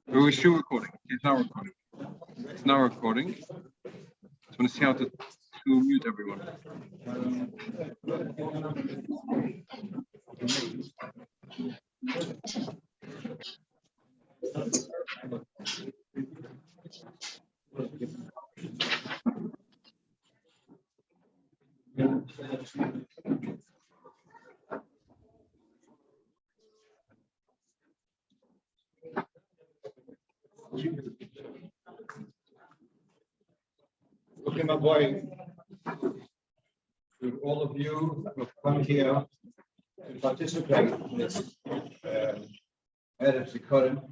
We're still recording. It's now recording. It's now recording. Just want to see how to mute everyone. Okay, my boy, to all of you who have come here to participate in this Erev Zikaron,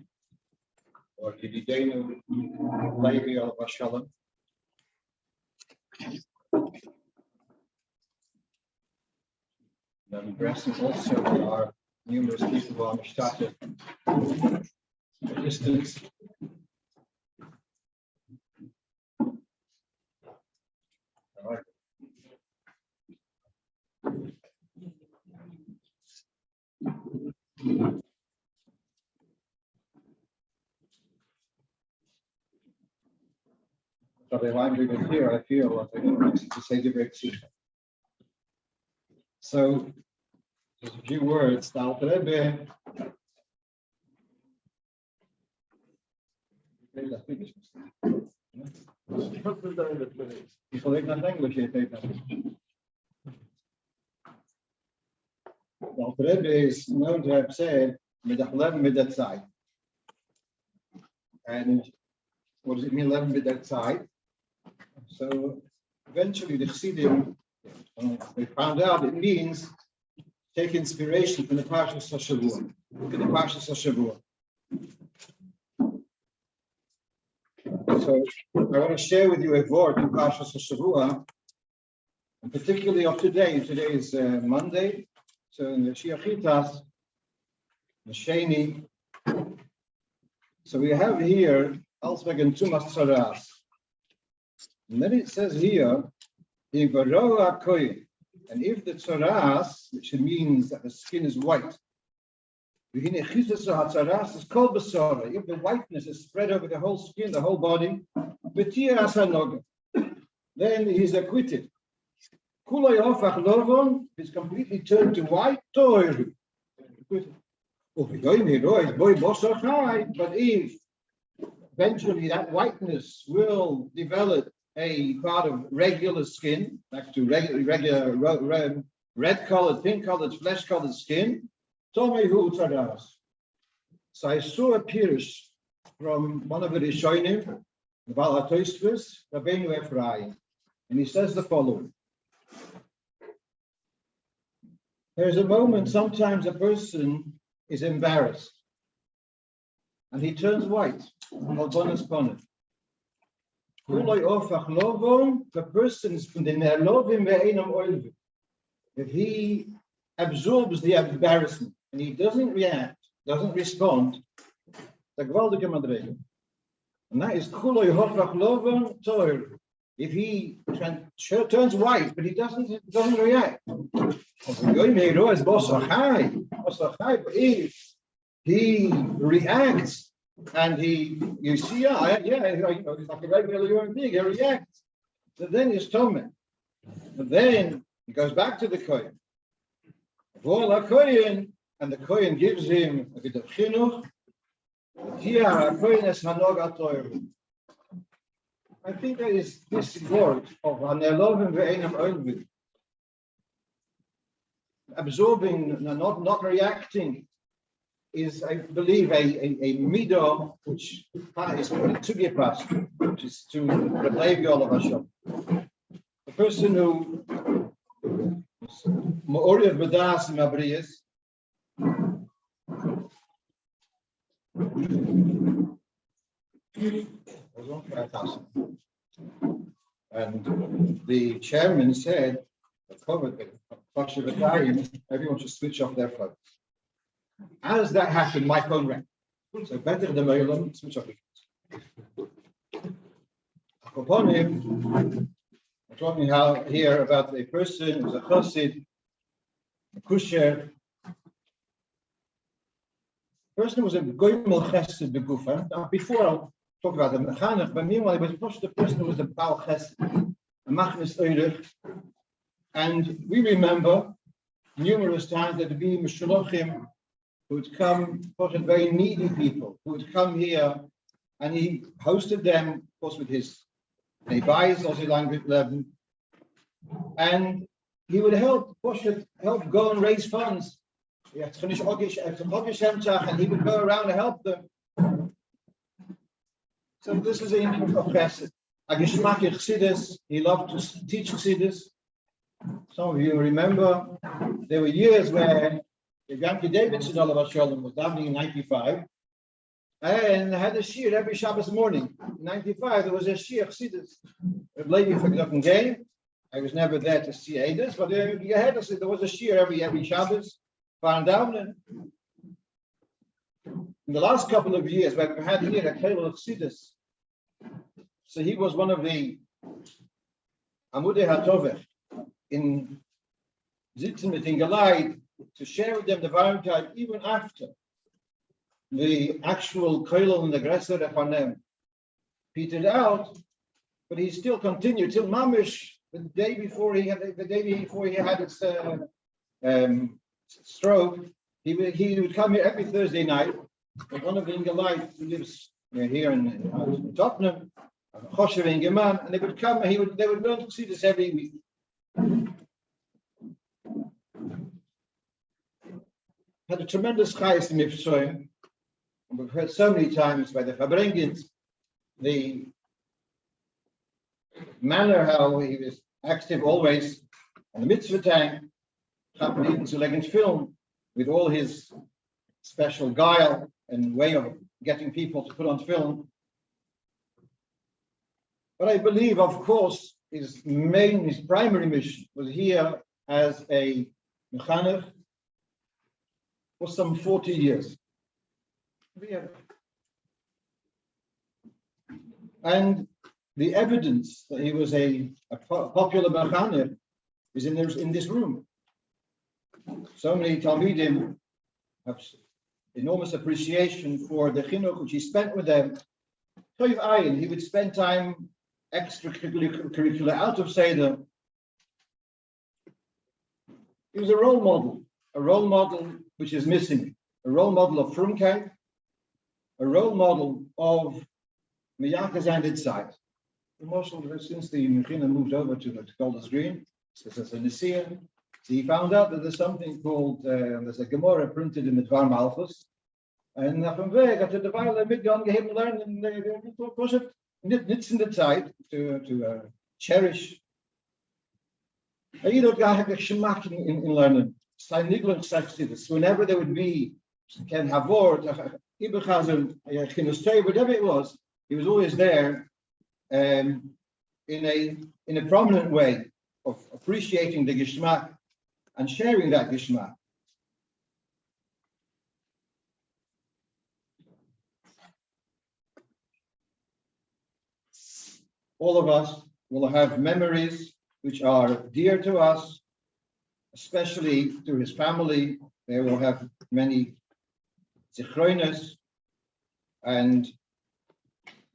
or Yididenu Levi al Bashalom. I'm addressing also our numerous people who are Mishtatet at distance. All right. Rabbi Levi here, I feel to say the great secret. So, just a few words. Now, Rabbi, ich verleg nach Englisch, ich weet dat. Well, Rabbi is known to have said, "Medachlev medatzai." And what does it mean, lev medatzai? So eventually the Chassidim, they found out it means take inspiration from the Parshas HaShavua. Look at the Parshas HaShavua. So I want to share with you a word in Parshas HaShavua, and particularly of today. Today is Monday, so in the Shiachitas, the Sheni. So we have here Alswegen Tumas Tzaras. And then it says here, and if the tzaras, which means that the skin is white, if the whiteness is spread over the whole skin, the whole body, then he's acquitted. If it's completely turned to white, acquitted. But if eventually that whiteness will develop a part of regular skin, back to regular red-colored, pink-colored, flesh-colored skin. So I saw a pirush from one of the Rishonim, the Baal HaTosfos, Rabbeinu Ephraim, and he says the following: there's a moment, sometimes a person is embarrassed, and he turns white. The person is from the Ne'elovim ve'einam oilvim. If he absorbs the embarrassment and he doesn't react, doesn't respond, the gewaldige madrega. And that is kuloi hofach lovan toir. If he turns white, but he doesn't react. But if he reacts, and you see, he's like a regular human being, he reacts. So then he's Tomei. And then he goes back to the Kohen. And the Kohen gives him a bit of chinuch. I think that is this word of Hanelovim ve'einam oilvim. Absorbing, not reacting, is, I believe, a midah which is to be a pastor, which is to Levi al Bashalom. The person who ma'oriv b'das mabriyas, and the chairman said, everyone should switch off their phones. As that happened, my phone rang. So better than the Meilam, switch off it. Upon him, I'm talking here about a person who's a chassid, a kusher, person was a goymel chesed begufa. Now, before I'll talk about the mechanech, but meanwhile, he was the person who was a bal chesed, a machnes oirich. And we remember numerous times that the Shloshim who would come, very needy people, who would come here, and he hosted them, of course, with his Levi, also language level, and he would help go and raise funds. And he would go around and help them. So this is a unique of chesed. He loved to teach chassidus. Some of you remember there were years where the Yankee Davidson was davening in 95 and had a shir every Shabbos morning. In 95 there was a shir chassidus. Levi forgotten game. I was never there to see Edis, but you had to see there was a shir every Shabbos. In the last couple of years, we had here a Kail of Chassidus. So he was one of the Amudei HaTovech in Sitzen mit den Geleit to share with them the Valentine even after the actual Kail and the Gresser Refanem petered out, but he still continued till Mamish the day before he had his stroke. He would come here every Thursday night. One of the Ingelite who lives here in Tottenham, Choshev Ingeman, and they would come and they would learn to see this every week. Had a tremendous chayes in Mifsoim. We've heard so many times by the Fabrengens the manner how he was active always on the mitzvah time, happened to like in film with all his special guile and way of getting people to put on film. But I believe, of course, his primary mission was here as a mechanech for some 40 years. And the evidence that he was a popular mechanech is in this room. So many Talmidim have enormous appreciation for the chinuch which he spent with them. He would spend time extracurricular out of Seder. He was a role model which is missing, a role model of Frumkeit, a role model of Miyaka Zanditzeit. Since the Mechina moved over to Golders Green, as a Nicaea, he found out that there's something called, there's a Gemara printed in the Dvar Malchus, and from there, got the Weile mitgegangen, geheben lernen, and was it nits in the Zeit to cherish. Jeder gar hat Geschmack in learning. Sein Nigler sagt this. Whenever there would be, can have word, whatever it was, he was always there, in a prominent way of appreciating the Geschmack and sharing that Geschmack. All of us will have memories which are dear to us, especially to his family. They will have many zichronos, and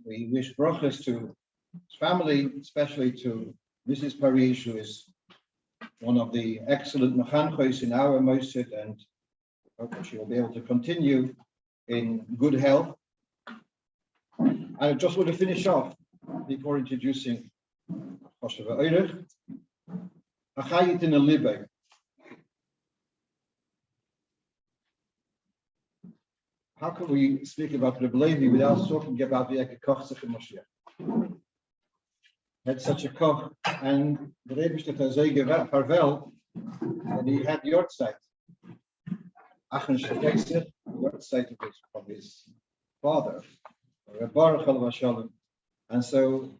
we wish brachas to his family, especially to Mrs. Parish, who is one of the excellent mechanchos in our Mosid, and hope that she will be able to continue in good health. I just want to finish off before introducing Choshev Oirich. Achayit in a Levi. How can we speak about Rabbi Levi without talking about the Kochzich and Moshiach? Had such a koch, and the Rebbe that Azay farvel, and he had the Yortzeit. Achen Shadesir, the Yortzeit of his father, Baruch Alav Shalom. And so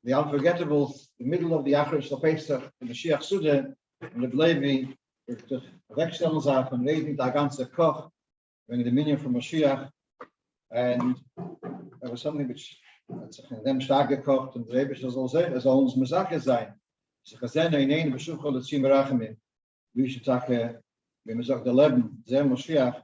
the unforgettable, the middle of the Achrish Pesach, the Mashiach Suda, and the Levi, the wegstellen Sachen, reden der ganze Koch, bringing the minion from Mashiach, and there was something which hat sich in dem stark gekocht, und der Rebbe soll sagen, soll uns Mesake sein. Sie gesehen in einem Besuch oder Zimmerachim, wie ich sage, wenn man sagt, der Leben, sehr Mashiach,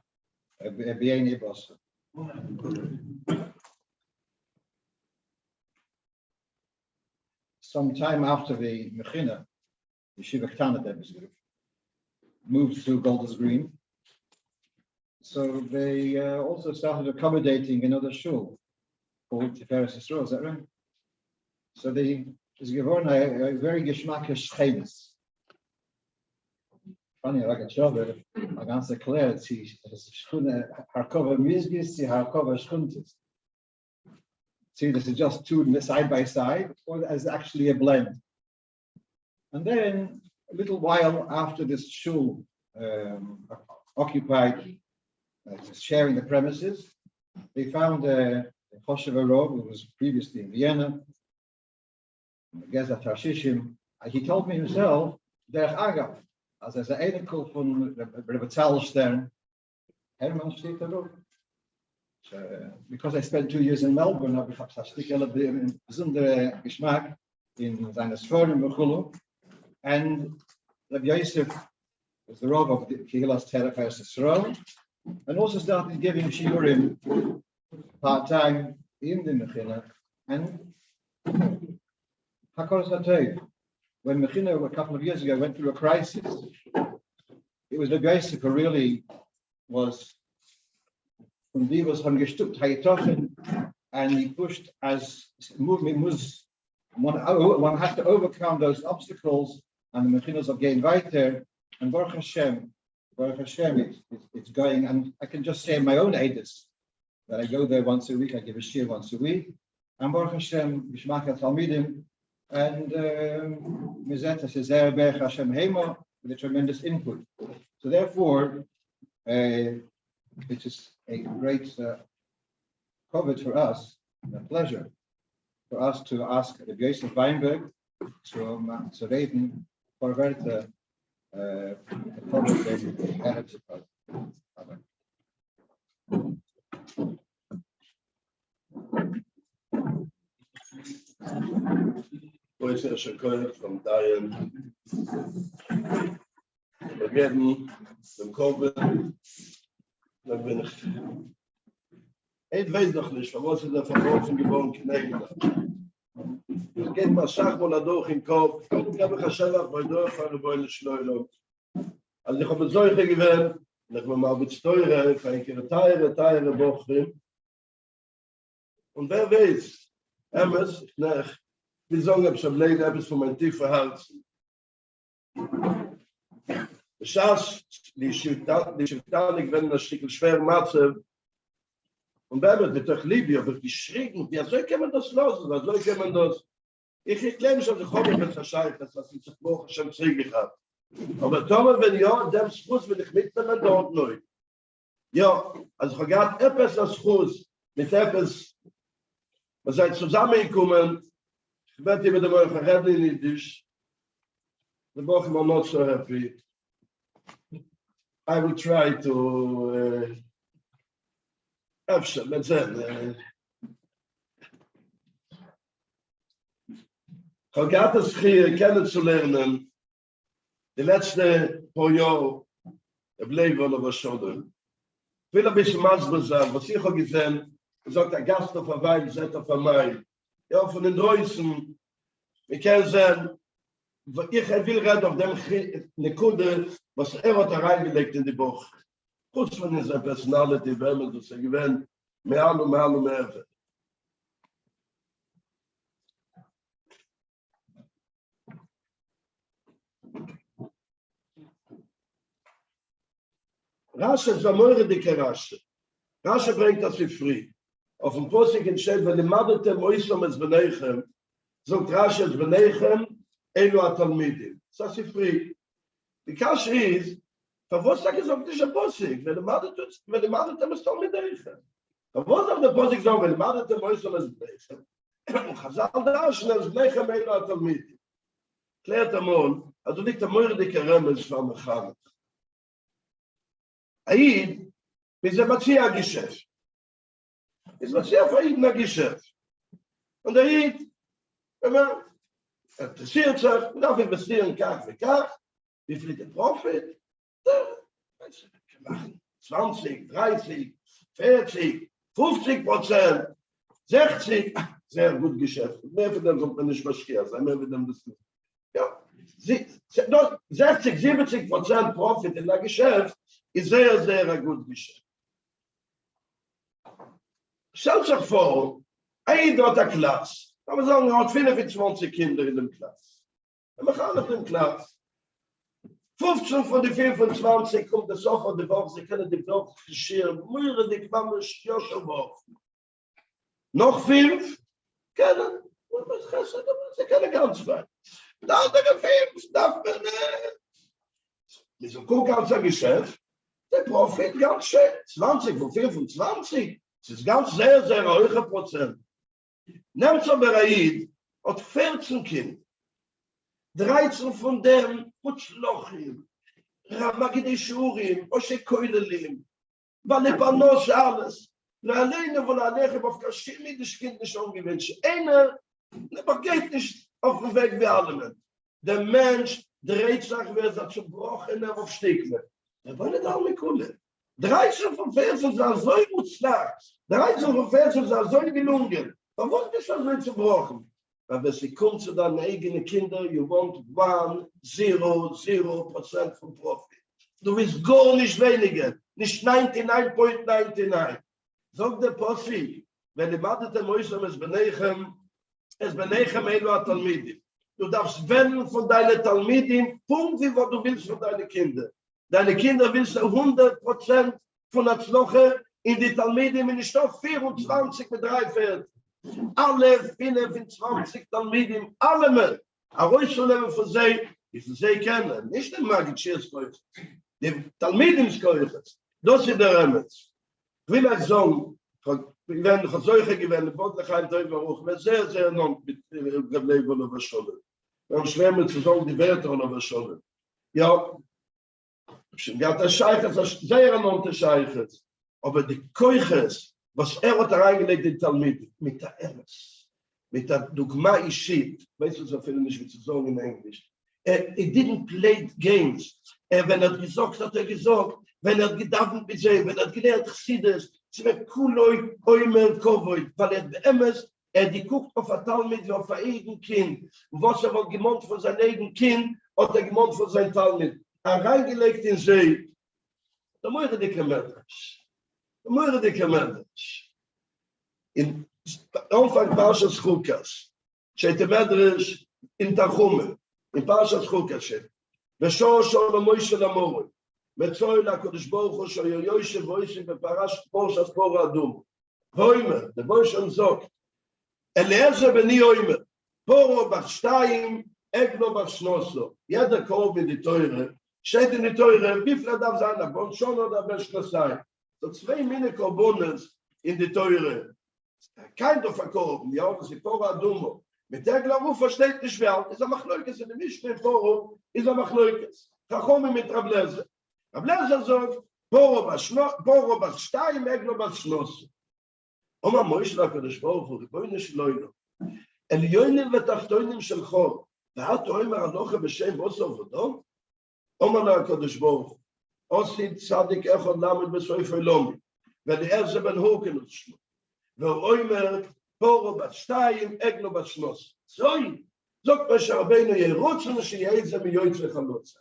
Some time after the Mechina, the Yeshiva Ktana moved to Golders Green. So they also started accommodating another shul called Tiferes Yisrael, is that right? So they is given a very geschmackish chenis. Funny, like a shovel, I can say clear, it's hardcover mizgis, hardcover schuntis. See, this is just two side by side, or as actually a blend. And then a little while after this shul occupied, sharing the premises, they found a Choshev Rov, who was previously in Vienna, Gezat Tarsishim. He told me himself, Derech Agav, as an article from Rabbi Stern, Herman steht da. Because I spent 2 years in Melbourne, habe ich ein Stück besonderen Geschmack in seiner Sphäre in Bechulu. And Rabbi Yosef was the Rav of the Kehilas Tiferes Yisrael, and also started giving shiurim part-time in the Mechina. And Hakol Satei, when Mechina a couple of years ago went through a crisis, it was Rabbi Yosef who really was from Divas Hangestupt Hayatochen, and he pushed as movement was one had to overcome those obstacles, and the Mechinas are getting weiter, and Baruch Hashem, it's going, and I can just say in my own edus that I go there once a week, I give a shir once a week, and Baruch Hashem, Bishmach Talmidim, and Mizeta says Baruch Hashem Hema with a tremendous input. So therefore, it is a great covet for us, a pleasure for us to ask the Yosef Weinberg from Reden for the covet. From Diane, again, from COVID. Dan ben ik weet nog niet, van wat ze daar van gewoon kneden. Ik ken maar zag maar door in koop. Ik heb gezegd bij door van de boel Shloshim. Als ik op het zorgen gewen, dat we maar met steuren, kan ik de tijden bochten. En wer weet, Emmers, naar die zong heb ze bleden hebben van mijn tiefe hart. Schas, die Schiltan, ich bin ein Stück schwer Matze. Und wenn man doch Liebe, aber geschrien, ja, so kann man das losen, so kann man das. Ich glaube schon, ich habe mit Verscheit, dass das in der Woche schon Krieg hat. Aber Thomas, wenn ja, dem Schuss will ich mitnehmen, dort neu. Ja, also ich habe etwas als Schuss, mit etwas, was seid zusammengekommen, ich werde mit dem Verräten in Jiddisch, the Woche war not so happy. I will try to let's say Gott es hier kennenzulernen. Die letzte paar Jahre bleiben wir schon. Will ein bisschen Masber sein, was ich auch gesehen, sagt der Gast auf der Wein, sagt auf der Mai. Ja, von den Deutschen, wir kennen sie, ich will reden auf dem Nekude, was hat reingelegt in die Buch. Kurz von dieser Personality, wenn man das gewinnt, mehr und mehr. Rasche ist eine dicke Rasche. Rasche bringt das wie frei. Auf dem Posting entsteht, wenn die Madete Moisom es beneichen, sagt Rasche es beneichen, Elu Atalmidim. Das ist frei. Die Kasche ist, was sagt es auf dieser Posting? Wenn die Madete es beneichen. Was sagt der Posting so, wenn die Madete Moisom es beneichen? Chazal da, schnell es beneichen, Elu Atalmidim. Klärt amon, also nicht der dicke Remes von Mechanik. Aid is a Matzia Geschäft. Ist Matzia für Aid ein Geschäft. Und Aid, wenn man interessiert sich, darf investieren, kach wie kach, wie viel der Profit, da, weißt du, wir machen 20, 30, 40, 50%, 60, sehr gut Geschäft. Mehr von dem kommt man nicht beschert, mehr von dem das nicht. Ja, 60, 70% Profit in der Geschäft ist sehr, sehr ein gut Geschäft. Stellt sich vor, dort eine Klasse. Aber sagen, er hat 25 Kinder in der Klasse. Und wir gehen auf den Klasse. 15 von den 25 kommt das auf die Woche, sie können die Woche geschirren, mühren die Quamme, Joshua. Noch 5 können, sie können ganz weit. Die anderen 5 darf man nicht. Wieso gucken als ein Geschäft? Der Profit ganz schön. 20 von 25. Das ist ganz sehr, sehr hohe Prozent. Nehmt so Bereid, hat 14 Kinder. 13 von dem hat Shloshim, Rabbi Shurim, Oshe Koilelim, Balepanos alles. Alleine von Alechem auf Kashimi des Kind nicht umgewünscht. Einer, der geht nicht auf dem Weg wie alle. Der Mensch dreht sich, wer sagt, zu brochen, auf Stickle. Er war nicht alle Kuhle. 13 von 14 sind so gut stark. 13 von 14 sind so gelungen. Warum ist das so zu brochen? Aber wenn sie kommt zu deinen eigenen Kindern, you want 0% von Profit. Du willst gar nicht weniger, nicht 99.99. Sagt der Possi, wenn die Mathe der Moisem es benechem Elo Talmidim. Du darfst wenden von deinen Talmidim, Punkt wie was du willst von deinen Kindern. Deine Kinder willst du 100% von der Zloche in die Talmidim in die Stoff 24 mit 3 Pferd. Alle 25 Talmidim, alle mehr. Aber ich soll eben für sie, ich will sie kennen, nicht den Magitschirskreuz, die Talmidim-Skreuz. Das ist der Remetz. Ich will euch sagen, ich werde noch solche gewinnen, sehr, sehr enorm mit Rabbi und Levi. Wir haben schwer mit zu sagen, die Werte und Levi. Ja, der Scheiches, das sehr enorm der Scheiches. Aber die Keuches, was hat reingelegt in Talmud, mit der Emes, mit der Dogma Ishit, weißt du, so viel nicht wie zu sagen in Englisch. He didn't play games. Wenn gesagt hat, gesagt, wenn gedacht mit sich, wenn gelernt Chassidus, es wird cool, oimer, kovoi, weil Emes, die guckt auf ein Talmud wie auf ein eigen Kind. Und was wohl gemeint von seinem eigenen Kind, hat gemeint von seinem Talmud. Reingelegt in sie, da muss die Kemedrash. In Anfang Parshas Chukas, steht der Medrash in Tachume, in Parshas Chukas, ושור למוישה למורי, מצוי לקדוש ברוך הוא שיושב ואישים בפרש פרשת פור אדום. ואומר, דבוישן זוק, אליעזר בני אומר, פורו בת 2, אגלו בת 13. ידע קרוב בדיטוירה, steht in die Teure, wie viel darf sein, der Bonschon oder der Schlossai. So 2 Mine Korbones in die Teure. Kein doch verkaufen, ja, das ist Pora Dumo. Mit der Glavu versteht nicht wer, ist Machloikes in dem Mischne Poro, ist Machloikes. Chachome mit Rableze. Rableze sagt, Poro bas 2, Eglo bas 13. Oma Moish לקדוש ברוך הוא, ריבונו של עולם. עליונים ותחתונים של חור. ואת אומר אנוכי בשם עושה עבודו? אומר לה הקדוש ברוך הוא, עושי צדיק אחד למד בסוף אלומי, ואליעזר בן הורקנוס שמו. והוא אומר, פורו בת 2, אגלו בת 13. זאת משה רבינו ירוץ לנו שיהיה את זה מיועץ לחלוצה.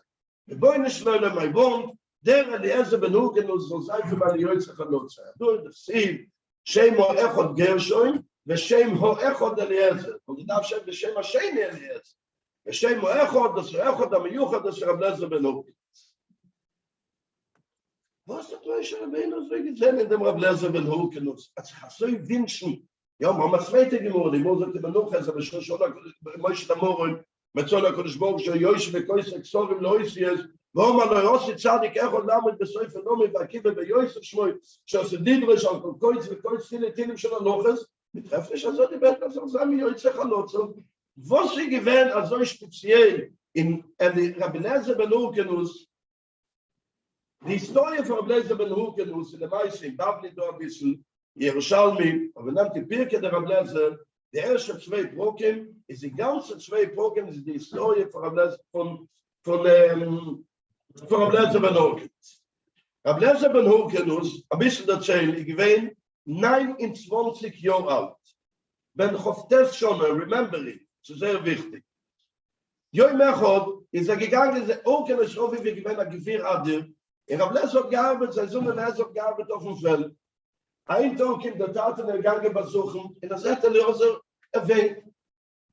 ובואי נשמע למייבון, דר אליעזר בן הורקנוס זוזייפה מהיועץ לחלוצה. דו דפסיב, שם הו אחד גרשוין, ושם הו אחד אליעזר. ונדע שם בשם השני אליעזר. ושם הו אחד, זה אחד המיוחד, זה רב אליעזר בן הורקנוס. Was hat Moshe Rabbeinu so gesehen in dem Rab Lezer ben Hurkenus? Als Chassoi wünschen. Ja, man hat zweite gemordet. Die Mose hat immer noch, aber schon Moshe Damorin, mit so einer Kodesh-Borg, so Yoish bekois Exorim Loisies, wo man noch Rossi Tzadik Echot Lamed besoif Enomi, Vakive beYoisef Shmoi, Shose Didrish, al Kokoitz, Vekoitz, Tile Tilim של הנוחס, betrefflich also die Welt, das auch sagen, Yoitzech Halotzon. Was sie gewähnt, also speziell in Rabbi Lezer ben Hurkenus, die Historie von Rabbi Lezer ben Hurkenus in der Meise, in Bavli do ein bisschen, Yerushalmi, aber nehmt die Pirke der Rabbi Lezer, die erste 2 Brocken, ist die ganze 2 Brocken, ist die Historie von Rabbi Lezer ben Hurkenus. Rabbi Lezer ben Hurkenus, ein bisschen erzählen, ich gewesen 29 Jahre alt. Ben Choftes schon, remembering, das ist sehr wichtig. Joi Mechot ist gegangen, ist Hurkenus, wie wir gewesen, ein Gefir Adir. Rabbi Lezer hat gearbeitet, sein Sohn Lezer hat gearbeitet auf dem Feld. Ein Tag in der Tat gegangen besuchen, in der Seite Lezer erwähnt,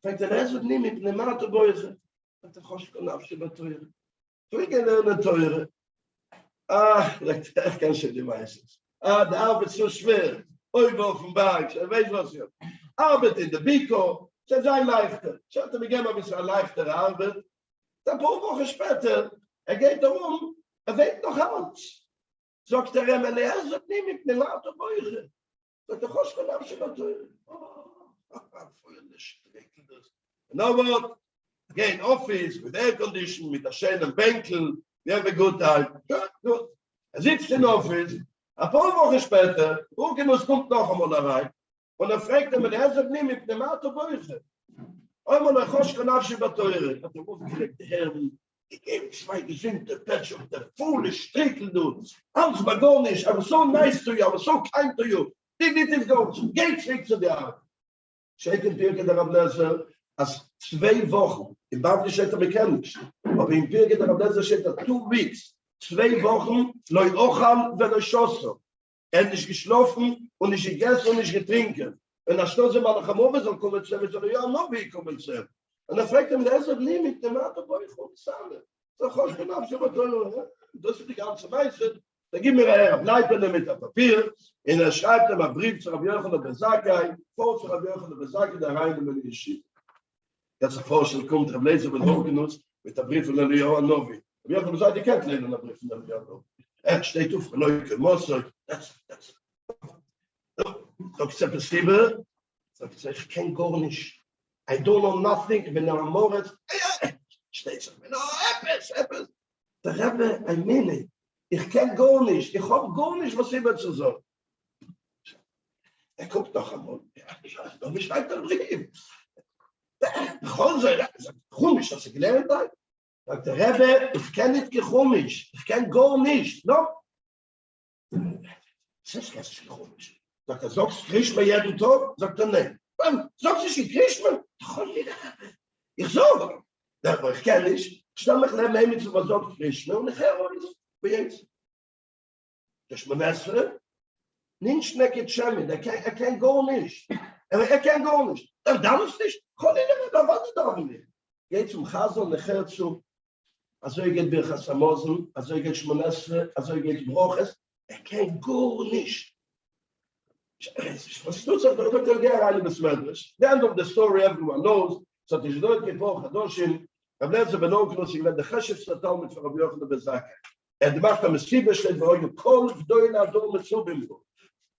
fängt der Lezer nicht mit einem Matebeuge. Und der Choschkon abschiebt Wie gelernt teure? Ich kann schon die meistens. Die Arbeit ist so schwer. Oibo auf dem Berg, weiß was ja. Arbeit in der Biko, das ist ein leichter. Ich hatte mir gerne ein bisschen eine leichtere Arbeit. Ein paar Wochen später, geht darum, weiß noch alles. Sagt der Remele, sagt nicht mit einem Matebeuge. Sagt der Choschkon abschiebt teure. Feuerlich, strecken das. Na wat? Gehen Office mit Air Condition, mit der schönen Bänkel, wir haben gut halt. Gut. Sitzt in Office, ein paar Wochen später, Hurkenus kommt noch einmal da rein, und fragt mir, der sagt nicht mit dem Autobeuche. Einmal der Choschkon abschiebt hat gekriegt, der Herr, ich gebe 2 gesinnte Patch auf der volle Strickel, du. Alles war gar nicht, aber so nice to you, aber so kind to you. Dignity goes, geht schickt zu dir. Schäken Pirke der Rabbi Lezer, als 2 Wochen, im Babel steht bekannt, aber im Pirke der Rabbi Lezer steht 2 weeks, 2 Wochen, loi ochal, wenn schosso. Nicht geschlafen, und nicht gegessen, und nicht getrinken. Und als Stoße mal nach Hamove soll kommen, so, ja, noch wie kommen zu. Und fragt ihm, der ist nicht mit dem Autobeuch und Sahne. So, ich bin absolut, das ist die ganze Weise. Da gibt mir Bleibende mit dem Papier, und schreibt ihm einen Brief zu Rabbi Yochanan ben Zakkai, vor zu Rabbi Yochanan ben Zakkai, der rein in die Yeshiva. Jetzt vorstellen, kommt Rabbi Lezer ben Hurkenus mit der Brief von Eliyahu Novi. Rabbi Yochanan sagt, ihr kennt lesen den Brief von Eliyahu Novi. Steht auf, Leuke, Mosser, das. Sagt ich kenne gar nicht. I don't know nothing, ich bin am Moritz. Steht so, etwas. Der Rebbe, I mean it. Ich kenne gar nicht, ich habe gar nicht, was immer zu sagen. Guckt noch einmal, ich schreibe den Brief. Chumisch, dass ich gelernt habe. Sagt der Rebbe, ich kenne nicht Chumisch, ich kenne gar nicht. No? Das ist nicht Chumisch. Sagt er, sagst du Krishma jeden Tag? Sagt er, nein. Sagst du nicht Krishma? Doch nicht, Rebbe. Ich sage, aber ich kenne nicht. Ich stelle mich nicht mit zu was sagt Krishma und ich höre es. Wie jetzt? Das ist mein Messer. Nicht schmeckt Schemmi, er kann gar nicht. Er kann gar nicht. Dann darfst du nicht. Kann ich nicht, dann warte doch nicht. Geht zum Chazal, nachher zu, also geht Birchas Hamosen, also geht Shmonesre, also geht Broches. Er kann gar nicht. Was tut das? Dr. Gerhard Besmedrisch. The end of the story everyone knows. So that is not the Epoch Hadoshim. Rabbi Lezer ben Hurkenus, ich werde Cheshev Satal mit Rabbi Yochanan ben Zakkai. Macht am Messibe steht, wo you call Doina Adon mit Subimbo.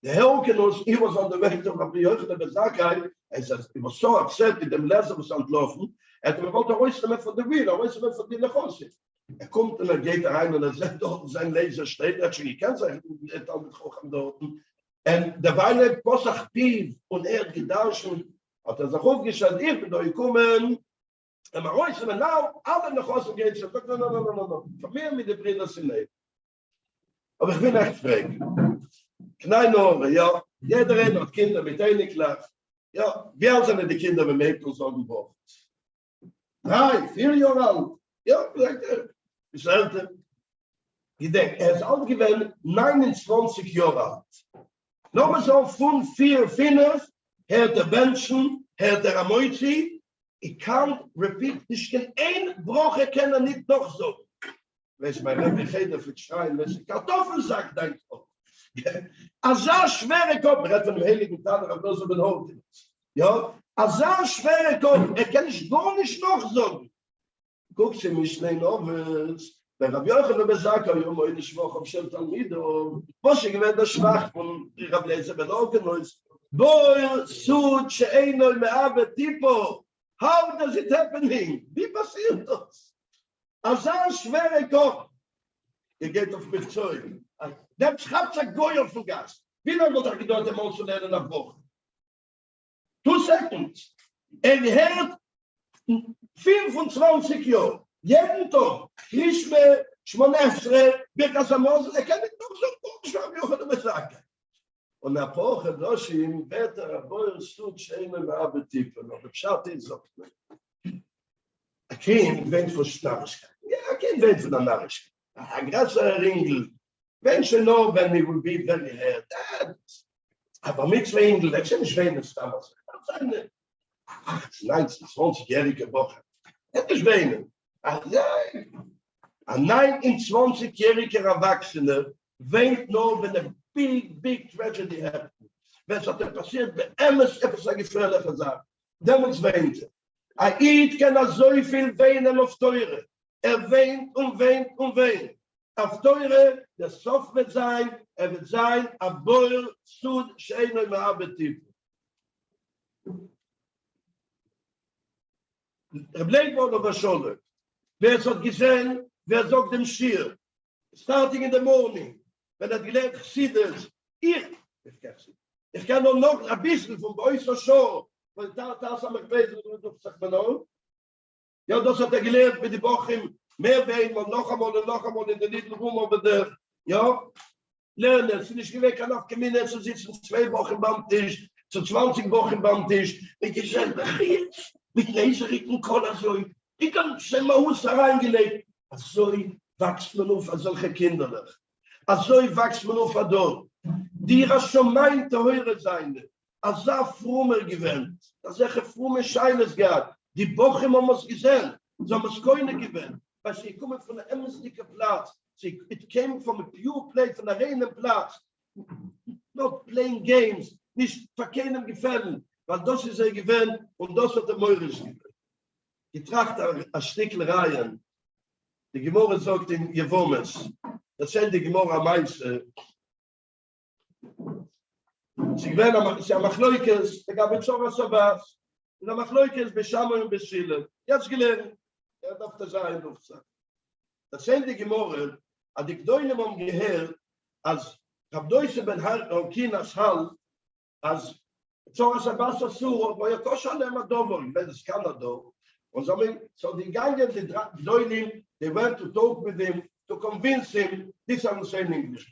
The Hurkenus, he was on the way to Rabbi Yochanan ben Zakkai. He was so upset with them Lezer was entlaufen. Hat wollte rausnehmen von der Wien, rausnehmen von die Lechosse. Kommt und geht rein und sagt dort, sein Leser steht, hat schon gekannt, sagt, er mit Chochem dort. Und der Weile Posach Piv und gedarschen, hat sich aufgestellt, ich bin da gekommen, und man rausnehmen, alle Lechosse gehen, sagt, no. Von mir mit den Brüdern sind nicht. Aber ich bin echt frech. Kleine ja, jeder hat Kinder mit einer Klasse. Ja, wie alt sind die Kinder, wenn Mädchen sagen wollen? 3, 4 Jahre alt. Ja, sagt er. Ist älter. Ich denke, ist alt gewesen, 29 Jahre alt. Nochmal so von 4, 5, der Menschen, der Amoizi. Ich kann, repeat, nicht in ein Woche können nicht noch so. Wenn ich mein Rebbe geht, für schreien, wenn ich Kartoffeln sagt, denkt auch. Als schwere Kopf, von dem heiligen Tag, aber so ben Hurkenus. Ja, als schwere Kopf, kann ich gar nicht noch sagen. Guck sie mich schnell Novels, bei Rabbi Yochanan ben Zakkai, heute Schwoch am Shel Talmido, was ich gewinnt das Schwach von Rabbi Lezer ben Hurkenus. Boy, Sud, She'eino, Me'ave, Tipo. How does it happening? Wie passiert das? Als schwere Kopf, ihr geht auf mich zurück. Der schreibt sich Goy auf den Gast. Wie lange hat gedauert, Mann zu lernen nach Wochen? 2 seconds. Hört 25 Jahre, jeden Tag, Krishme, 18, Birkas Hamazon, kann ich noch so schreiben, Jochen sagen. Und nach Shloshim wird Rabbi Sud Shemen Beabetifen. Aber Pshat ist so. Ein Kind wendet von Narrischkeit. Ja, ein Kind wendet von der Narrischkeit. Ein größerer Ringel. Wenn schon noch, when we will be very hurt. Aber mit zwei Ringel, das ist nicht wenig damals. Das ist eine 19, 20-jährige Woche. Das ist wenig. Ein 29-jähriger Erwachsener wendet nur, wenn eine big tragedy happens. Wenn es passiert, bei Emmes etwas eine gefährliche Sache. Damals weint er. Eid kann so viel weinen auf Teure. Weint und weint und weint. Auf Teure, der Sof wird sein, wird sein, Abor, Sud, Sheino im Abetiv. Bleibt auf der Schule. Wer es hat gesehen, wer sagt dem Schir. Starting in the morning. Wenn gelernt Chassidus, ich kann nur noch ein bisschen von euch so schon, weil das haben wir gewesen, sagt man auch. Ja, das hat gelernt mit den Bochim, mehr Wein, und noch einmal in der Little Room over there. Ja, lernen, es ist nicht gewesen, kann auch Gemeinde zu sitzen, 2 Wochen beim Tisch, zu 20 Wochen beim Tisch, mit mit leserigen Koller, so. Ich kann schon mal Haus reingelegt. So wächst man auf solche Kinder. Also wächst man auf dort. Die schon meint, höhere sein. Als frommer gewinnt. Als fromme Scheines gehabt. Die Bochum haben es gesehen. So haben es keine gewinnt. Weil sie kommen von einem ämstlichen Platz. It came from a pure place, von einem reinen Platz. Not playing games. Nicht für keinem gefallen. Weil das ist gewinnt und das hat Meures gewinnt. Getracht ein Stückchen Reihen. Die Gemorre sagt in Jevomes. Das sind die Gemorre am Mainz. Sie gewähnen, sie haben Achleukes, da gab es Zora Sabbas, und am Achleukes Beshammer und Beschille. Jetzt gelernt, darf das sein, das sind die Gemorre, an die Gdoinem am Gehör, als Rabdoise ben Kinas Hall, als Zora Sabbas Asur, wo ja Koshan immer Dover, wenn es Kanado, und so die Gangen, die Gdoinem, they went to talk with him, to convince him, this I'm saying English.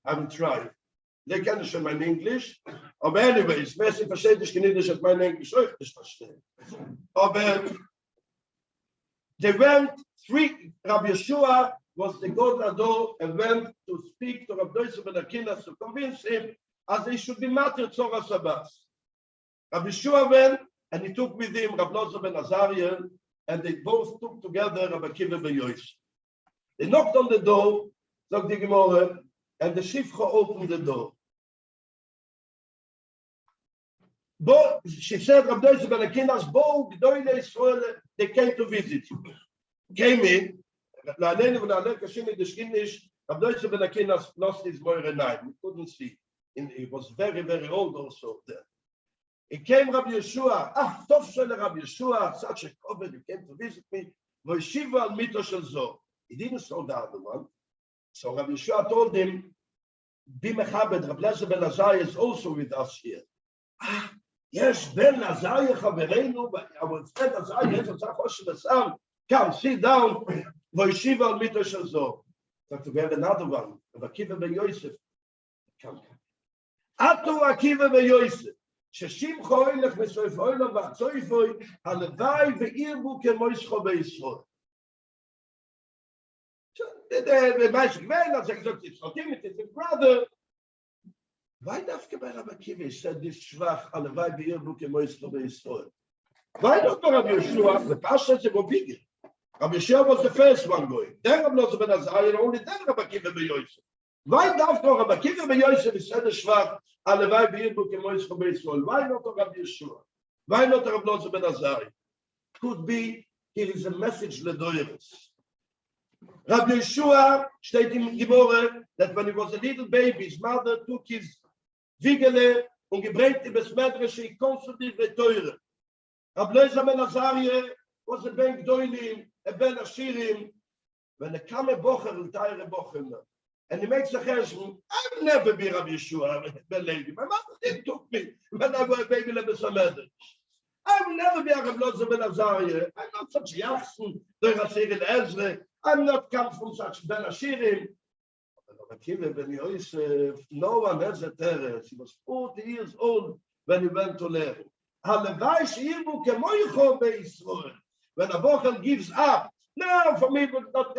I will try. They can schon mein Englisch. Aber anyways, wer sie versteht, ich kann nicht mein Englisch euch nicht verstehen. Aber they went, Rabbi Yeshua was the God Ador and went to speak to Rabbi Doise ben Akinas to convince him as he should be martyred Tzora Sabbas. Rabbi Yeshua went and he took with him Rabbi Lozo ben Azariah and they both took together Rabbi Akiva ben Yosef. They knocked on the door, sagt die Gemorre, and the Shifcha opened the door. She said, Rabbi Doise ben Akinas, Bo, Gdoile Israel, they came to visit you. Came in, Rabbi Doise ben Akinas lost his moire night. We couldn't see. He was very, very old also then. He came Rabbi Yeshua, Tov Shele Rabbi Yeshua, such a cover, he came to visit me. V'yeshiva al mito shel zo. He didn't slow down the one. So Rabbi Yeshua told him, Be mechabed, Rabbi Lezer ben Azariah is also with us here. Yes, Ben Azariah Chavereinu, our friend Azariah, yes, come, sit down. V'yeshiva al mito shel zo. So we have another one, Rabbi Akiva ben Yosef. Come. Atu Akiva ben Yosef. ששמחו הולך מסויפוי לו והצויפוי, הלוואי ואירבו כמו ישחו בישראל. מה שגוון, אז אני זאת תצחוקים את זה, brother. Why דווקא ברב עקיבא said this שבח, הלוואי ואירבו כמו ישחו בישראל? Why not ברב יהושע? The pastor is a bigger. Rabbi Yeshua was the first one going. Then Rabbi Lozo ben Azariah, only then Rabbi Akiva ben Yosef. Why דווקא Rabbi Akiva ben Yosef said the שבח, הלוואי ואירבו כמו ישחו בישראל? Why not Rabbi Yeshua? Why not Rabbi Lozo ben Azariah? Could be, here is a message ledoyres. Rabbi Yeshua steht in Gemorre, that when he was a little baby, his mother took his Wigele und gebringt ihm das Medrash, he constantly teure. Rabbi Lozo ben Azariah was a ben Gdoilim, a ben Ashirim, when he came a bocher, entire bocher, and he makes a cheshbon, I'll never be Rabbi Yeshua, ben Levi. My mother didn't took me when I was a baby Lebesameder. I will never be a Rabbi Lozo ben Azariah. I'm not such Yachsen, the Rasir and Ezra. I'm not come from such Ben Ashirim. When no one has a terror. He was 40 years old when he went to learn. When a Bochel gives up, no, for me, but not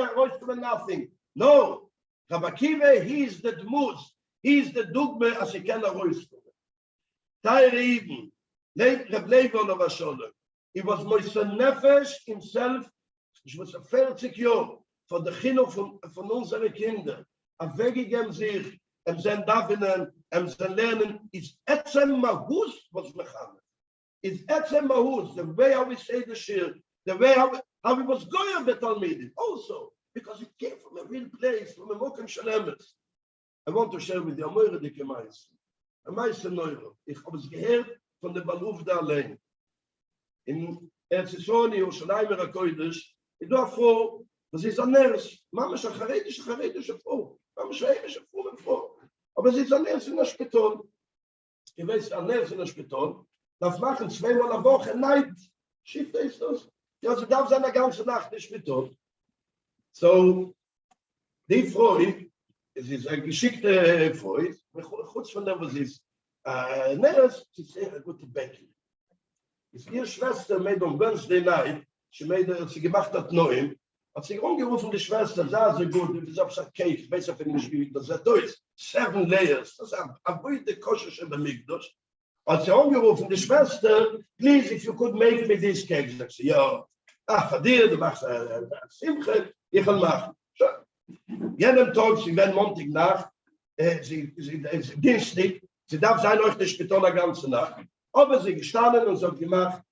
nothing. No, Rabbi Kiva, he is the Dmuz. He is the Dugme as he can avoid. Teire Eden, Reb Levi Olav Sholem. He was Moise Nefesh himself. He was a 40 year for the Chinuch von unsere Kinder. Weggegeben sich, sein Davinen, sein Lernen, ist etzem Mahus, was mechanert. Is etzem Mahus, the way how we say the shir, the way how he was going with Talmidim, also, because it came from a real place, from a Mokem Shalemes. I want to share with you a Moire Dike Meise. A Meise Neuro. Ich habe es gehört von der Baluf da allein. In Erzisoni, Yerushalayim HaKodesh, ich war froh, das ist ein Ners. Mama ist eine charetische Frau. Mama ist eine Frau. Aber sie ist ein Ners in der Spital. Ich weiß, ein Ners in der Spital, darf machen 2 Mal eine Woche Neid. Schiff ist das. Ja, sie darf seine ganze Nacht nicht Spital. So, die Frau, es ist eine geschickte Frau, kurz von dem, was ist, Ners, sie ist sehr gute Bäckerin. Ist ihre Schwester made on Wednesday night, sie gemacht hat Neuem, hat sich angerufen, die Schwester, sah so gut, wie sie auf so Cake, ich weiß auf Englisch, wie das ist, 7 layers, das ist ein gute Kosche bei Mikdosh. Hat sie angerufen, die Schwester, please, if you could make me this cake. Sagt sie, ja, für dir, du machst Simche, ich will machen. So. Jeden Tag, sie werden Montag nach, sie Dienstag, sie darf sein euch nicht getan, die ganze Nacht. Aber sie gestanden und so gemacht,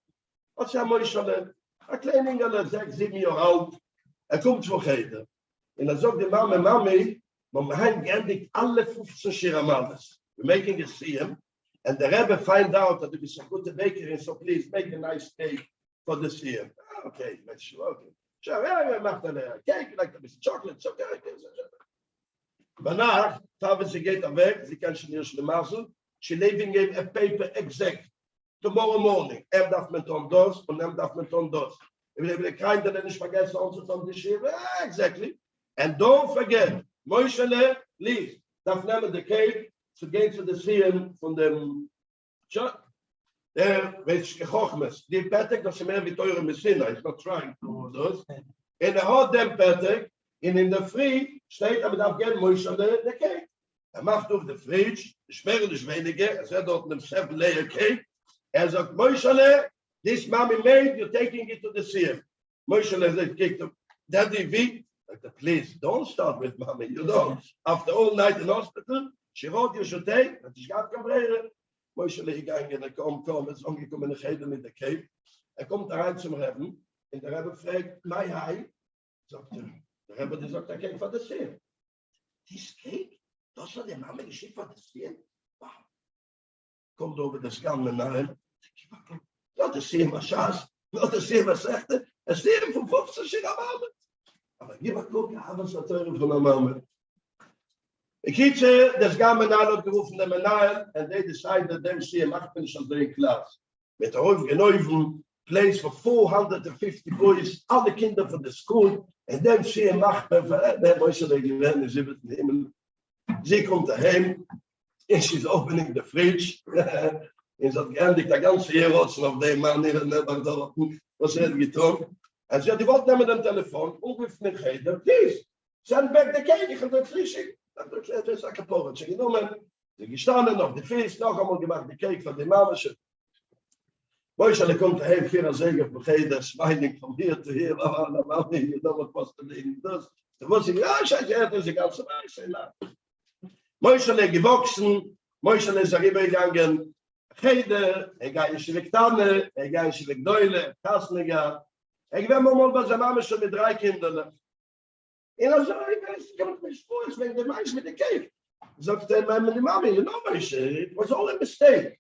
hat sie einmal schon ein kleiner, 6, 7 Jahre alt, kommt zu Cheder. Und sagt die Mami, wir haben geendigt alle 15 Shiramanas. We're making a CM, and the Rebbe find out that there is a good bakery, so please make a nice cake for the CM. Okay, let's show. Okay. Sure, yeah, macht a cake, like a piece of chocolate, so okay. Danach, sie geht weg, sie kann schon nicht machen, she leaving him a paper exact. Tomorrow morning, darf man tun das und darf man tun das. If they kind of nicht vergessen, also on the ship, exactly. And don't forget, Moishele, please, darf nehmen the cake to get to the CM from them. Welch gehochmes. Die Petek, das mehr wie teure Messina, is not trying to do this. In the hot dem Petek, in the free, steht aber darf gehen Moishele the cake. Macht auf the fridge, schwere nicht wenige, dort einem 7-layer cake. Sagt, Moishele, this mommy made, you're taking it to the CM. Moishele said, Daddy V, please, don't start with mommy, you don't. After all night in hospital, she wrote you should take, and she got comprehend. Moishele gegangen, kommt, ist angekommen, in Cheder mit der Cake. Kommt rein zum Rebbe, und der Rebbe fragt, my hi, sagt der Rebbe, der sagt, der Cake for the CM. This cake? Das war der Mama geschickt for the CM? Wow. Kommt over das Ganze nach. Not the same as Shas, not the same as Sechte, a same from 15 Shiramamet. Aber gib mal gucken, haben wir es von der Mama. Ich hitze, das Gamenal hat gerufen, der Menal, and they decided them see a Machpen schon very class. Mit der Häufen, place for 450 boys, alle Kinder von der School, and then see a Machpen, der Moishele gewähnt, sie wird nehmen. Sie kommt daheim, and she's opening the fridge. En ze had geëindigd dat ganze jaar rotsen op die man hier en net was getan. En ze had die wat nemen een telefoon, ongeveer niet gegeven. Please, send back the cake, ik ga het vliegen. Dat is een kapoortje genomen. Ze gestanden op de feest, nog allemaal gemaakt de cake van die mama's. Moishele komt heen, 4 vergeten, smiling from here to here. You know what was the name does. Toen was ik, ja, zei is de ganze wijs. Moishele gewachsen, Moishele is erin gegangen. Cheder, ga ich Lektane, ga ich Lekdoile, Kasniga. Ich war mal bei seiner Mama schon mit 3 Kindern. Und also, ich weiß, ich kann mich freuen, wegen der Mais mit der Cake. Sagt meine Mama, you know, it was all a mistake.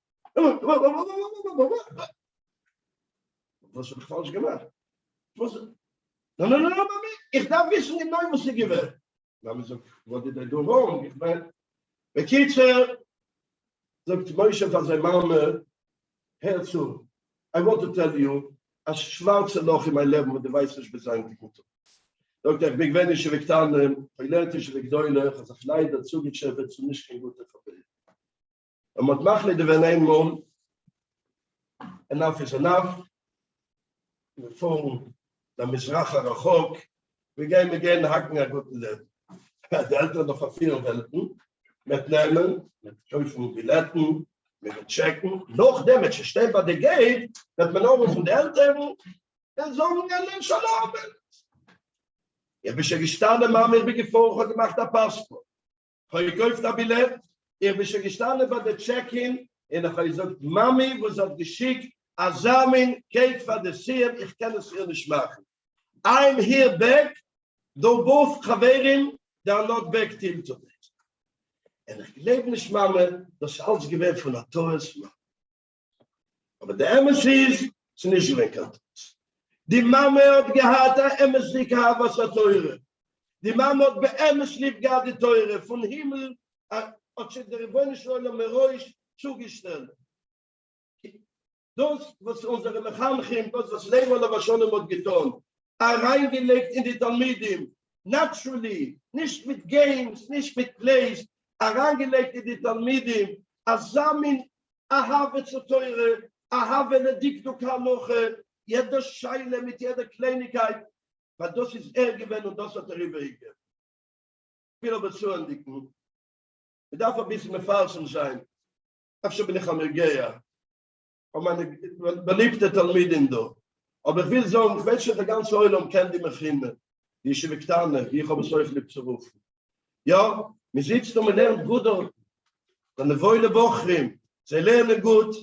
Was hat falsch gemacht? No, Mami, ich darf wissen genau, was sie gewählt. Mama sagt, what did I do wrong? Ich meine, Bekitzer, sagt Moshe von seiner Mama, hör zu, I want to tell you, als schwarze Loch in mein Leben, wo du weißt, ich beseitigt. Dr. Big Venish Victan, Pilatische Vicdoile, has a flight that Sugichef zu nicht kein guter Verbild. Und mit Machle de Veneinmon, enough is enough. Wir fahren der Mizrach Arachok, wir gehen again hacken a guten Leben. Die Eltern noch auf vielen Welten, mitnehmen, mit Kaufen Billetten, mit Checken. Noch dem, wenn es steht bei der Gate, wird man auch von den Eltern, dann sagen wir Shalom. Ich bin schon gestanden, Mama, ich bin gefahren, ich gemacht ein Passport. Ich habe gekauft ein Billett, ich bin schon gestanden bei der Check-in, und ich habe gesagt, Mami, was hat geschickt, Azamin, Cake for the Seer, ich kann es ihr nicht machen. I'm here back, though both Chaverim, they are not back till today. Und ich lebe nicht, Mama, das ist alles gewählt von der Torres. Aber der MSC ist nicht gewählt. Die Mama hat gehabt, der MSC gehabt, was er teure. Die Mama hat bei MSC gehabt, die teure. Von Himmel hat sich der Rebbeinu Meroish zugestellt. Das, was unsere Mechanchen, das, was Levi schon hat getan, reingelegt in die Talmidim, naturally, nicht mit Games, nicht mit Plays, reingelegt in die Talmidim, Azamin, Ahave zu teure, Ahave ne Diktukaloche, jeder Scheile mit jeder Kleinigkeit, weil das ist gewesen und das hat übergegeben. Ich will aber zuhören, ich darf ein bisschen falsch sein. Ich bin nicht am Ergeher. Und meine beliebte Talmidin da. Aber ich will sagen, ich weiß schon, der ganze Oilom kennt die Mechine, die ich getan, wie ich habe es euch lieb zu rufen. Ja, wir sitzen und wir lernen gut dort. Dann wollen Bochrim, sie lernen gut.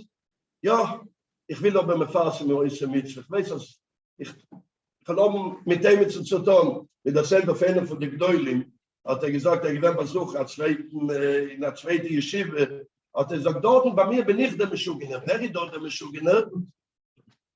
Ja, ich will aber mir fassen mit euch mit. Ich weiß, dass ich kann mit dem zu tun, mit derselbe Fan von den Gdeulim, hat gesagt, gewinnt Besuch in der zweiten Yeshiva, hat gesagt, dort bei mir bin ich der Meshugginer. Wer ist dort der Meshugginer?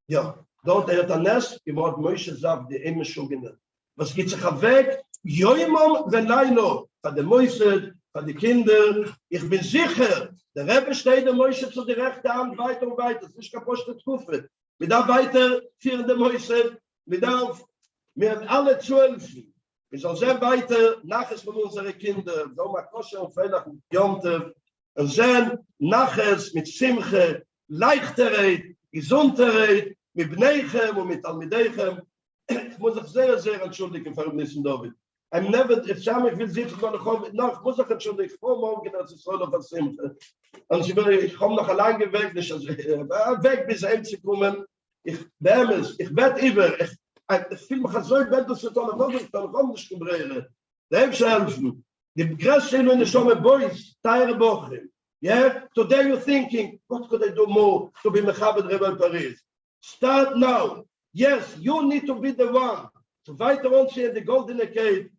Ja, dort hat ein Nest geworden, Moshe sagt, die Meshugginer. Was geht sich weg? Joimom velailo, von den Mäusen, von den Kindern. Ich bin sicher, der Rebbe steht der Moshe zu der rechten Hand weiter und weiter. Das ist nicht kaputt, das Kufe. Wir darf weiter führen der Mäuse, wir darf mir alle 12. Wir sollen sehr weiter nachher von unseren Kindern, so mal Kosche und Fehlach und Jonte, und sehen nachher mit Simche, Leichterheit, Gesundheit, mit Bneichem und mit Almidechem. Ich muss euch sehr, sehr entschuldigen, Frau Nissen David. I'm never, if Shamik will sitzen, noch, muss ich entschuldigen, froh morgen, als ich soll auf das Simche. Und ich komme noch allein weg, nicht, also, weg bis zu kommen. Ich werde über, ich fühle mich so, ich werde das zu tun, ich kann nicht gebrechen. Der Hebsch helfen. Die größte in the boys, Teire Bochrim. Yeah? Today you're thinking, what could I do more to be Mechabed Rebbe Paris? Start now. Yes, you need to be the one. So weiter uns hier in the Golden Cave.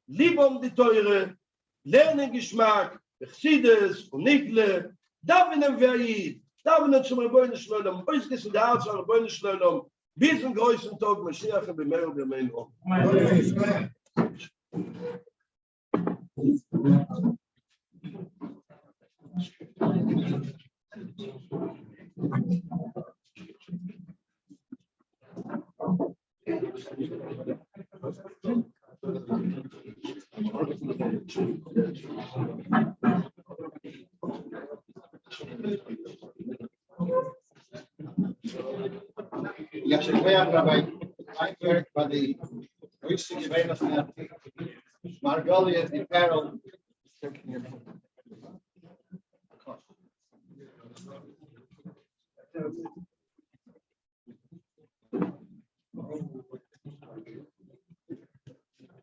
Liebe die Teure, lernen Geschmack, Chsides und Nigle, davenen wir davenen zum Rebbeinu Shlolom, uns ist in der Art zum Rebbeinu Shlolom, bis zum größten Tag, Mashiach und Bimei und Bimei und Yes, Rabbi, I work by the Wichtig Gewähler Margoliet, the Peril.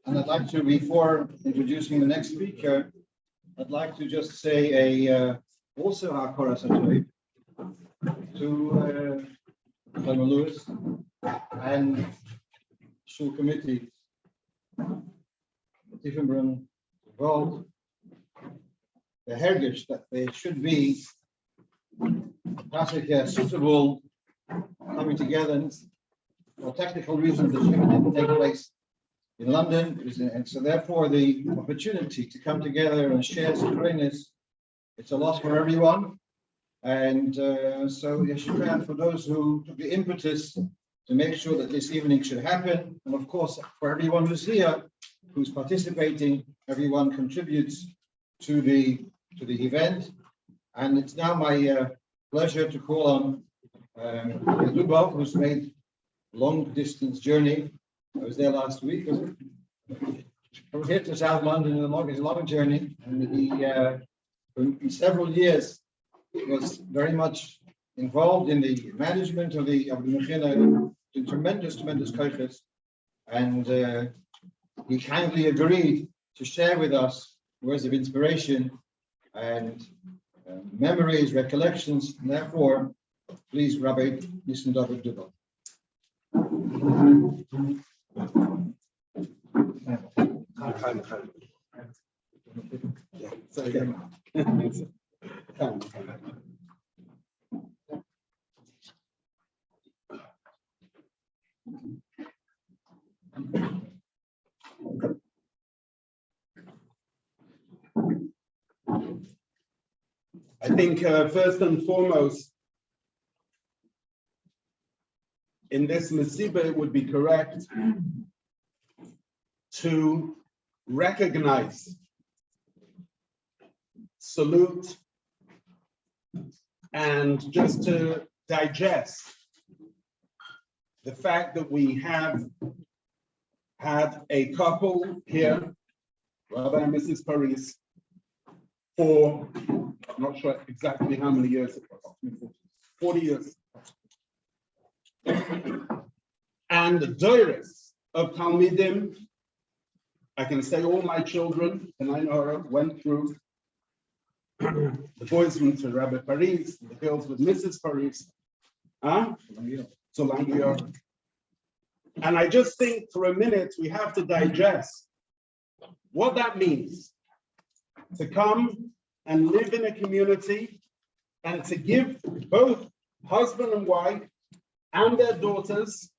And I'd like to, before introducing the next speaker, I'd like to just say also our chorus to Thelma Lewis and Shul Committee, Tiefenbrunn, Gold, the heritage that they should be classic suitable coming together for technical reasons. The shift didn't take place in London, and so therefore the opportunity to come together and share some greatness, it's a loss for everyone. And so Yeshua, for those who took the impetus to make sure that this evening should happen. And of course, for everyone who's here, who's participating, everyone contributes to the event. And it's now my pleasure to call on Levi, who's made a long distance journey. I was there last week, was it? From here to South London, it's a long journey, and he, in several years, was very much involved in the management of the Mechina, in tremendous koiches, and he kindly agreed to share with us words of inspiration and memories, recollections, and therefore, please, Rabbi, listen to Dubal. I think first and foremost, in this Mesiba, it would be correct to recognize, salute, and just to digest the fact that we have had a couple here, Rabbi and Mrs. Paris, for I'm not sure exactly how many years it was, 40 years. And the Doris of Talmidim, I can say all my children, and I know her, went through. The boys went to Rabbi Paris, the girls with Mrs. Paris. So long. And I just think for a minute we have to digest what that means to come and live in a community and to give both husband and wife and their daughters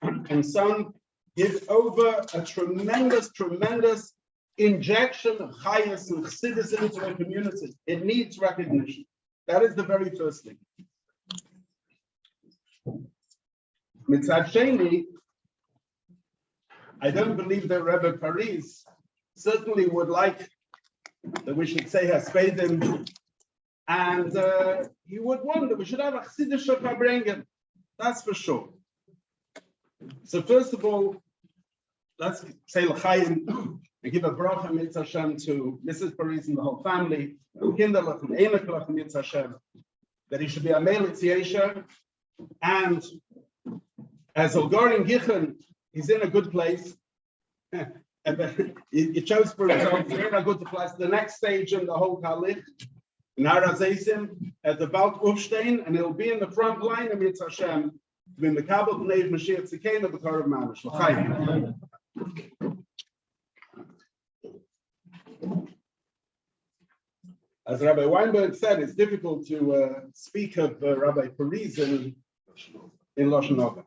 and son, give over a tremendous injection of chayas and chassidus into a community. It needs recognition. That is the very first thing. Mitzad Sheni, I don't believe that Rebbe Paris certainly would like that we should say Haspedim, and he would want that we should have a Chassidish Farbrengen. That's for sure. So first of all, let's say L'chaim and give a bracha Mitz Hashem to Mrs. Paris and the whole family, Kinderlach and Eneklach Mitz Hashem, that he should be a Melech Yesha, and as Olgarin Gichen, he's in a good place. And then he chose for himself, he's in a good place. The next stage in the whole Kalich, in Harazaisim, at the Balk Ufstein, and he'll be in the front line of Mitz Hashem, between the Kabbalah and Neiv Mashiach Tzikein of the Karav Mamish. L'chaim. As Rabbi Weinberg said, it's difficult to speak of Rabbi Paris in Lashon Hara.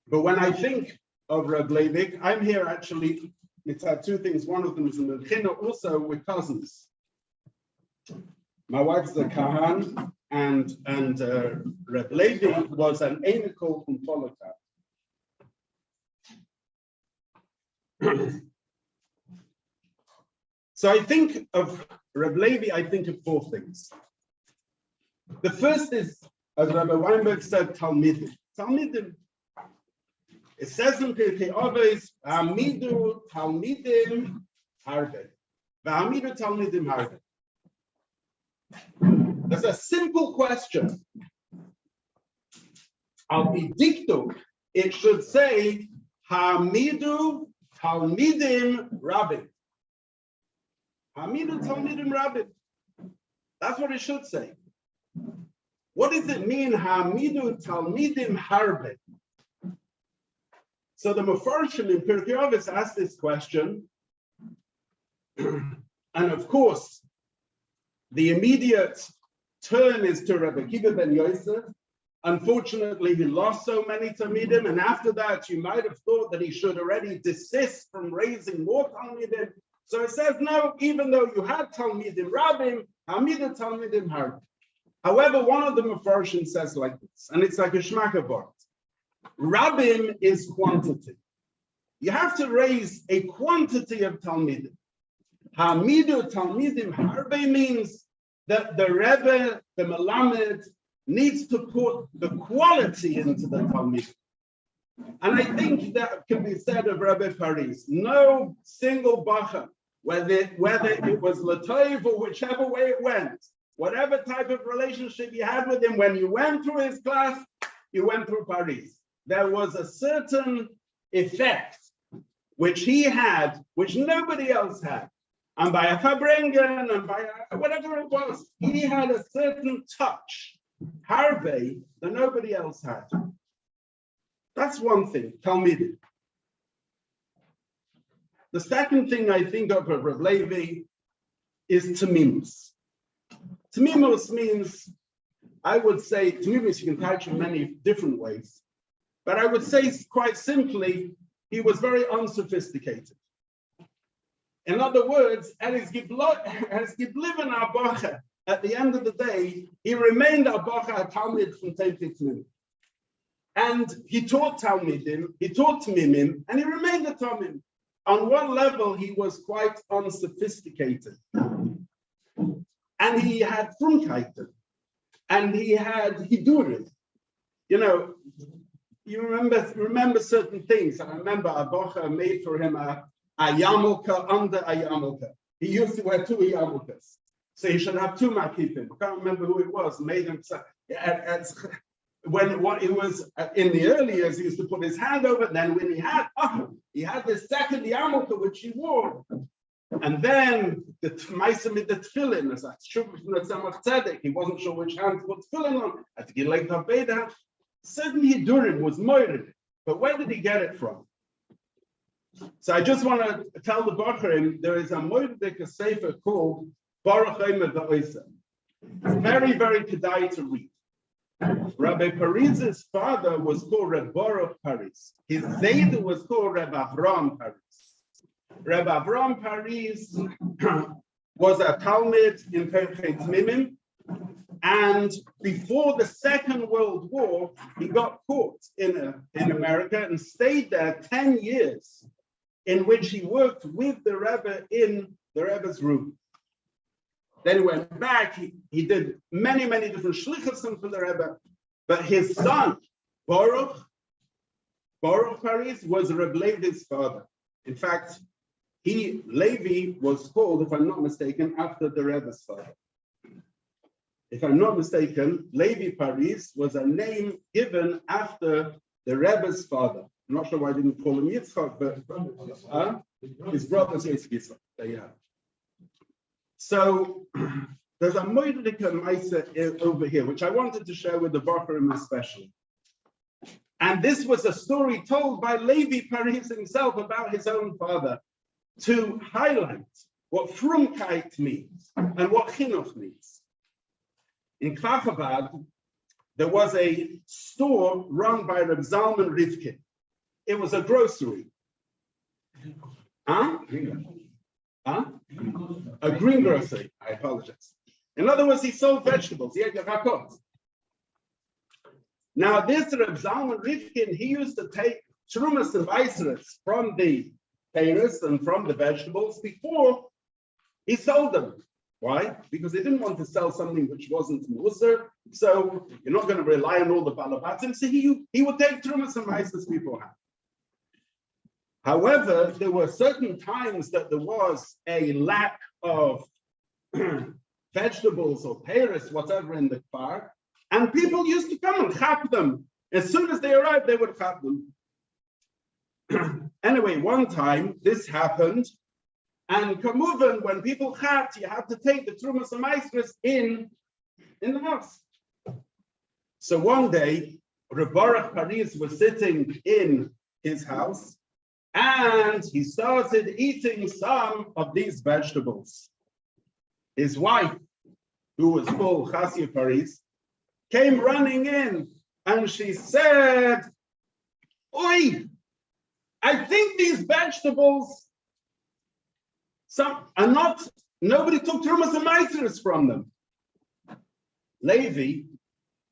But when I think of Reb Leivik, I'm here actually, it's had two things. One of them is in the Mechina, also with cousins. My wife's a Kahan, and Reb Leivik was an Einikel from Polaka. So I think of Reb Levi, I think of four things. The first is, as Rabbi Weinberg said, Talmidim. Talmidim. It says in Pirkei Avos, Ha'amidu Talmidim Harbe. Ha'amidu Talmidim Harbe. That's a simple question. Al Bidiktu, it should say, Ha'amidu Talmidim Rabbi. Ha'amidu Talmidim Rabbi. That's what it should say. What does it mean, Ha'amidu Talmidim Harbe? So the Mefarshim in Pirkei Avos asked this question, and of course, the immediate turn is to Rabbi Kiva ben Yosef. Unfortunately, he lost so many Talmidim, and after that, you might have thought that he should already desist from raising more Talmidim. So it says, no, even though you had Talmidim Rabbim, Hamidu Talmidim Harb. However, one of the Mefarshim says like this, and it's like a shmakabot. Rabbim is quantity. You have to raise a quantity of Talmidim. Hamidu Talmidim Harbe means that the Rebbe, the Melamed, needs to put the quality into the Talmidim. And I think that can be said of Rabbi Paris. No single bacha, whether it was Latoiv or whichever way it went, whatever type of relationship you had with him, when you went through his class, you went through Paris. There was a certain effect which he had, which nobody else had. And by a Fabrengen and by whatever it was, he had a certain touch, Harvey, that nobody else had. That's one thing, Talmidim. The second thing I think of Rabbi Levi is Tamimus. Tamimus means, I would say, Tamimus you can touch in many different ways, but I would say quite simply, he was very unsophisticated. In other words, as given Abacha, at the end of the day, he remained Abacha, a Talmid from Teichit. And he taught Talmidim, he taught Tmimim, and he remained a Talmid. On one level, he was quite unsophisticated. And he had Frumkeiten, and he had Hidurim. You know, you remember certain things. I remember Abacha made for him a yarmulke under a yarmulke. He used to wear 2 yarmulkes. So he should have 2 makifim. I can't remember who it was. Made him when it was in the early years, he used to put his hand over it. Then when he had this second yarmulke which he wore. And then the Maisa with the tefillin, as I from the Tzemach Tzedek, he wasn't sure which hand to put tefillin on. I think he liked Aveda. Certainly Hidurim was moirid, but where did he get it from? So I just want to tell the Bacharim, there is a moirid sefer called Baruch Eimer V'Oisem. It's very, very kedai to read. Rabbi Paris's father was called Reb Baruch Paris. His Zayda was called Reb Avram Paris. Reb Avram Paris was a Talmid in Perchet Mimim, and before the Second World War, he got caught in America and stayed there 10 years, in which he worked with the Rebbe in the Rebbe's room. Then he went back, he did many, many different shlichusim for the Rebbe, but his son, Baruch Paris, was Reb Levi's father. In fact, Levi was called, if I'm not mistaken, after the Rebbe's father. If I'm not mistaken, Levi Paris was a name given after the Rebbe's father. I'm not sure why I didn't call him Yitzchak, but his brother's Yitzchak. There you have it. So there's a Moedrika Maisa over here, which I wanted to share with the Bacharim especially. And this was a story told by Levi Paris himself about his own father to highlight what Frumkeit means and what Chinuch means. In Kfar there was a store run by Reb Zalman Rivkin. It was a grocery. A greengrocer. I apologize. In other words, he sold vegetables. He had yakot. Now, this Reb Zalman Rivkin, he used to take trumas and viceres from the payers and from the vegetables before he sold them. Why? Because they didn't want to sell something which wasn't muser. So you're not going to rely on all the balabatim. So he would take trumas and viceres beforehand. However, there were certain times that there was a lack of vegetables or peiros, whatever, in the kfar, and people used to come and chap them. As soon as they arrived, they would chap them. Anyway, one time this happened, and kamuvan, when people chapped, you have to take the trumas and maestras in the house. So one day, Reb Baruch Paris was sitting in his house, and he started eating some of these vegetables. His wife, who was called Chassia Paris, came running in, and she said, "Oi, I think these vegetables are not, nobody took trumas and maestras from them." Levi,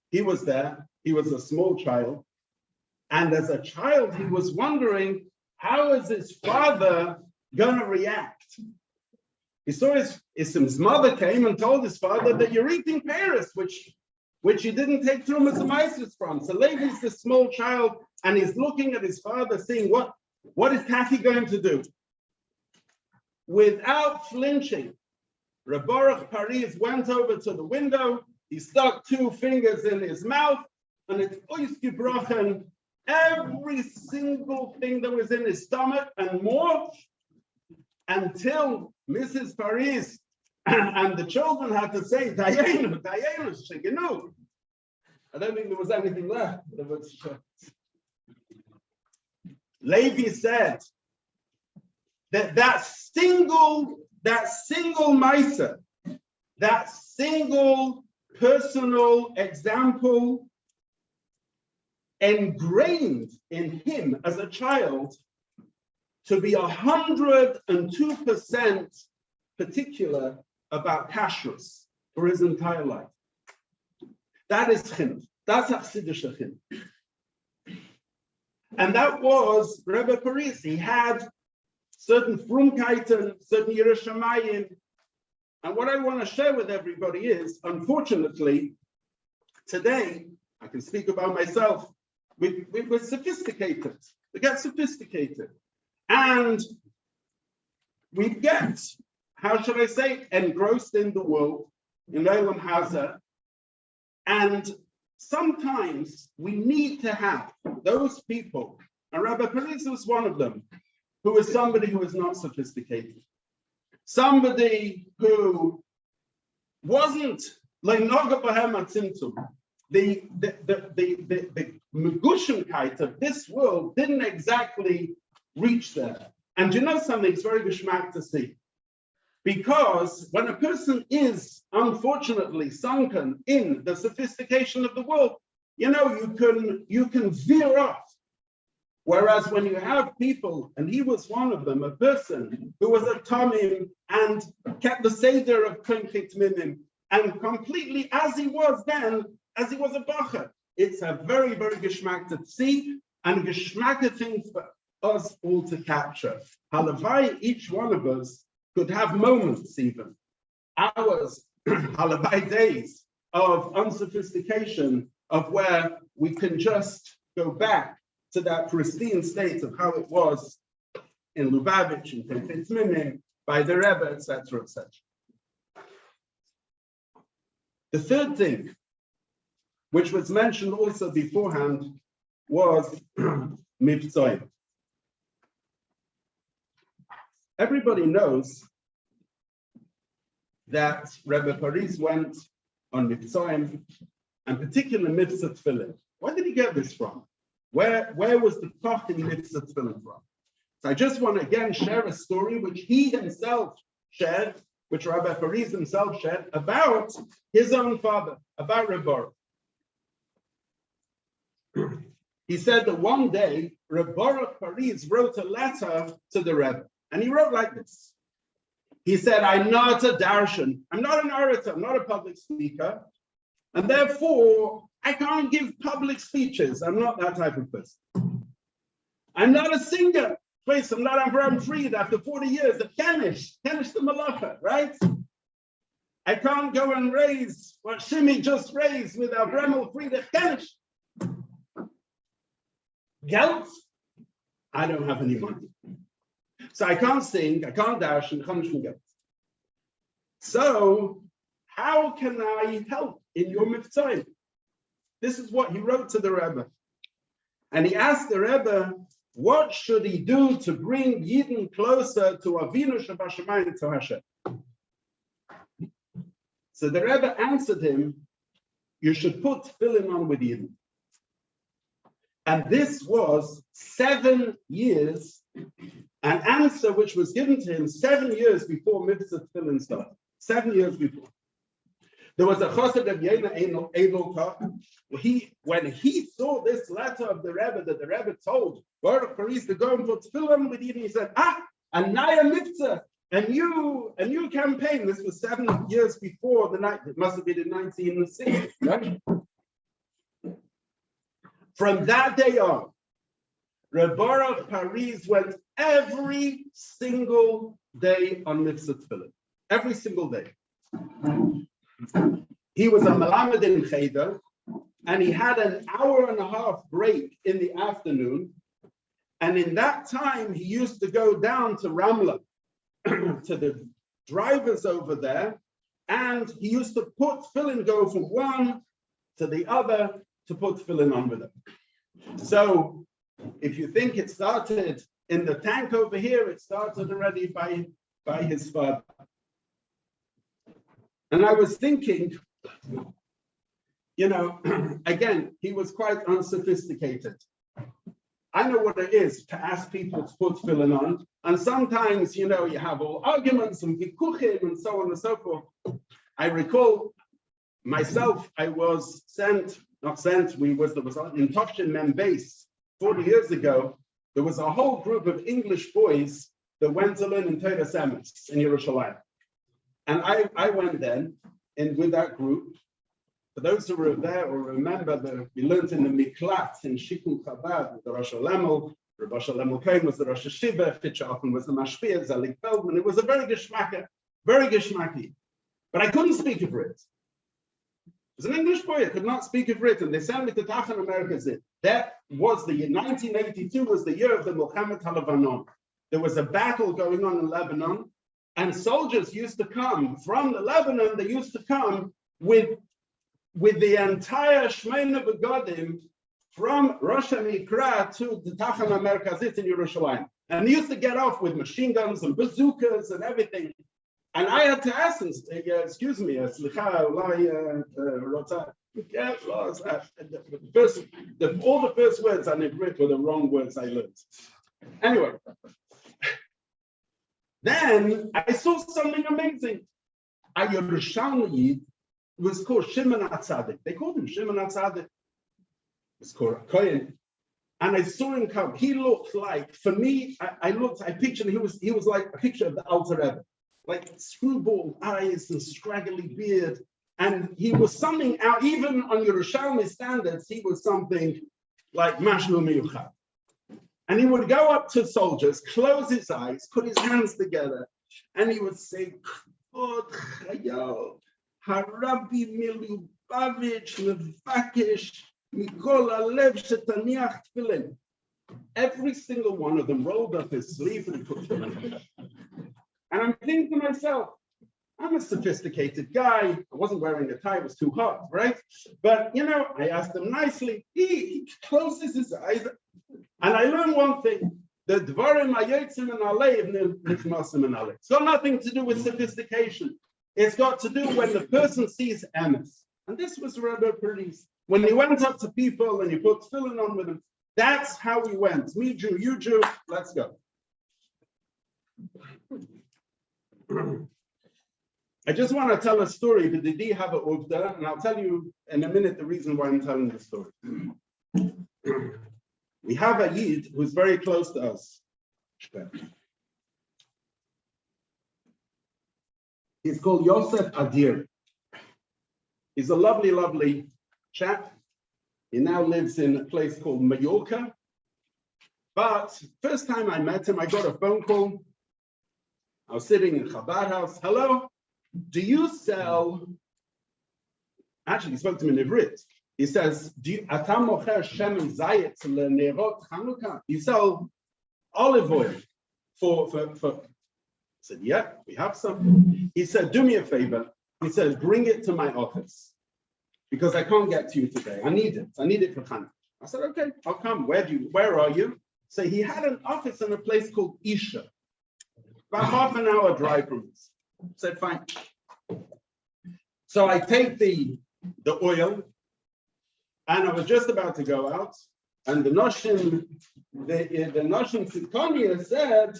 he was there. He was a small child. And as a child, he was wondering, how is his father going to react? He saw his mother came and told his father that you're eating pears, which he didn't take Trumas and Mises from. So Levi's this small child, and he's looking at his father, saying, what is Tati going to do? Without flinching, Rabbi Paris went over to the window. He stuck 2 fingers in his mouth, and it's ausgebrochen, every single thing that was in his stomach and more, until Mrs. Paris and the children had to say, Dayenu, Shegenu. I don't think there was anything left. Levi said that single Maisa, that single personal example ingrained in him as a child to be 102% particular about kashrus for his entire life. That is chinuch. That's Hasidic chinuch. And that was Rebbe Paris. He had certain frumkeiten, certain Yerushalayim. And what I want to share with everybody is, unfortunately, today, I can speak about myself, we're sophisticated. We get sophisticated. And we get, how should I say, engrossed in the world, in Olam Hazeh. And sometimes we need to have those people, and Rabbi Paris was one of them, who is somebody who is not sophisticated. Somebody who wasn't like Noga Bahema Tzimtzum. The Megushenkeit of this world didn't exactly reach there. And you know something, it's very geschmack to see. Because when a person is unfortunately sunken in the sophistication of the world, you can veer off. Whereas when you have people, and he was one of them, a person who was a Tamim and kept the Seder of Klimchit Mimim, and completely as he was then, as he was a Bacher. It's a very, very geschmack to see, and geschmack thing for us all to capture. Halavai, each one of us could have moments even, hours, halavai days of unsophistication, of where we can just go back to that pristine state of how it was in Lubavitch, in Klimchit Mimim, by the Rebbe, etc., etc. The third thing, which was mentioned also beforehand, was Mivtzoyim. Everybody knows that Rebbe Paris went on Mivtzoyim, and particularly Mitzvah Tefillin. Where did he get this from? Where was the Koch in Mitzvah Tefillin from? So I just want to again share a story which he himself shared, which Rabbi Paris himself shared, about his own father, about Rabbi. He said that one day, Rabbi Paris wrote a letter to the Rebbe, and he wrote like this. He said, I'm not a darshan, I'm not an orator, I'm not a public speaker, and therefore, I can't give public speeches. I'm not that type of person. I'm not a singer. Please, I'm not Avram Fried after 40 years of Kenish the Malacha, right? I can't go and raise what Shimi just raised with Avram Fried of Kenish. Geld? I don't have any money. So I can't sing, I can't dash, and I can't geld. So how can I help in your mitzvah? This is what he wrote to the Rebbe. And he asked the Rebbe, what should he do to bring Yidden closer to Avinu Shabashamayim, to Hashem? So the Rebbe answered him, you should put tefillin on with Yidden. And this was 7 years, an answer which was given to him 7 years before Mitzvah Tefillin started. 7 years before. There was a chassid of Yena Edelka. When he saw this letter of the Rebbe that the Rebbe told Baruch Paris to go and put tefillin with Yidden, he said, a naya mitzvah. a new campaign. This was 7 years before the night. It must have been in 1960, right? From that day on, Rabbi Paris went every single day on mitzvah tefillin. Every single day. He was a Malamed in Cheder, and he had an hour and a half break in the afternoon. And in that time, he used to go down to Ramla, to the drivers over there, and he used to put tefillin, go from one to the other to put tefillin on with them. So if you think it started in the tank over here, it started already by his father. And I was thinking, again, he was quite unsophisticated. I know what it is to ask people to put tefillin on. And sometimes, you have all arguments and vikuchim and so on and so forth. I recall myself, I was there was in Tovshin Mem Beis 40 years ago, there was a whole group of English boys that went to learn in Torah Semis in Yerushalayim. And I went then, and with that group, for those who were there or remember that we learned in the Miklat in Shikun Chabad with the Rosh Hashanah, Rabbi Shalom Kohen was the Rosh Hashiva, Fitchofen was the Mashpia, Zalik Feldman. It was a very geschmacki. But I couldn't speak Hebrew. As an English boy, I could not speak Hebrew, and they sent me to Tachan America. That was the year, 1982 was the year of the Milchemet HaLevanon. There was a battle going on in Lebanon, and soldiers used to come from the Lebanon, they used to come with the entire Shmeina Begodim from Rosh Mikra to the Tachan Merkazit in Yerushalayim. And they used to get off with machine guns and bazookas and everything. And I had to ask them, excuse me, slicha, all the first words I wrote were the wrong words I learned. Anyway, then I saw something amazing. A Yerushalmi was called Shimon HaTzadik. They called him Shimon HaTzadik. It's called a Kohen. And I saw him come. He looked like, for me, I pictured he was like a picture of the Alter Rebbe. Like screwball eyes and scraggly beard. And he was something out, even on Yerushalmi standards, he was something like Mashlu Miyuchad. And he would go up to soldiers, close his eyes, put his hands together, and he would say, Kvod Chayal, Harabi Milubavitch, Levakesh, Mikol Alev Shetaniach Tefillin. Every single one of them rolled up his sleeve and put tefillin. And I'm thinking to myself, I'm a sophisticated guy. I wasn't wearing a tie, it was too hot, right? But, I asked him nicely. He closes his eyes. And I learned one thing. The Dvarim Hayotzim and Alev Nichmasim and Alev. It's got nothing to do with sophistication. It's got to do when the person sees emes. And this was Rabbi Paris. When he went up to people and he put tefillin on with them, that's how we went. Me Jew, you Jew, let's go. I just want to tell a story, but did he have a uvda? And I'll tell you in a minute the reason why I'm telling the story. We have a Yid who's very close to us. He's called Yosef Adir. He's a lovely, lovely chap. He now lives in a place called Mallorca. But first time I met him, I got a phone call. I was sitting in Chabad house. Hello, do you sell? Actually, he spoke to me in Ivrit. He says, "Do you atam mocher shemen zayit lenerot Chanukah? You sell olive oil for?" I said, "Yeah, we have some." He said, "Do me a favor." He said, "Bring it to my office because I can't get to you today. I need it. I need it for Chanukah." I said, "Okay, I'll come. Where are you?" So he had an office in a place called Isha. About half an hour drive from us. Said, fine. So I take the oil, and I was just about to go out, and the Noshim Tikonia said,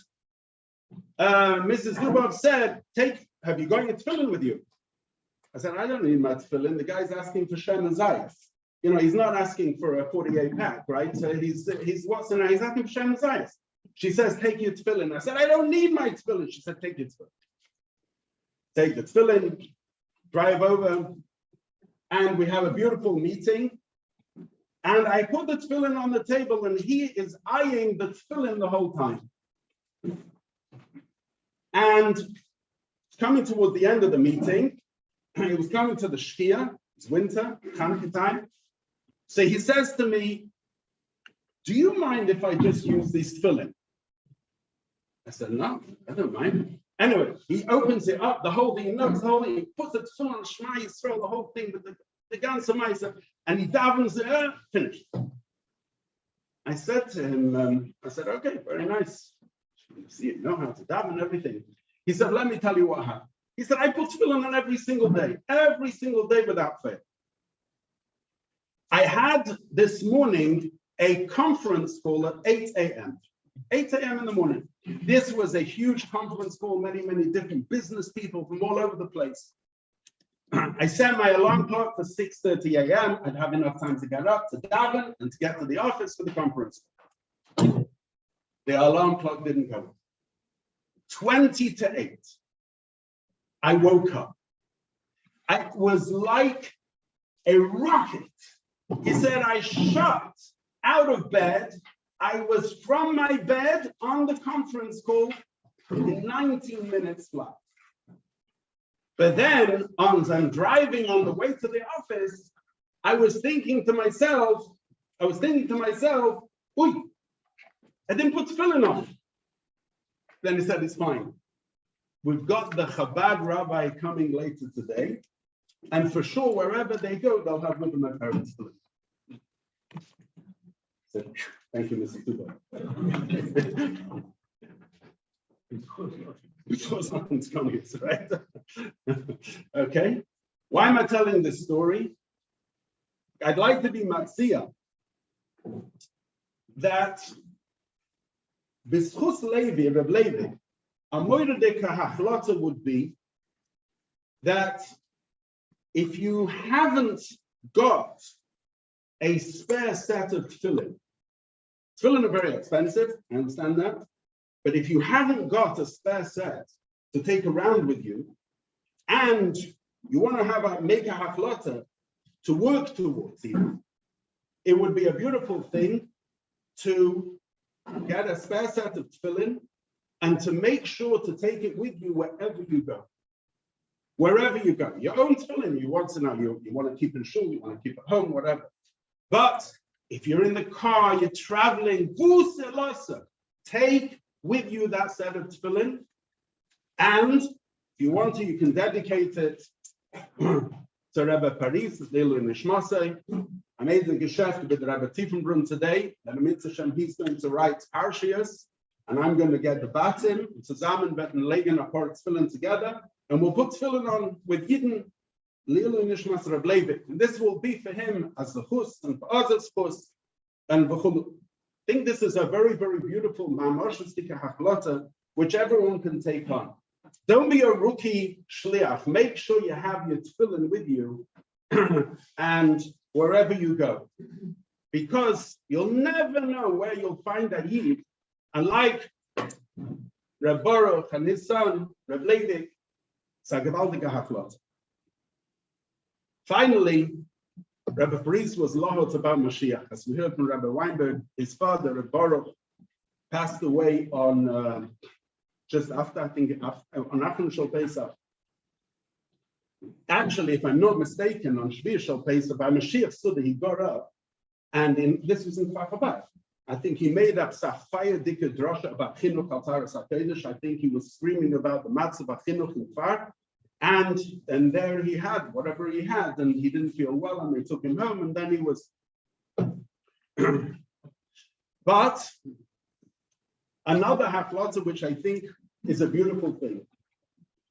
Mrs. Lubov said, have you got your tefillin with you? I said, I don't need my tefillin. The guy's asking for Shem and Zayas. He's not asking for a 48 pack, right? So he's asking for Shem and Zayas. She says, take your tefillin. I said, I don't need my tefillin. She said, take your tefillin. Take the tefillin, drive over, and we have a beautiful meeting. And I put the tefillin on the table, and he is eyeing the tefillin the whole time. And it's coming toward the end of the meeting. It was coming to the Shkia. It's winter, Hanukkah time. So he says to me, do you mind if I just use these tefillin? I said, no, I don't mind. Anyway, he opens it up, the whole thing, he knows the whole thing, he puts the tefillin on Shema Yisrael, the whole thing with the ganze Maisa, and he davens it, finished. I said to him, I said, okay, very nice. You see, you know how to daven and everything. He said, let me tell you what happened. He said, I put tefillin on every single day without fail. I had this morning a conference call at 8 a.m. 8 a.m. in the morning. This was a huge conference call, many different business people from all over the place. I set my alarm clock for 6:30 a.m. I'd have enough time to get up, to daven, and to get to the office for the conference. The alarm clock didn't go. 20 to 8. I woke up. I was like a rocket. He said, I shot out of bed. I was from my bed on the conference call in 19 minutes flat. But then, as I'm driving on the way to the office, I was thinking to myself, "Uy, I didn't put tefillin on." Then he said, it's fine. We've got the Chabad rabbi coming later today, and for sure, wherever they go, they'll have with them a parents' tefillin. So, thank you, Mr. Tuba. Because nothing's coming, right? Okay. Why am I telling this story? I'd like to be matzia that B'schus Levi, Rabbi Levi, a moedeke hachlata would be that if you haven't got a spare set of tefillin are very expensive, I understand that. But if you haven't got a spare set to take around with you, and you want to make a haflata to work towards it would be a beautiful thing to get a spare set of tefillin and to make sure to take it with you wherever you go. Wherever you go. Your own tefillin, you want to know, you want to keep in shul, you want to keep at home, whatever. But if you're in the car, you're traveling, take with you that set of tefillin, and if you want to, you can dedicate it to Rabbi Paris, Leilu Nishmasei. I made the geschäft with Rabbi Tiefenbrunn today, and he's going to write Parshias, and I'm going to get the batim, zusammen werden legen a part tefillin together, and we'll put tefillin on with Yidden, Leilu Nishmas Rabbi Levi. And this will be for him as the chus, and for us as chus, and v'chulu. I think this is a very beautiful ma'amashastika hachlata, which everyone can take on. Don't be a rookie shliach. Make sure you have your tefillin with you and wherever you go. Because you'll never know where you'll find a yid. And like Reb Baruch and his son, Reb Levi, it's a gewaltige hachlata. Finally, Rabbi Paris was lahot about Mashiach. As we heard from Rabbi Weinberg, his father, Rabbi Baruch, passed away on just after, I think, on Achron Shal Pesach. Actually, if I'm not mistaken, on Shvir Shal Pesach, by Mashiach Suda, he got up, and this was in Kfar. I think he made up Safaya Dika Drosha about Chinuch al Taras HaKodesh. I think he was screaming about the matzah of Chinuch in Kfar. And there he had whatever he had, and he didn't feel well, and they took him home, and then he was. But another haflata, which I think is a beautiful thing,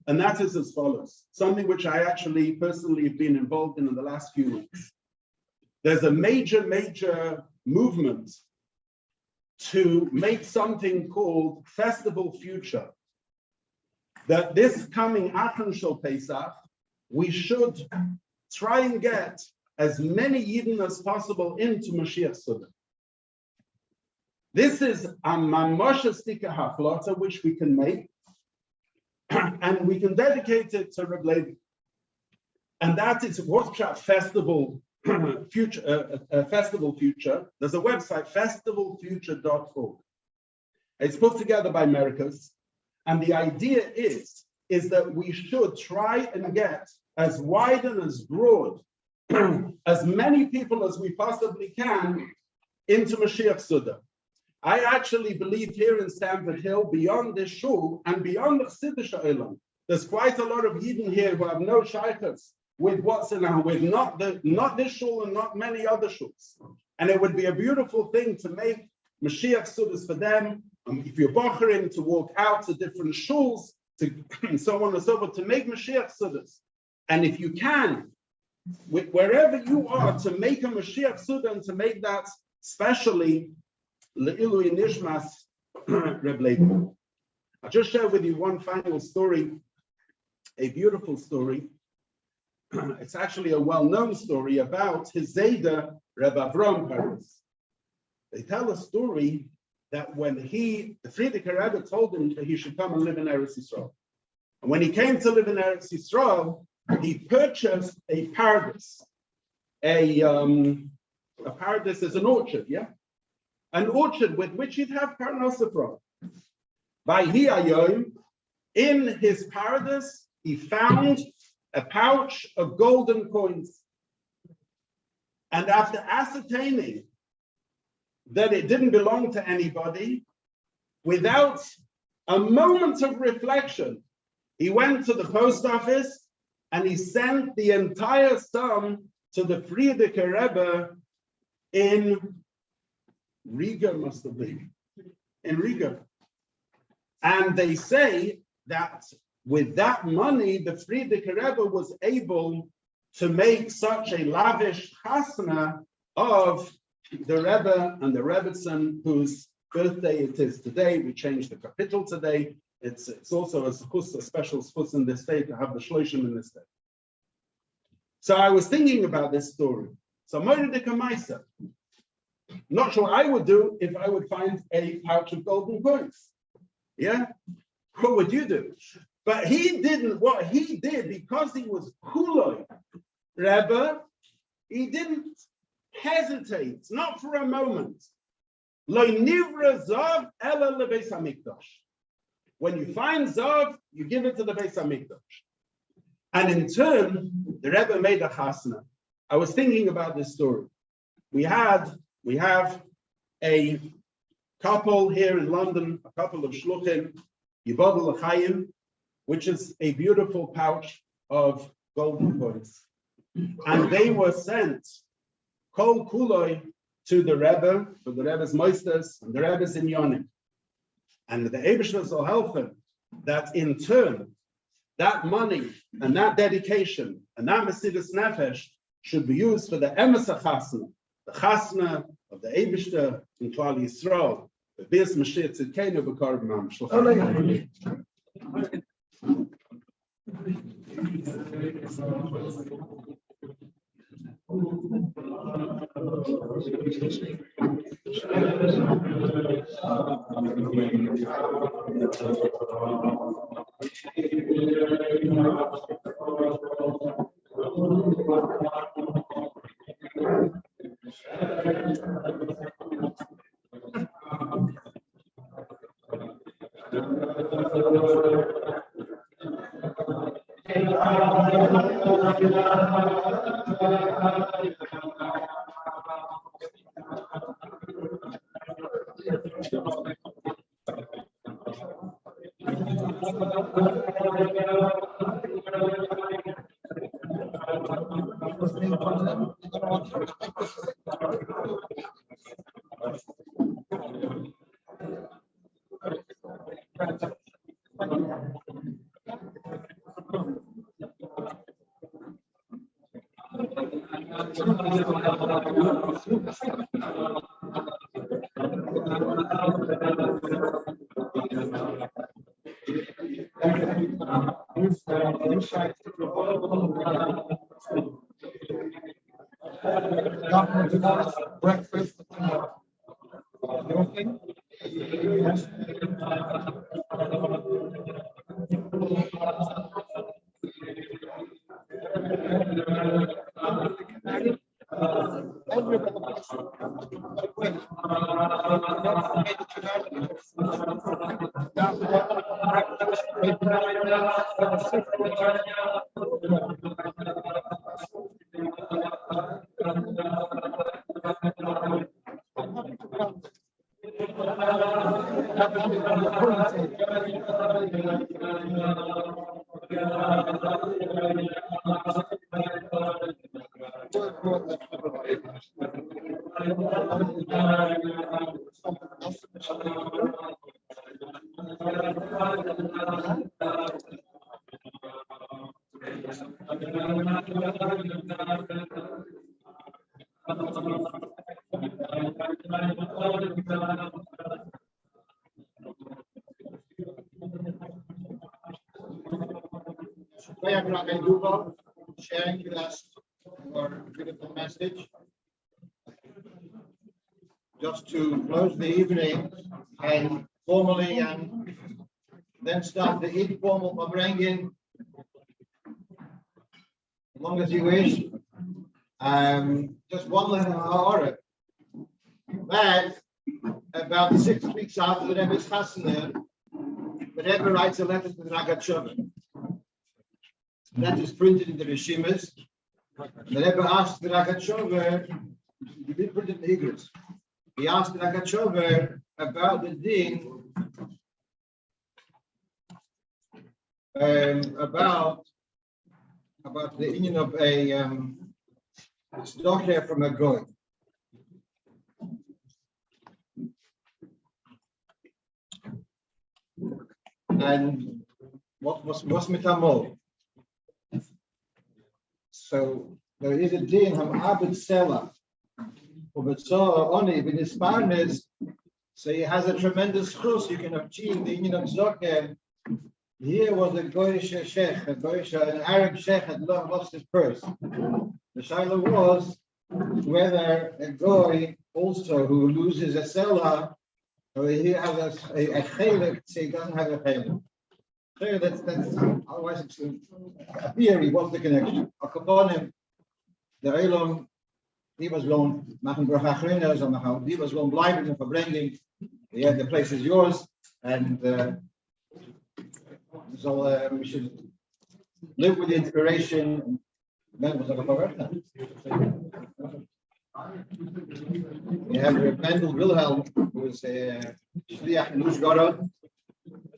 and that is as follows, something which I actually personally have been involved in the last few weeks. There's a major movement to make something called Festival Future. That this coming Achron Shal Pesach, we should try and get as many Yidden as possible into Mashiach Suda. This is a mamosha stika haflata which we can make, and we can dedicate it to Rabbi Levi. And that is what's festival future. Festival future. There's a website, festivalfuture.org. It's put together by Americas, and the idea is that we should try and get as wide and as broad as many people as we possibly can into Mashiach Suda. I actually believe here in Stamford Hill, beyond this shul and beyond the Chassidus Olam, there's quite a lot of Yidden here who have no shaykhs with what's in our, with not this shul and not many other shuls. And it would be a beautiful thing to make Mashiach Sudas for them. If you're bochering to walk out to different shuls, to so on and so forth, to make Mashiach Sudas. And if you can, wherever you are, to make a Mashiach Suda and to make that specially Le'ilui Nishmas Reb Levi. I'll just share with you one final story, a beautiful story. It's actually a well-known story about his Zayda, Reb Avram Paris. They tell a story that when the Frierdiker Rebbe told him that he should come and live in Eretz Yisrael. And when he came to live in Eretz Yisrael, he purchased a paradise. A paradise is an orchard, yeah? An orchard with which he'd have parnasa from. By Hiyayom, in his paradise, he found a pouch of golden coins. And after ascertaining that it didn't belong to anybody, without a moment of reflection, he went to the post office and he sent the entire sum to the Frierdiker Rebbe in Riga, must have been, in Riga. And they say that with that money, the Frierdiker Rebbe was able to make such a lavish chasna of the Rebbe and the Rebbetzin, whose birthday it is today. We changed the capital today. It's also a special schus in this day to have the Shloshim in this day. So I was thinking about this story. So Moridika Maisa. Not sure I would do if I would find a pouch of golden coins. Yeah? What would you do? But he didn't, what he did, because he was Kuloi Rebbe, he didn't hesitate, not for a moment. Lo nivra zav ela lebeis hamikdash. When you find zav, you give it to the Beis Hamikdash. And in turn, the Rebbe made a chasna. I was thinking about this story. We have a couple here in London, a couple of shluchim, Yibodel L'chaim, which is a beautiful pouch of golden coins. And they were sent kol kuloi to the Rebbe, for the Rebbe's moisters and the Rebbe's inyonim. And the Eibishter will help him that in turn, that money and that dedication and that Mesidus Nefesh should be used for the Emes HaChasna, the Chasna of the Eibishter in Klal Yisrael, the Bis Mashiach Tzidkenu B'Korb Mam Shloshim. Breakfast. Rabbi Levi, sharing with us our beautiful message. Just to close the evening and formally and then start the informal Fabrengen, as long as you wish. Just one little order. That about 6 weeks after the Rebbe's Chasana, the Rebbe writes a letter to the Ragat. That is printed in the Rishimas. The Rebbe asked the Ragat to be printed in the Igros. He asked the Ragat about the din about the union of a stocker from a goy. And what's mitamo? So there is a din hamabed sela only with his partners. So he has a tremendous chus. You can achieve the union of zoker. Here was a goyish sheikh, an Arab sheikh had lost his purse. The shaila was whether a goy also who loses a sela, or he has a chelik, so he doesn't have a chelik. So that's otherwise it's a theory. What's the connection? Upon him, the Elam, he was going machen brachachrinas on the house. He was going blind and for bringing. Yeah, the place is yours, and so we should live with the inspiration. We have Mendel Wilhelm, who is a shliach in Uzgorod,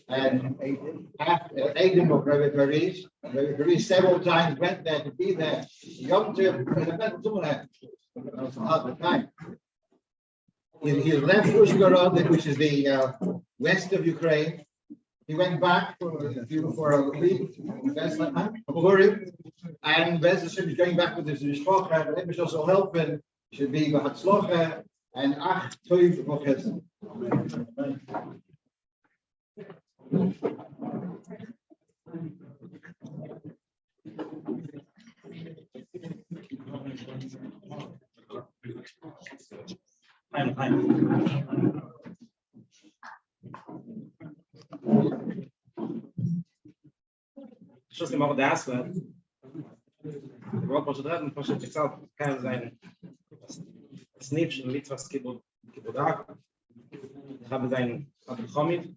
and Aiden of Rabbi Paris. Rabbi Paris several times went there to be there. Yom Tov, that was hard the time. He left Uzgorod, which is the west of Ukraine. He went back for a week, and Bez is going back with his mishpacha. The Rebbe also helping should be b'hatzlocha and ach toiv v'chesed. Shloshim more das war. Was da und was ich sag kann sein. Das nicht schon mit was gebudak. Haben sein Abkommen.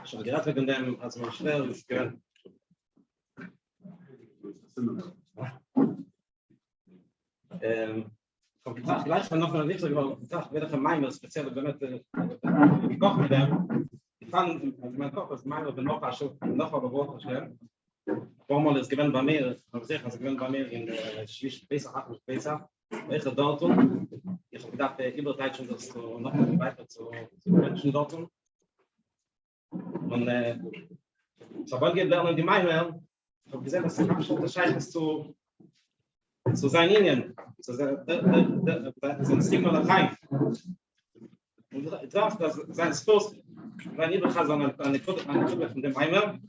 Schon gerade wegen dem als man schnell ist gern. Kommt gleich noch nicht so gesagt, wer der Meinung speziell damit gekocht mit dem. Ich fand mein Kopf ist mal noch aber Wort stellen. Warum das gewinnt bei mir, aber sehr ganz gewinnt bei mir in Schlicht besser besser. Welche Datum? Ich habe gedacht, über Zeit schon das noch weiter zu Menschen Datum. Und so wollte ich lernen die Meinung. Ich habe gesehen, dass das unterscheidet zu seinen Linien. So ein Stigma rein. Und ich dachte, dass sein Stoß, wenn ich eine Gruppe von dem Eimer,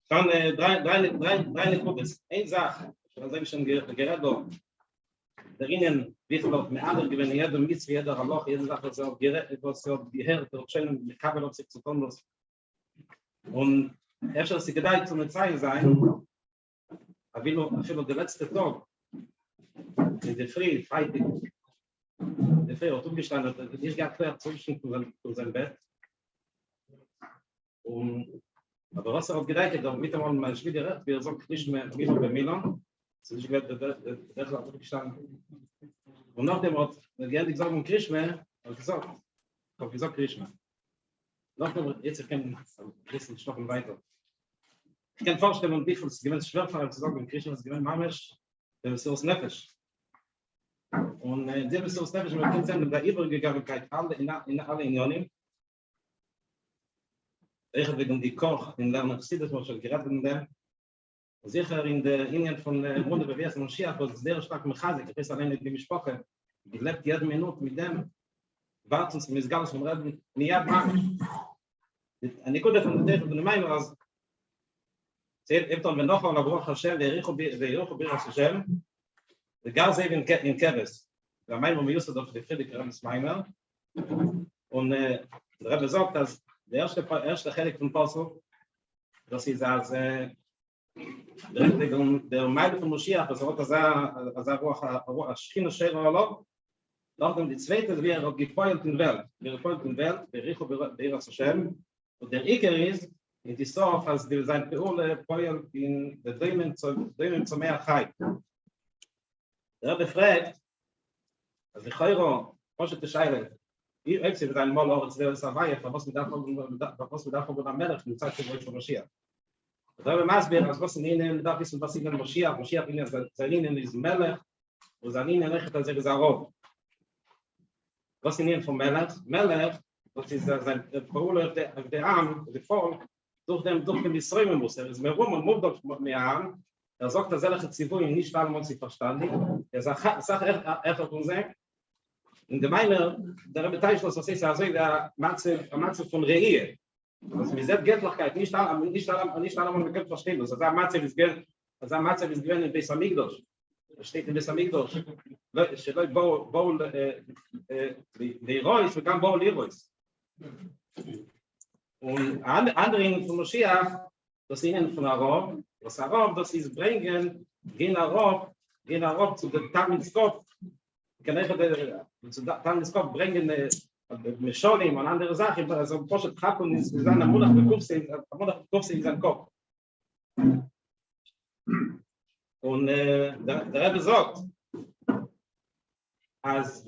dann drei Gruppen. Eine Sache, ich schon geredet habe, der Ihnen, wie viel auf mehr andere gewinnen, jeder Mitzvah, jeder Halach, jede Sache, was so gehört, der schön mit Kabel auf sich zu tun muss. Und erst als die Gedeiht zu einer Zeit sein, aber will der letzte Tag, in der Früh, Freitag, der Früh hat umgestanden, ich gehe klar zwischen zu seinem Bett. Und aber was hat gedeiht, da mit einmal mal wieder, wir sagt nicht mehr bei Milan. So ich werde der hat umgestanden. Und nachdem hat der gesagt Krishna, hat gesagt Krishna. Nachdem jetzt kann wissen stoppen weiter. Ich kann vorstellen, wie viel es gewinnt schwer zu sagen, Krishna ist gewinnt Mamesh, der ist aus Nefesh. Und der ist aus Nefesh, wir können sagen, der Übergegangenheit alle in alle Unionen. Ich habe wegen die Koch in der Chassidus, was ich gerade in dem, sicher in der Indien von Runde Beweis und Mashiach, was sehr stark mechazik, ich weiß allein nicht, wie ich spreche, gelebt jede Minute mit dem, warten Sie, mit Gallus und Reden, Miyad Mamesh. אני קודם כל דרך בנמיים אז wenn noch einmal Baruch Hashem, der Yericho Bir Hashem, der Gar in Keves. Der Meimer mit Yusuf auf der Friedrich Rames Meimer. Und der Rebbe sagt, dass der erste Chelik von Pasuk, dass sie als der Meile von Moschiach, das hat Ruach Ashchina Sheva Olov, nachdem die zweite wäre gefeuert in Welt. Der Yericho Bir Hashem. Und der Iker ist, in die Sof, als die sein Peole Poel in der Dämen zum Meer Chai. Der Rebbe fragt, als ich höre, Poshet Tescheile, ich habe sie mit einem Mal auch, der ist Hawaii, was wir davon mit einem Melech, in der Zeit von Moschiach. Der Rebbe Masber, als was in ihnen, darf wissen, was ihnen Moschiach ihnen, sein ihnen ist Melech, und sein ihnen rechnet, als ist Arov. Was in ihnen vom Melech, das ist sein Peole, der Arm, der Volk, durch den Misräumen muss. Ist mehr rum und Mubdok mehr Arm. Sagt, dass Zivui nicht alle muss sich verstanden. Sagt von sich. In der Meile, der Rebbe Teichlos, was ist also der Matze von Rehe. Das mit der Geldlichkeit nicht alle man kann verstehen. Das Matze ist gewesen in Beis Hamikdash. Steht in Beis Hamikdash. שלא בואו לירויס וגם בואו לירויס. Und andere von Moschiach, das ihnen von Arab, das Arab, das ist bringen, gehen Arab zu dem Talmidskop, kann ich zu dem Talmidskop bringen, mit Shloshim und andere Sachen, also Poshet Chakun ist dann am Monat bekufst in seinen Kopf. Und der Rebbe sagt, als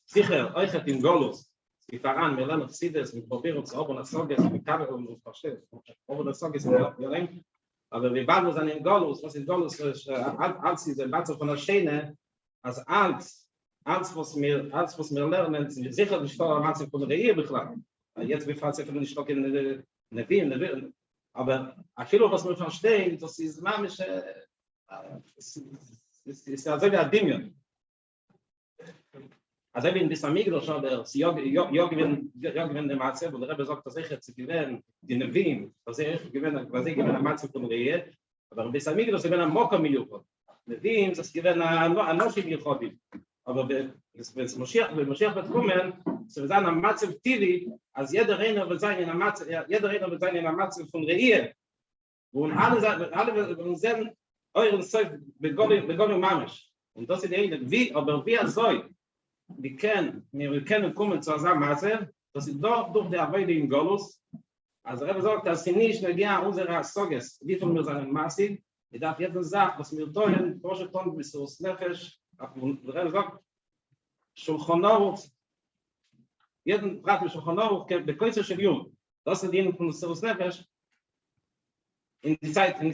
sicher euch hat in Golus, die Faran, wir lernen Chassidus, wir probieren uns auch, und das Sorge ist, wir können uns verstehen, aber das Sorge ist, aber wir waren uns an den Golus, was in Golus ist, als diese Batze von der Schäne, als alles, was wir lernen, sind wir sicher nicht voller Matze von der Ehe beklagen. Jetzt wir fahren sicher nicht stock in der aber viel, was wir verstehen, das ist mamisch, ist also wie ein Ding. Also wenn bis Amigdash oder sie gewinnen der Matze, wo der Rebbe sagt, dass ich jetzt gewinnen die Nevim, dass ich gewinnen der Matze von Rehe, aber bis Amigdash gewinnen am Moka Miluchot. Nevim, das gewinnen an Noshim Yechodim. Aber wenn Moschiach wird kommen, so wir sagen am Matze Tivi, als jeder Reiner wird sein in der Matze von Rehe. Und alle sehen euren Zeug begonnen Mamisch. Und das ist der eine, wie soll wir können kommen zu unserem Maße, dass sie doch durch die Arbeit in Golus, also er sagt, dass sie nicht mehr unsere Soges, wie von mir seinen Maße, ich darf jede Sache, was wir tun, Poshet Ton bis aus Nefesh, und er sagt, Shulchanor, jeden Prat mit Shulchanor, bekoitze של יום, das ist die von aus Nefesh, in die Zeit in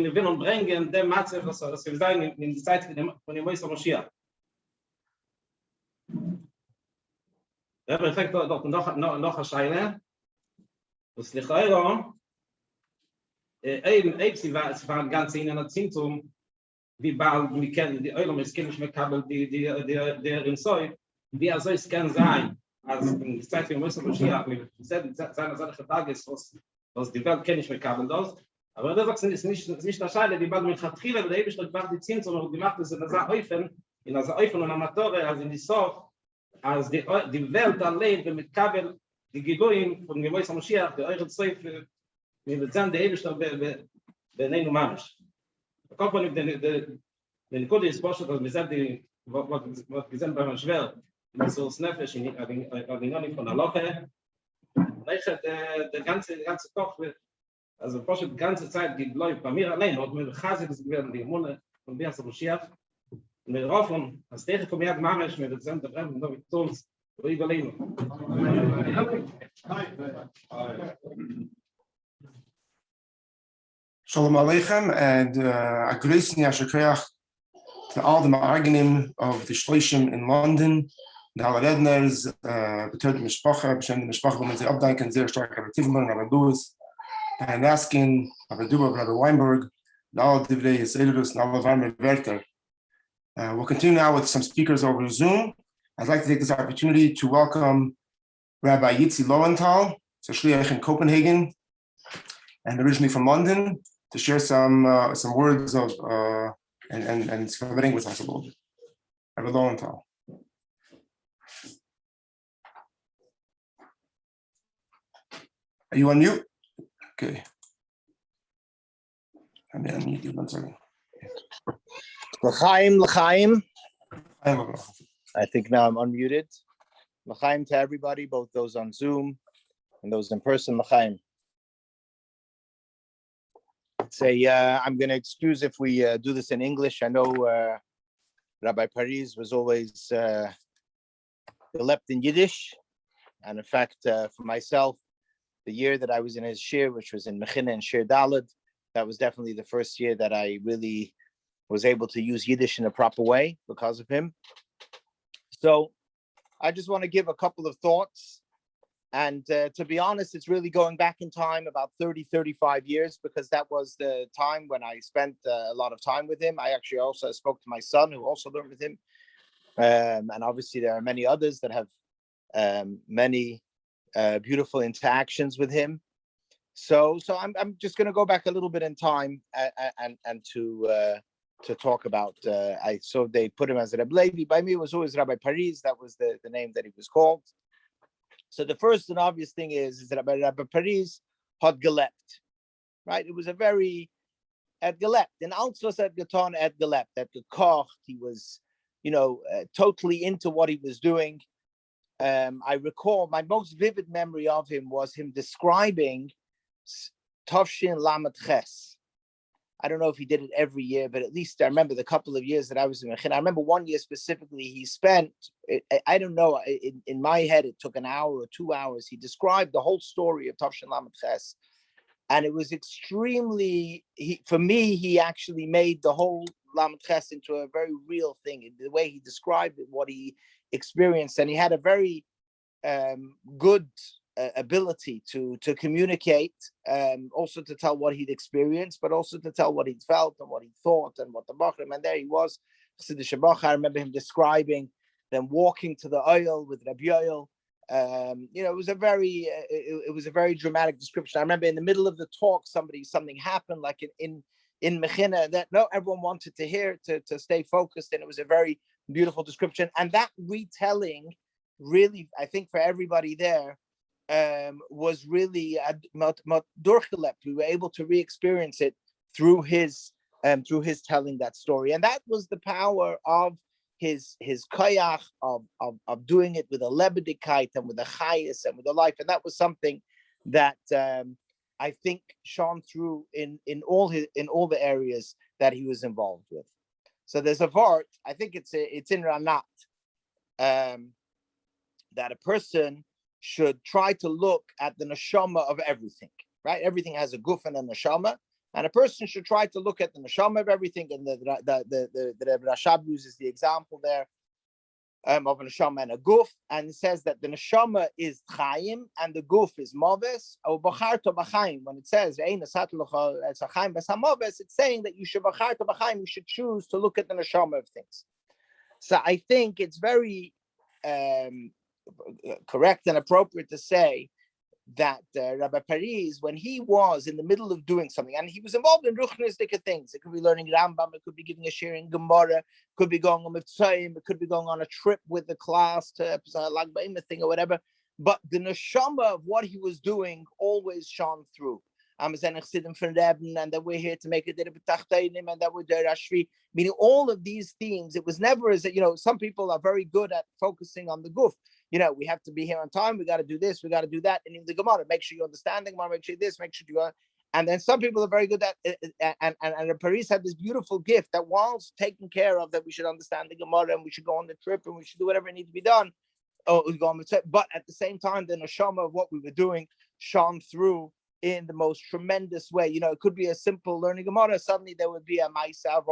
wir wollen bringen, der Maße, was wir sagen, in die Zeit von dem Moishe Mashiach. Der Effekt dort noch eine Scheine. Das Lechairo, sie war ganz in einer Zintum, wie bald wir kennen, die Eulung ist nicht mehr Kabel, der in Soi, wie soll es kann sein, als in der Zeit von Moshe Mashiach, mit seiner Tages, was die Welt kennt nicht mehr Kabel, das, Aber das ist nicht der Scheile, die bald mit Chatchile, der ewig gemacht die Zins und gemacht ist in der Eufen, in der Eufen und Amatore, also in die Sof, als die Welt allein mit Kabel, die Gedoim von Gedoim Samoshiach, der eure Zeuf, wir wird sein, der ewig benein Mamisch. Der Kopf von den Kodi ist vorstellt, dass wir sagen, was gesehen bei meinem Schwer, das so Snefesh in Adinoni von der Loche, der ganze Kopf wird, also die ganze Zeit die Leute bei mir allein, und mit Chazir ist gewesen, die Munde von Bias Samoshiach, und wir hoffen, als tegen von mir Mamisch, wir sind der Fremden, noch mit uns, wir überleben. Shalom Aleichem, and a grace and Yashakreach to all the Ma'arganim of the Shloshim in London, the Halaredners, the Third Mishpacha, B'Shem the Mishpacha, B'Shem the Abdank, and Zer Stark, Rabbi Tivman, Rabbi Lewis, and asking Rabbi Duba, Rabbi Weinberg, and all of Divrei Yisraelus, and all of Amr Werther. We'll continue now with some speakers over Zoom. I'd like to take this opportunity to welcome Rabbi Yitzi Lowenthal, so Shliach in Copenhagen, and originally from London, to share some words of and celebrating with us a little bit. Rabbi Lowenthal. Are you on mute? Okay. Let me unmute you 1 second. L'chaim, l'chaim. Hi, I think now I'm unmuted. L'chaim to everybody, both those on Zoom and those in person. L'chaim. I'm going to excuse if we do this in English. I know Rabbi Paris was always gelebt in Yiddish. And in fact, for myself, the year that I was in his shir, which was in Mechina and Shir Daled, that was definitely the first year that I really was able to use Yiddish in a proper way because of him. So I just want to give a couple of thoughts. And to be honest, it's really going back in time about 35 years, because that was the time when I spent a lot of time with him. I actually also spoke to my son, who also learned with him. And obviously there are many others that have many beautiful interactions with him. So I'm just going to go back a little bit in time and to talk about, so they put him as Rabbi Levi. By me, it was always Rabbi Paris. That was the name that he was called. So the first and obvious thing is that Rabbi Paris had gelebt, right? It was a very, at gelebt. And also at Gaton at gelebt, at gekocht. He was, totally into what he was doing. I recall my most vivid memory of him was him describing Tavshin Lamed Ches. I don't know if he did it every year, but at least I remember the couple of years that I was in Mechin. I remember one year specifically, he spent, I don't know, in my head, it took an hour or 2 hours. He described the whole story of Tavshin Lamed Ches. And it was extremely, for me, he actually made the whole Lamed Ches into a very real thing. The way he described it, what he experienced. And he had a very good ability to communicate, also to tell what he'd experienced, but also to tell what he'd felt and what he thought and what the Bachrim. And there he was, I remember him describing them walking to the oil with Rabbi Yoel. It was a very dramatic description. I remember in the middle of the talk, something happened, like in Mechina, that everyone wanted to hear to stay focused, and it was a very beautiful description. And that retelling, really, I think for everybody there, was really durchgelebt. We were able to re-experience it through his telling that story, and that was the power of his koyach of doing it with a lebedigkeit and with a chayis and with a life, and that was something that I think shone through in all the areas that he was involved with. So there's a vart, I think it's in Ranat, that a person should try to look at the neshama of everything, right? Everything has a guf and a neshama, and a person should try to look at the neshama of everything. And the Rashab uses the example there of a neshama and a guf, and says that the neshama is chayim and the guf is moves. When it says it's saying that you should you should choose to look at the neshama of things. So I think it's very correct and appropriate to say that Rabbi Paris, when he was in the middle of doing something, and he was involved in ruchnistic things, it could be learning Rambam, it could be giving a share in Gemara, it could be going on Mitzrayim, it could be going on a trip with the class to Lag Ba'imah thing or whatever. But the neshama of what he was doing always shone through. And that we're here to make a and that we're there, meaning all of these themes. It was never as some people are very good at focusing on the guf. We have to be here on time. We got to do this. We got to do that. And in the Gemara, make sure you understand the Gemara. Make sure this. Make sure you are. And then some people are very good at. And Paris had this beautiful gift that whilst taking care of that, we should understand the Gemara and we should go on the trip and we should do whatever needs to be done. But at the same time, the neshama of what we were doing shone through in the most tremendous way. It could be a simple learning Gemara. Suddenly there would be a Maisa of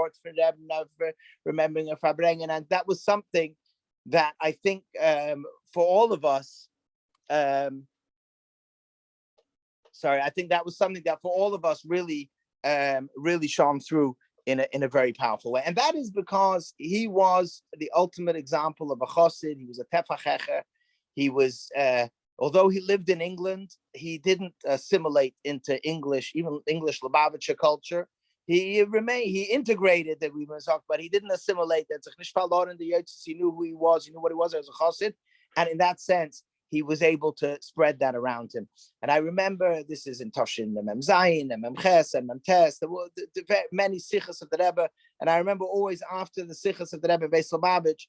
remembering a Fabrengen, and that was something that I think for all of us. I think that was something that for all of us really shone through in a very powerful way, and that is because he was the ultimate example of a chassid. He was a tefachecher. He was. Although he lived in England, he didn't assimilate into English, even English Lubavitcher culture. He integrated that we must talk about. He didn't assimilate that. He knew who he was. He knew what he was as a chassid, and in that sense, he was able to spread that around him. And I remember this is in Toshin, Mem Zayin, Mem Ches, and Mem Tes. There were many sichos of the Rebbe, and I remember always after the sichos of the Rebbe Beis Lubavitch,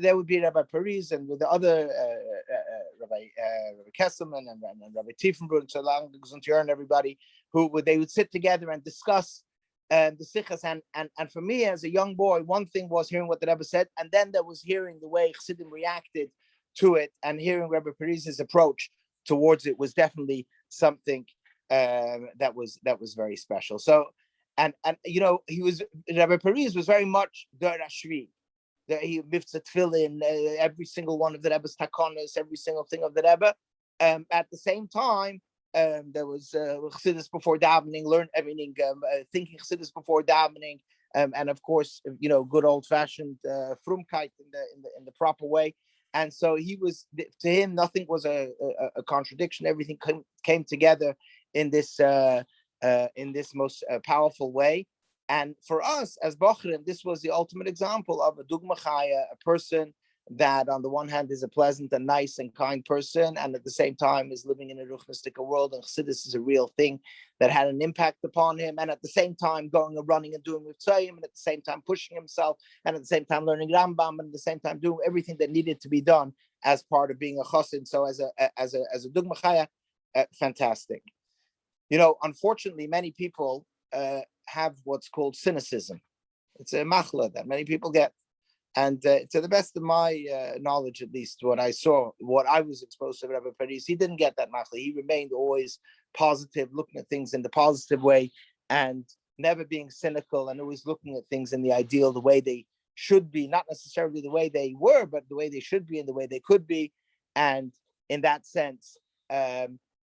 there would be Rabbi Paris and with the other Rabbi Kesselman and Rabbi Tiefenbrun and so long and everybody they would sit together and discuss the sichas. And for me as a young boy, one thing was hearing what the Rebbe said, and then there was hearing the way Chassidim reacted to it, and hearing Rabbi Paris's approach towards it was definitely something that was very special. So and Rabbi Paris was very much the Rashvi. He mitzvah tefillin, every single one of the Rebbe's takonos, every single thing of the Rebbe. At the same time, there was chassidus before davening, thinking chassidus before davening, and of course, good old-fashioned frumkeit in the proper way. And so he was, to him, nothing was a contradiction. Everything came together in this most powerful way. And for us as Bochrim, this was the ultimate example of a dugma chaya, a person that on the one hand is a pleasant and nice and kind person, and at the same time is living in a ruchnistic world, and chassidus is a real thing that had an impact upon him, and at the same time going and running and doing mitzvahim, and at the same time pushing himself, and at the same time learning Rambam, and at the same time doing everything that needed to be done as part of being a chassid. So as a dugma chaya, fantastic. Unfortunately, many people have what's called cynicism. It's a machla that many people get. And to the best of my knowledge, at least what I saw, what I was exposed to Rabbi Paris, he didn't get that machla. He remained always positive, looking at things in the positive way and never being cynical, and always looking at things in the ideal, the way they should be, not necessarily the way they were, but the way they should be and the way they could be. And in that sense,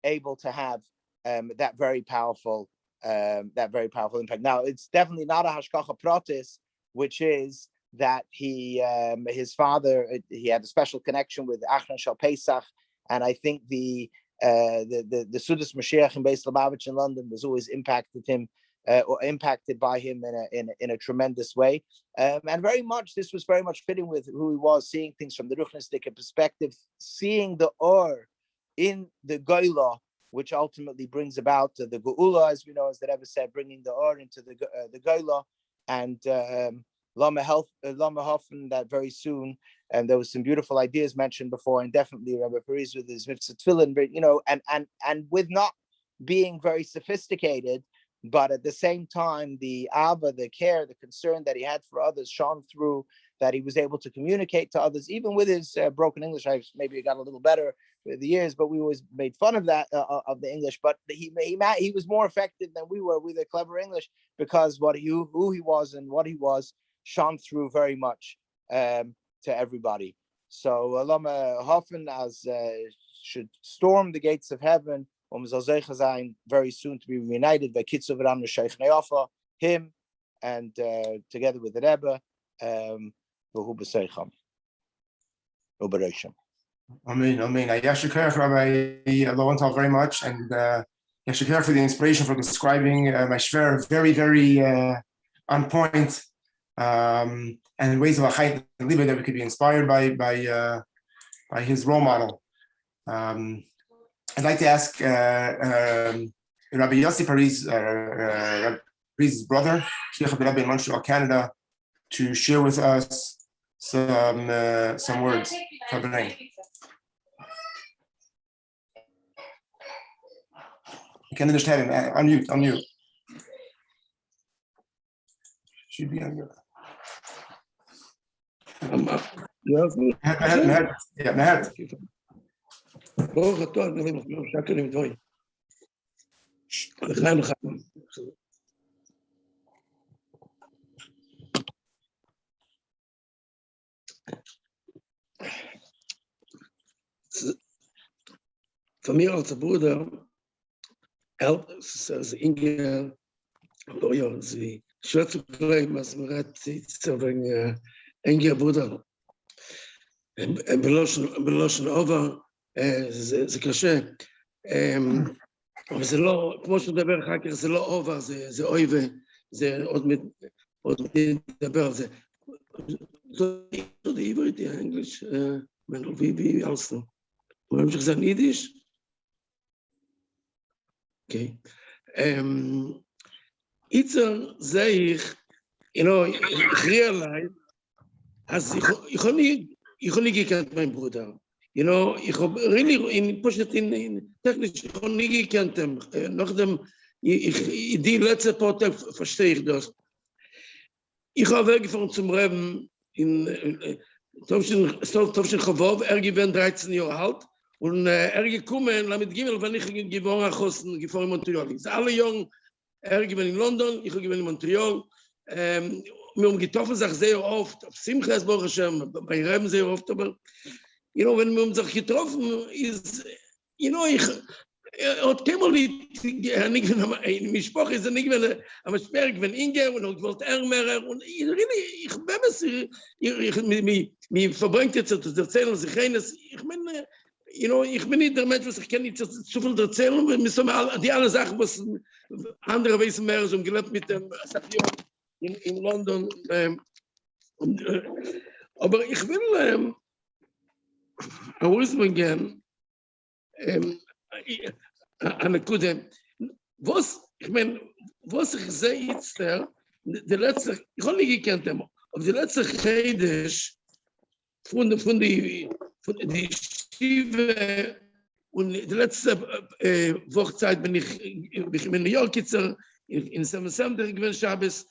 able to have that very powerful impact. Now, it's definitely not a hashkacha pratis, which is that his father, he had a special connection with Achron Shal Pesach, and I think the Sudas Mashiach in Beis Lubavitch in London was always impacted by him in a tremendous way, and very much this was very much fitting with who he was, seeing things from the Ruchnistic perspective, seeing the or in the Goyla, which ultimately brings about the Geula, as we know, as the Rebbe said, bringing the or into the Goyla, and Lama Hoffen that very soon. And there was some beautiful ideas mentioned before, and definitely Rabbi Paris with his mitzvah tefillin, and with not being very sophisticated, but at the same time, the ava, the care, the concern that he had for others shone through, that he was able to communicate to others, even with his broken English. Maybe got a little better with the years, but we always made fun of that, of the English. But he was more effective than we were with a clever English, because who he was and what he was shone through very much to everybody. So Lama Hoffen as should storm the gates of heaven, very soon to be reunited by Kitzu V'Ram Sheikh Neofa, him, and together with the Rebbe, V'hu B'Seicham, U'Bereishim. Amen, amen. Yashikar, Rabbi Lowenthal, very much, and Yashikar for the inspiration for describing my shver very, very on point, and ways of Achayit and Levi that we could be inspired by his role model. I'd like to ask Rabbi Yossi Paris, Paris' brother, Shliach of the Rabbi in Montreal, Canada, to share with us some words. You can understand him. Unmute. Should be on mute. Meher. ברוך אתה אדוני מלך שקל עם דוי. לחיים לחיים. Von mir als Bruder, als Inge, sie schwer zu bleiben, als man hat sie zu bringen, Inge Bruder. בלושן אובר, זה קשה, אבל זה לא, כמו שנדבר אחר כך, זה לא אובר, זה אויבה, זה עוד נדבר על זה. זאת העברית, האנגליש, wie als du. Und haben Sie gesagt, Yiddish? Okay. Jetzt sehe ich, ich realize, als ich habe nie gekannt, mein Bruder. Ich habe really, technisch, ich habe nie gekannt. Nachdem, die letzte Porte verstehe ich das. Ich habe weggefahren zum Reben in Tovshin Chavov, gewinnt 13 Jahre alt, und gekommen, damit Gimel, wenn ich gewohnt habe, gefahren in Montreal. Es alle jung, gewinnt in London, ich gewinnt in Montreal. Wir haben getroffen sich sehr oft, auf Simchas, Baruch Hashem, bei Reben sehr oft, aber, wenn wir uns getroffen, ist, ich hat keinmal in Mischproche ist nicht mehr am Sperr, wenn Inge und wollte mehr und ich mir verbringt jetzt zu erzählen, sich eines, ich meine, ich bin nicht der Mensch, was ich kann nicht zu viel erzählen, wir müssen die alle Sachen, was andere wissen mehr, so gelebt mit dem in London, aber ich will gern eine gute, was ich sehe jetzt, der letzte, ich habe nicht gekannt, aber der letzte Chedisch von die Schiebe und die letzte Wochezeit bin ich in New York jetzt in San gewinnt Shabbos,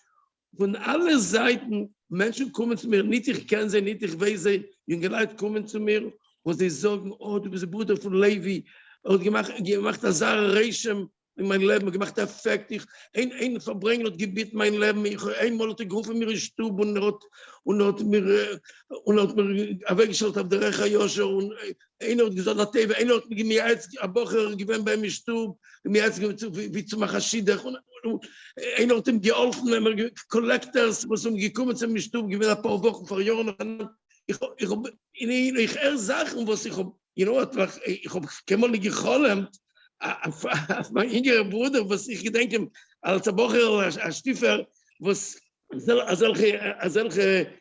von allen Seiten Menschen kommen zu mir, nicht ich kenne sie, nicht ich weiß sie, junge Leute kommen zu mir, wo sie sagen, oh, du bist der Bruder von Levi, und gemacht das Reichem in mein Leben, gemacht Effekt, ein Verbringen und Gebiet mein Leben, ich einmal hat gerufen mir in Stub und hat mir weggestellt auf der Recha Yosher und einer hat gesagt, einer hat mir jetzt ein Bocher gewinnt bei mir Stub, mir jetzt wie zu machen Schiedach und einer hat ihm geholfen, Collectors, was gekommen zu mir Stub, gewinnt ein paar Wochen vor Jahren, ich Sachen, was ich habe, ich habe keinmal nicht geholfen, auf mein jüngerer Bruder, was ich gedenke, als der Bocher, als Stiffer, was solche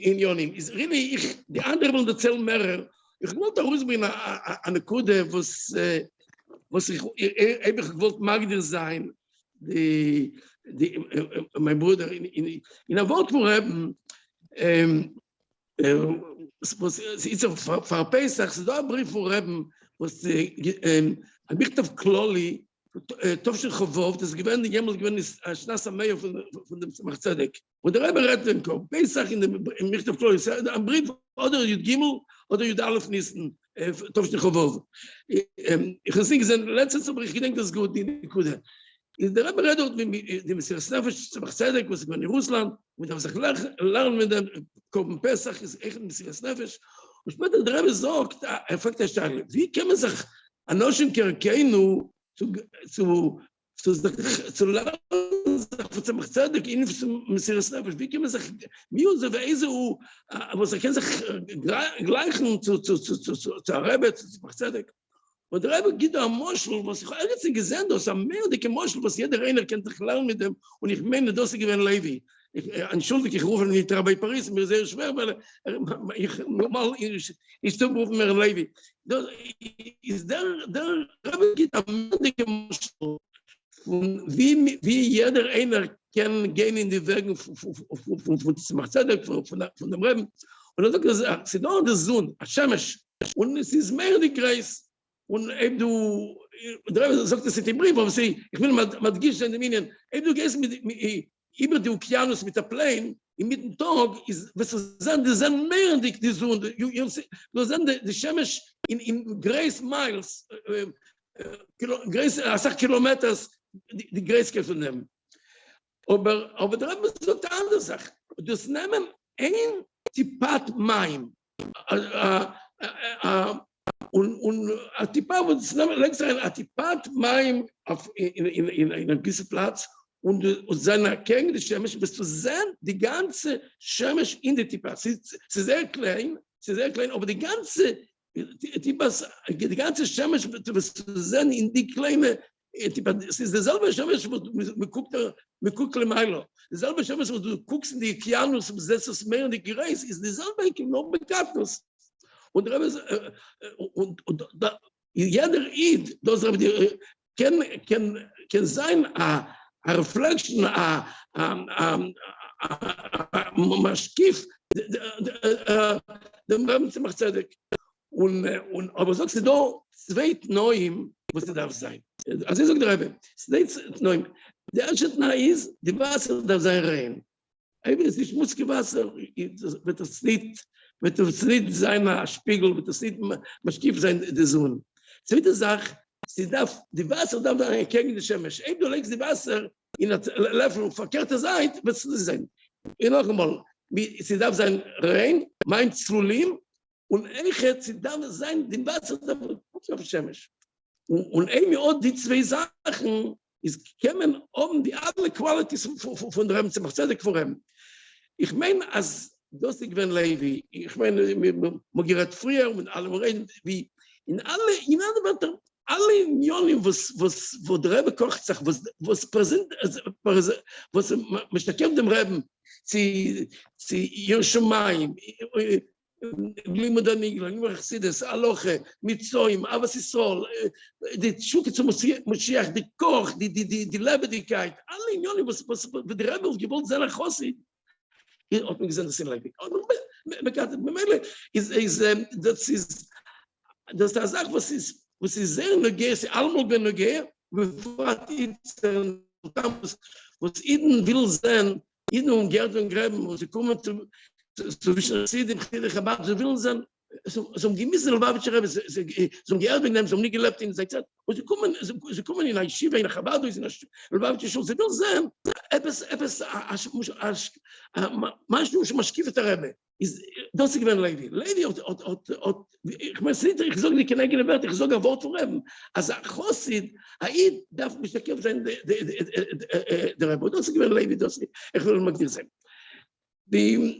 Unionen. Ist really, die anderen wollen erzählen mehr. Ich wollte rausbringen eine Kude, was ich gewollt mag dir sein, mein Bruder, in der Wort vorhaben, was ist auf Pesach, es ist da ein Brief vorhaben, was ein Michtav Kloli, Tovshin Chavov, das gewinnt ist ein Schnass am Meier von dem Tzemach Tzedek. Und der Rebbe redet den Kopf, Pesach in Michtav Kloli, ein Brief oder Yud Gimel oder Yud Aleph Nissen, Tovshin Chavov. Ich habe nicht gesehen, letztens, aber ich denke, das ist gut, die Kude. Der Rebbe redet mit dem Messias Nefesh, Tzemach Tzedek, was ich in Russland, und er sagt, lernen mit dem Kopf Pesach, ist echt ein Messias Nefesh. Und später der Rebbe sagt, er fragt der Stelle, wie kann man sich Anoshim Kerkeinu zu zu lernen, zum Tzedek, in Messias Nefesh, wie kann man sich, wie und so, weise, was kann sich gleichen zu Rebbe, zu Tzedek. Und der Rebbe gibt ein Moschel, was ich eigentlich gesehen habe, ein mehr dicke Moschel, was jeder einer kennt sich lernen mit dem, und ich meine, das ist gewesen Levi. Entschuldige, ich rufe nicht Rabbi Paris, mir sehr schwer, weil ich rufe mir Levi. Das ist der Rebbe gibt ein mehr dicke Moschel, wie jeder einer kann gehen in die Wege von Tzedek, von dem Rebbe. Und er sagt gesagt, sie da der Sohn, Hashemesh, und es ist mehr die Grace. Und eben du, der Rebbe sagt das in dem Brief, aber ich will mal gießen in den Minen, eben du gehst über die Okeanus mit der Plane, im Mittentag, was du sagen, die sind mehr die Sohn, du sind die Shemesh in Grace Miles, Grace, 8 Kilometers, die Grace kann von nehmen. Aber der Rebbe sagt eine andere Sache, das nehmen ein Tipat Maim, und Atipa, das nehmen längst ein Atipat Maim in einem gewissen Platz, und seine Kern, die Shemesh, bis zu sehen, die ganze Shemesh in der Tipa. Sie ist sehr klein, aber die ganze Shemesh, bis zu sehen, in die kleine Tipa. Es ist derselbe Shemesh, wo man guckt Lemailo. Derselbe Shemesh, wo du guckst in die Okeanus, und setzt das Meer in die Gereis, ist derselbe, noch Bekanntes. Und jeder Eid, das kann sein, a reflection, a Maschkif, dem Rebbe zu machen Tzedek. Aber sagst du da, zweit Neuem, was du darf sein. Also ich sage der Rebbe, zweit Neuem. Der erste Tnai ist, die Wasser darf sein rein. Eben, es ist schmutzige Wasser, wird das nicht sein Spiegel, wird das nicht Maschkif sein, der Sohn. Zweite Sache, die Wasser darf dann gegen die Shemesh. Eben du legst die Wasser in der Löffel verkehrte Seite, wird es sein. Noch einmal, sie darf sein rein, mein Zlulim, und sie darf sein, die Wasser darf auf die Shemesh. Und eben auch die zwei Sachen, es kämen die alle Qualities von der Rebbe Tzedek vor ihm. Ich meine, als das ich bin Levi, ich meine, man gerät früher mit allem reden, wie in alle Unionen, wo der Rebbe kocht sich, was präsent, was man steckt dem Rebbe, sie Yerushalayim, Limudanigla, Chassidus, Aloche, Mitzoim, Avas Yisrael, die Schuke zum Moschiach, die Koch, die Lebendigkeit, alle Unionen, was der Rebbe gewollt sein Chossid, hat man gesehen, das sind Leibig. Das ist eine Sache, was ist sehr nöge, sie allemal bin nöge, was Iden will sein, Iden und Gerd und Gräben, wo sie kommen zu Wissen, dem Chabad, sie will sein, so gemissen Lubavitcher Rebbe, so Gerd wegen dem, so nicht gelebt in der Zeit, und sie kommen in der Yeshiva, in der Chabad, in der Lubavitcher Schule, sie will sein, etwas, משהו שמשקיף את הרבי. Das ist gewesen Levi. Levi ich meine, ich sage nicht keine Wert, ich sage ein Wort von Reben. Also Chossid, Haid darf משתקף sein der Rebbe. Das ist gewesen Levi, das nicht. Ich will mal dir sagen. Der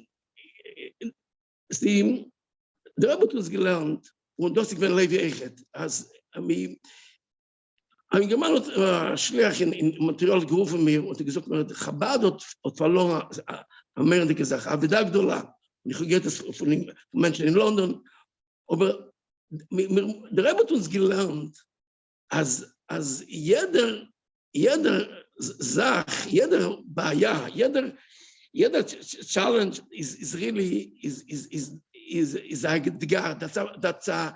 Rebbe hat uns gelernt, und das ist gewesen Levi Echet. Als ein Gemein hat Schleich in Material gerufen mir und gesagt, Chabad hat verloren, mehr die gesagt, Avida Gdola. Ich gehe das von Menschen in London. Aber der Rebbe hat uns gelernt, als jeder Sach, jeder Baja, jeder Challenge is really a Edgar. That's a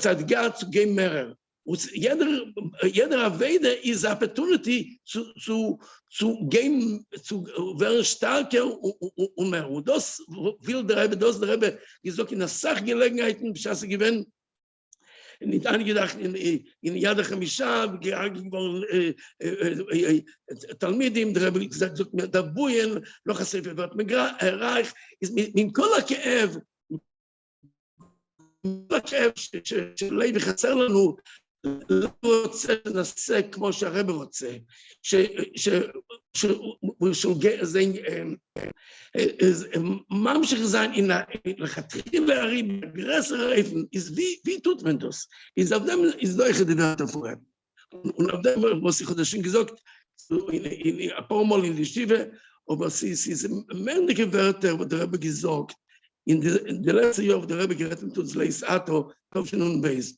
Edgar to gain merit. Jeder Aveda is opportunity to gain, zu werden stärker und mehr. Und das will der Rebbe gesagt in der Sachgelegenheiten, bis sie gewinnen, nicht angedacht in Yad HaChamisha, geworden Talmidim, der Rebbe gesagt, der Buyen, noch ein Sefer wird erreicht, ist mit כל הכאב, של לוי חסר לנו, לא רוצה לנסה כמו שהרב רוצה, ממשיך sein in der Arib, größere Reifen, ist wie tut man das? Ist auf dem, ist doch die Wörter vorher. Und auf dem, was ich heute schon gesagt, in ein paar Mal in die Schiebe, aber sie sind männliche Wörter, wo der Rebbe gesagt, in der letzten Jahr, der Rebbe gerät mit uns Leis Ato, Topfen und Beis.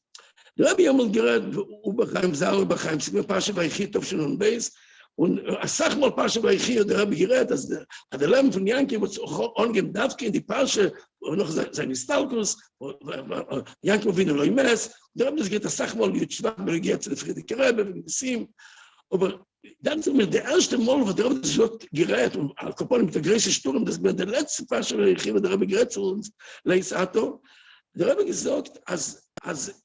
Der Rebbe hat mal gerät, Uberheim, Saar Uberheim, sie mir Pasche bei Chi, Topfen und Beis, und sag mal Pasche bei Chi, der Rebbe gerät, dass der Leben von Yanki, wo es auch angeben darf, in die Pasche, und noch seine Stalkus, Yanki, wie er Mes, der Rebbe geht, sag mal, wie schwach, mir geht zu der Friedrich Rebbe, wie Sim, aber dann sind wir der erste Mal, wo der Rebbe das Wort gerät, und Al-Kapon mit der größten Sturm, das wird der letzte Pasche bei Chi, wo der Rebbe gerät zu uns, Leis Ato, der Rebbe gesagt, als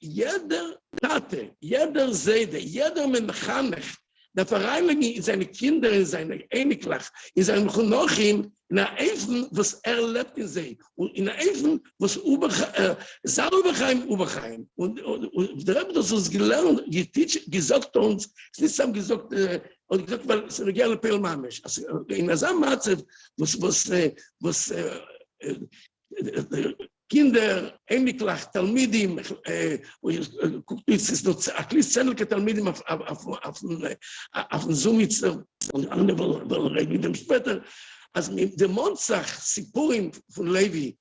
jeder Tate, jeder Seide, jeder Menachanech, der Vereinigung in seine Kinder, in seine Einiglach, in seinem Chonochim, in der Eifen, was lebt in sie, und in der Eifen, was Sauberheim. Und der Rebbe das uns gelernt, gesagt uns, es ist nicht zusammen gesagt, und gesagt, weil es eine gerne Pelmamisch. Also in der Sammatze, was Kinder, Einiglach, Talmidim, es noch ein kleines Zettel Talmidim auf den Zoom-Mitzer, und andere wollen reden mit dem später. Also der Mondsach, Sipurim von Levi,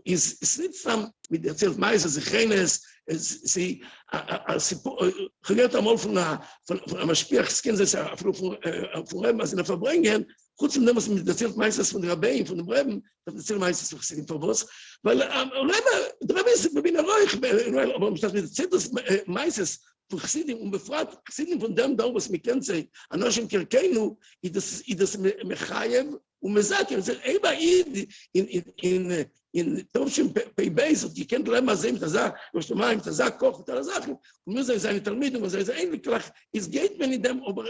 ist nicht zusammen mit der Zelt Meiser, Sichenes, sie gehört einmal von einem Spielskind, das von Reben, als in der Verbringen, kurz dem, was mit der Zelt Meisters von Rabbi, von dem Reben, der Zelt Meisters von Chsidim Favos, weil der Rebbe ist bei mir ruhig, aber mit der Zelt Meisters von Chsidim und befragt Chsidim von dem da, was wir kennen, Anoshim Kirkeinu, das Mechayev und Mezakim, das ist immer in Topshim Pei-Beis, und die kennt Lema Zem, Tazah, Yoshtomayim, Tazah, Koch, und alle Sachen, und mir sagen, seine Talmidim, und seine Einwicklach, es geht mir in dem, aber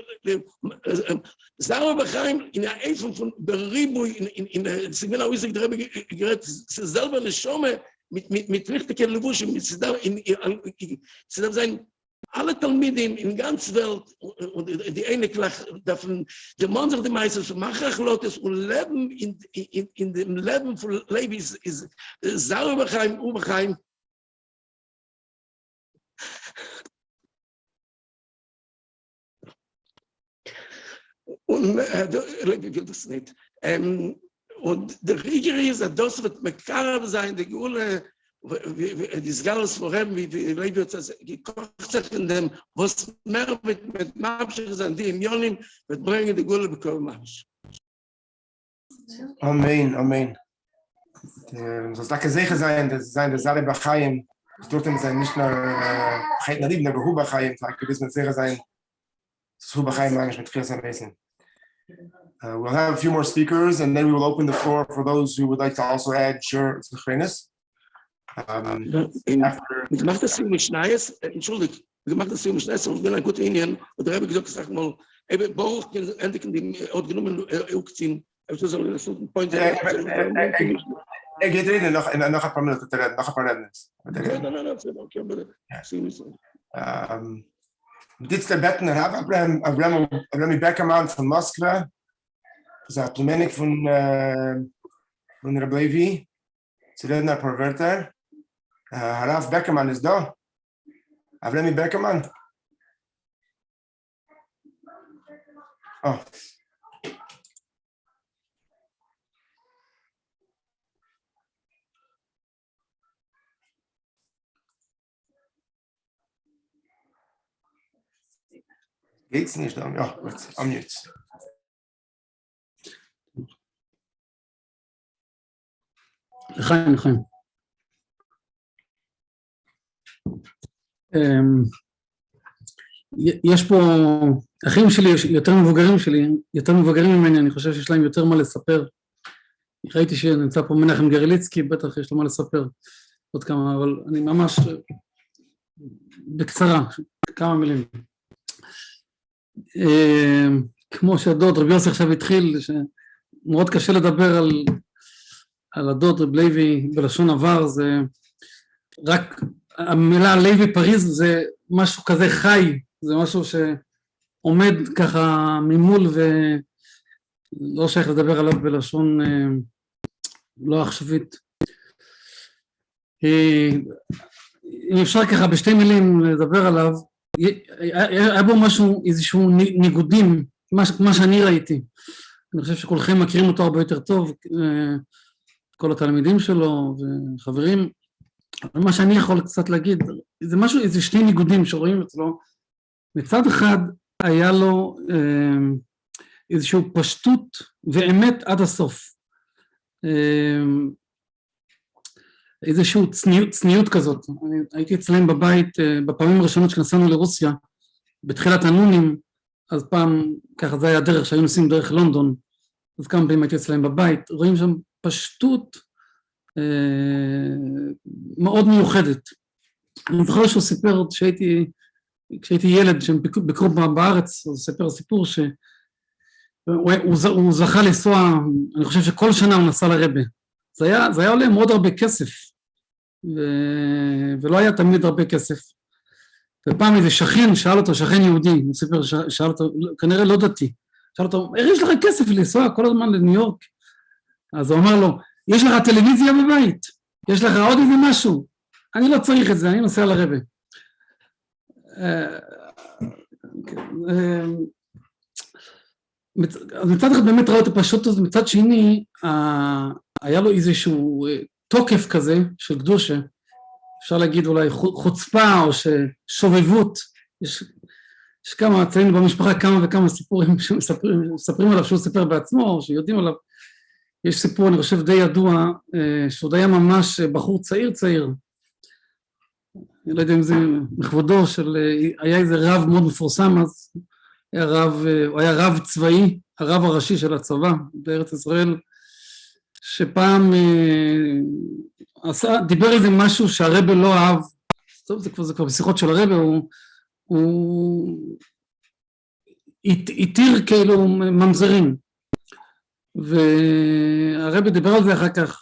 Sarah Bachaim, in der Eifen von Beribu, in der Sigmena Uisik, der Rebbe gerät, es ist selber eine Schome, mit richtigen Levushim, es darf sein, alle Talmidim in ganz Welt und die Einiglich davon, der Mann sagt die meistens, Machachlotes und Leben in dem Leben von Levi ist Sauberheim, Uberheim. Und Levi will das nicht. Und der Rieger ist, dass das wird Mekarab sein, die Gule, die Skalas vorheben, wie Levi hat das gekocht in dem, was mehr mit Mabschich sind, die in Jonim, wird bringen die Gule bekommen Mabsch. Amen. So es darf sicher sein, dass der Sare Bachayim, das dort sein nicht nur Chait Nadib, aber Hu Bachayim, vielleicht gewiss mit sicher sein, dass Hu Bachayim eigentlich mit Chias Amessen. We'll have a few more speakers, and then we will open the floor for those who would like to also add Shur Zechrenis. Ich mache das mit Schneies, entschuldigt, ich mache das mit Schneies, und ich bin ein guter Indien, und da habe ich gesagt, sag mal, Baruch, endlich in die Ordnungen Eukzin, so ein Point. Geht reden, noch ein paar Minuten, noch ein paar Redners. Dit der Bettner, Abraham Beckermann von Moskwa, das ist Plemenik von Rabbi Levi, zu reden ein paar Wörter. Harav Beckermann ist da. Abraham Beckermann. Oh. Geht's nicht? Ja, gut, am jetzt. לחיים. יש פה אחים שלי, יותר מבוגרים ממני, אני חושב שיש להם יותר מה לספר. ראיתי שנמצא פה מנחם גרליצקי, בטח יש לו מה לספר עוד כמה, אבל אני ממש בקצרה, כמה מילים. כמו שהדוד רבי יוסי עכשיו התחיל, שמאוד קשה לדבר על הדוד רבי לוי בלשון עבר, זה רק המילה לוי פריז משהו כזה חי, זה משהו שעומד ככה ממול ולא שייך לדבר עליו בלשון לא עכשווית. אם אפשר ככה בשתי מילים לדבר עליו, היה בו משהו, איזשהו ניגודים, מה שאני ראיתי. אני חושב שכולכם מכירים אותו הרבה יותר טוב, כל התלמידים שלו וחברים. מה שאני יכול קצת להגיד, זה משהו, איזה שני ניגודים שרואים אצלו. מצד אחד היה לו איזושהי פשטות ואמת עד הסוף. איזושהי צניעות כזאת. אני הייתי אצלם בבית, בפעמים הראשונות שנסענו לרוסיה, בתחילת הנונים, אז פעם, ככה זה היה הדרך, שהיו נוסעים דרך לונדון, אז כמה פעמים הייתי אצלם בבית, רואים שם פשטות מאוד מיוחדת. אני זוכר שהוא סיפר, כשהייתי ילד, שהם ביקרו בארץ, הוא סיפר סיפור שהוא זכה לנסוע, אני חושב שכל שנה הוא נסע לרבה. זה היה עולה מאוד הרבה כסף, ולא היה תמיד הרבה כסף. ופעם איזה שכן שאל אותו, שכן יהודי, הוא סיפר, שאל אותו, כנראה לא דתי, שאל אותו, איך יש לך כסף לנסוע כל הזמן לניו יורק? אז הוא אמר לו, יש לך טלוויזיה בבית? יש לך עוד איזה משהו? אני לא צריך את זה, אני נוסע לרבה. אז מצד אחד באמת ראו את הפשוט, מצד שני, היה לו איזשהו תוקף כזה של קדושה, אפשר להגיד אולי חוצפה או שובבות. יש כמה, אצלנו במשפחה כמה וכמה סיפורים שמספרים עליו, שהוא סיפר בעצמו, או שיודעים עליו. יש סיפור, אני חושב, די ידוע, שעוד היה ממש בחור צעיר, אני לא יודע אם זה מכבודו, היה איזה רב מאוד מפורסם, אז הוא היה רב צבאי, הרב הראשי של הצבא בארץ ישראל, שפעם דיבר איזה משהו שהרבא לא אהב, טוב, זה כבר בשיחות של הרבא, הוא התיר כאילו ממזרים, והרבא דיבר על זה אחר כך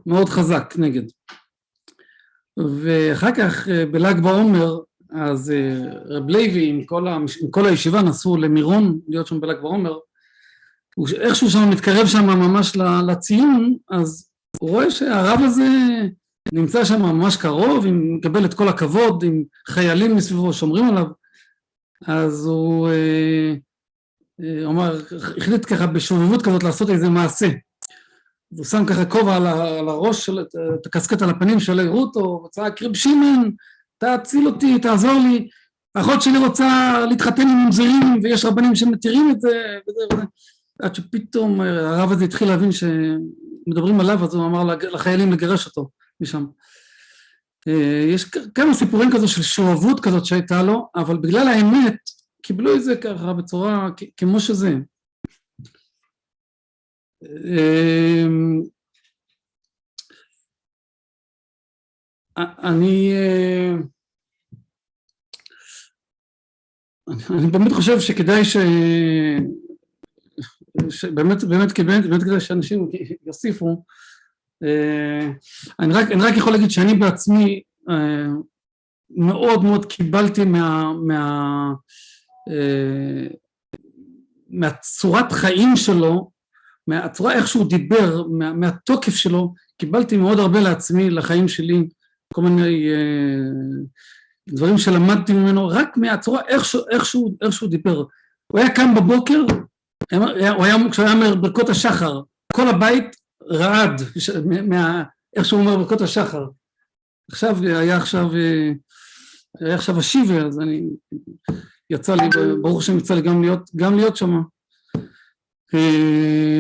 מאוד חזק נגד. ואחר כך בל"ג בעומר, אז רב לוי עם כל הישיבה נסעו למירון, להיות שם בל"ג בעומר, איכשהו שם מתקרב שם ממש לציון, אז הוא רואה שהרב הזה נמצא שם ממש קרוב, מקבל את כל הכבוד, עם חיילים מסביבו שומרים עליו, אז הוא אומר, החליט ככה בשובבות כזאת לעשות איזה מעשה, הוא שם ככה כובע על הראש, את הקסקט על הפנים שלא יראו אותו, וצעק, רב שמעון, תציל אותי, תעזור לי, האחות שלי רוצה להתחתן עם ממזרים, ויש רבנים שמתירים את זה, וזה. עד שפתאום הרב הזה התחיל להבין שמדברים עליו, אז הוא אמר לחיילים לגרש אותו משם. יש כמה סיפורים כזו של שואבות כזאת שהייתה לו, אבל בגלל האמת קיבלו את זה ככה בצורה כמו שזה. אני באמת חושב שכדאי באמת כדאי שאנשים יוסיפו. אני רק יכול להגיד שאני בעצמי מאוד מאוד קיבלתי מהצורת חיים שלו, מהצורה איך שהוא דיבר, מהתוקף שלו, קיבלתי מאוד הרבה לעצמי, לחיים שלי, כל מיני דברים שלמדתי ממנו, רק מהצורה איך שהוא דיבר. הוא היה קם בבוקר, כשהוא היה אומר ברכות השחר, כל הבית רעד, איך שהוא אומר ברכות השחר. היה עכשיו השיבה, אז יצא לי, ברוך השם יצא לי גם להיות שם.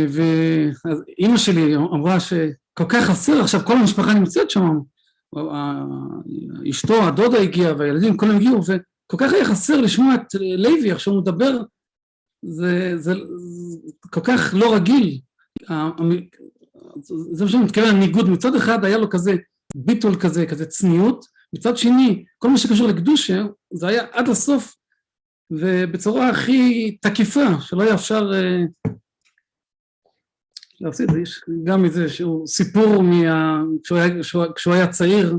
ואז אמא שלי אמרה שכל כך חסר, עכשיו כל המשפחה נמצאת שם, אשתו, הדודה הגיעה, והילדים כולם הגיעו, וכל כך היה חסר לשמוע את לוי, איך שהוא מדבר, זה כל כך לא רגיל. זה מה שאני מתכוון, הניגוד, מצד אחד היה לו כזה ביטול כזה צניעות, מצד שני, כל מה שקשור לקדושה, זה היה עד הסוף, ובצורה הכי תקיפה, שלא היה אפשר להפסיד. יש גם איזה שהוא סיפור כשהוא היה צעיר,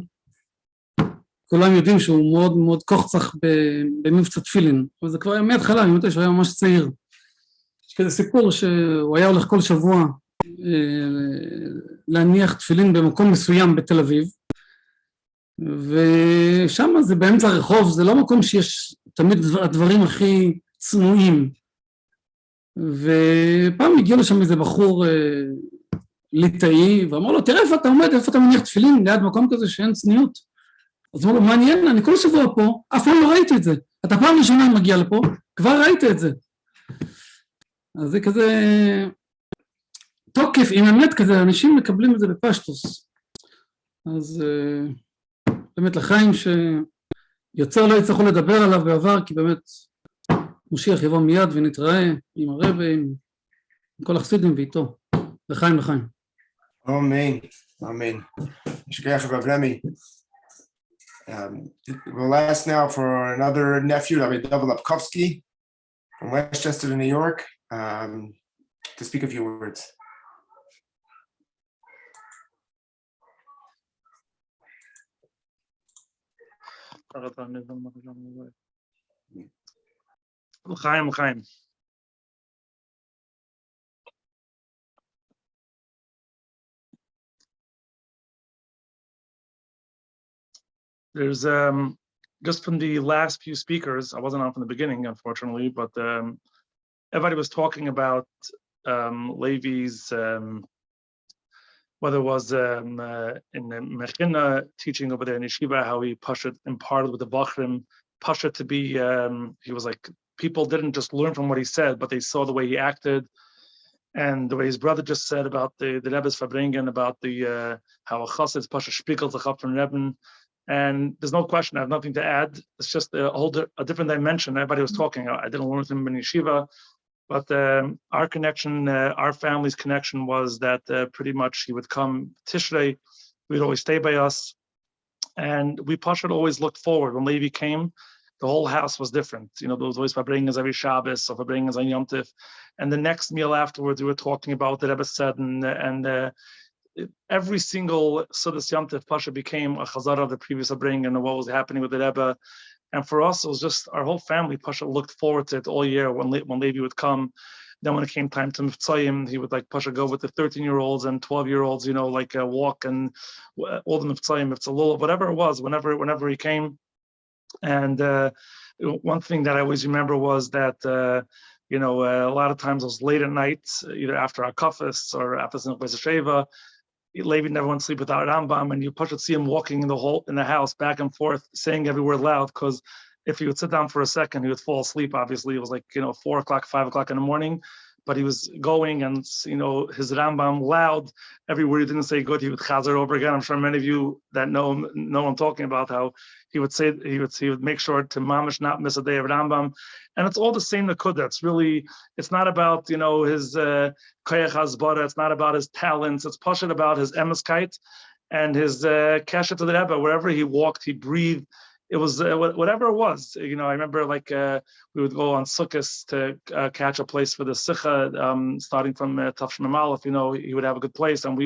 כולם יודעים שהוא מאוד מאוד קוחצח במבצע תפילין, אבל זה כבר היה מההתחלה, אני יודע שהוא היה ממש צעיר. יש כזה סיפור שהוא היה הולך כל שבוע להניח תפילין במקום מסוים בתל אביב, ושם זה באמצע הרחוב, זה לא מקום שיש תמיד הדברים הכי צנועים, ופעם הגיע לשם איזה בחור ליטאי, ואמר לו, תראה איפה אתה עומד, איפה אתה מניח תפילין ליד מקום כזה שאין צניעות. אז אמר לו, מעניין, אני כל שבוע פה, אף פעם לא ראיתי את זה, אתה פעם ראשונה מגיע לפה, כבר ראית את זה. אז זה כזה תוקף, עם אמת כזה, אנשים מקבלים את זה בפשטוס. אז באמת לחיים שיוצר לא יצטרכו לדבר עליו בעבר, כי באמת משיח יבוא מיד ונתראה עם הרבי, עם כל החסידים ואיתו. לחיים לחיים. אמן, אמן. Shkoyach Rav Remi. We'll ask now for another nephew, Rabbi David Lapkovsky from Westchester, New York, to speak a few words. L'chaim. There's just from the last few speakers, I wasn't on from the beginning, unfortunately, but everybody was talking about Levi's, whether it was in the Mechina teaching over there in Yeshiva, how he imparted with the Bachrim, Pasha to be, he was like, people didn't just learn from what he said, but they saw the way he acted, and the way his brother just said about the Rebbe's Fabringen, about the how a chassid Pasha spiegelt sich up from Rebbe. And there's no question, I have nothing to add. It's just a different dimension. Everybody was talking. I didn't learn with him in yeshiva, but our connection, our family's connection was that pretty much he would come Tishrei, he'd always stay by us. And we Pasha always looked forward. When Levi came, the whole house was different. You know, there was always Fabringas every Shabbos, or Fabringas on Yom Tif. And the next meal afterwards, we were talking about what the Rebbe said, and every single Sudas Yom Tif Pasha became a chazara of the previous upbringing and what was happening with the Rebbe. And for us, it was just our whole family. Pasha looked forward to it all year when Levi would come. Then when it came time to Miftzayim, he would like Pasha go with the 13-year-olds and 12-year-olds, you know, like walk and all the Miftzayim, Miftzalul, whatever it was, whenever he came. And one thing that I always remember was that, you know, a lot of times it was late at night, either after our kafis or after Simchas Sheva. Levi never went to sleep without Rambam, and you would see him walking in the house back and forth, saying every word loud, because if he would sit down for a second, he would fall asleep. Obviously, it was like, you know, 4 o'clock, 5 o'clock in the morning, but he was going and, you know, his Rambam loud, every word he didn't say good, he would chazer over again. I'm sure many of you that know him know I'm talking about, how he would say, he would make sure to mamish not miss a day of Rambam. And it's all the same Nakuda. It's really, it's not about, you know, his koyach hasbara, it's not about his talents, it's pashat about his emeskite and his kasha to the Rebbe. Wherever he walked, he breathed. It was whatever it was. You know, I remember like we would go on Sukkot to catch a place for the Sikha, starting from Tafshim Aleph. You know, he would have a good place, and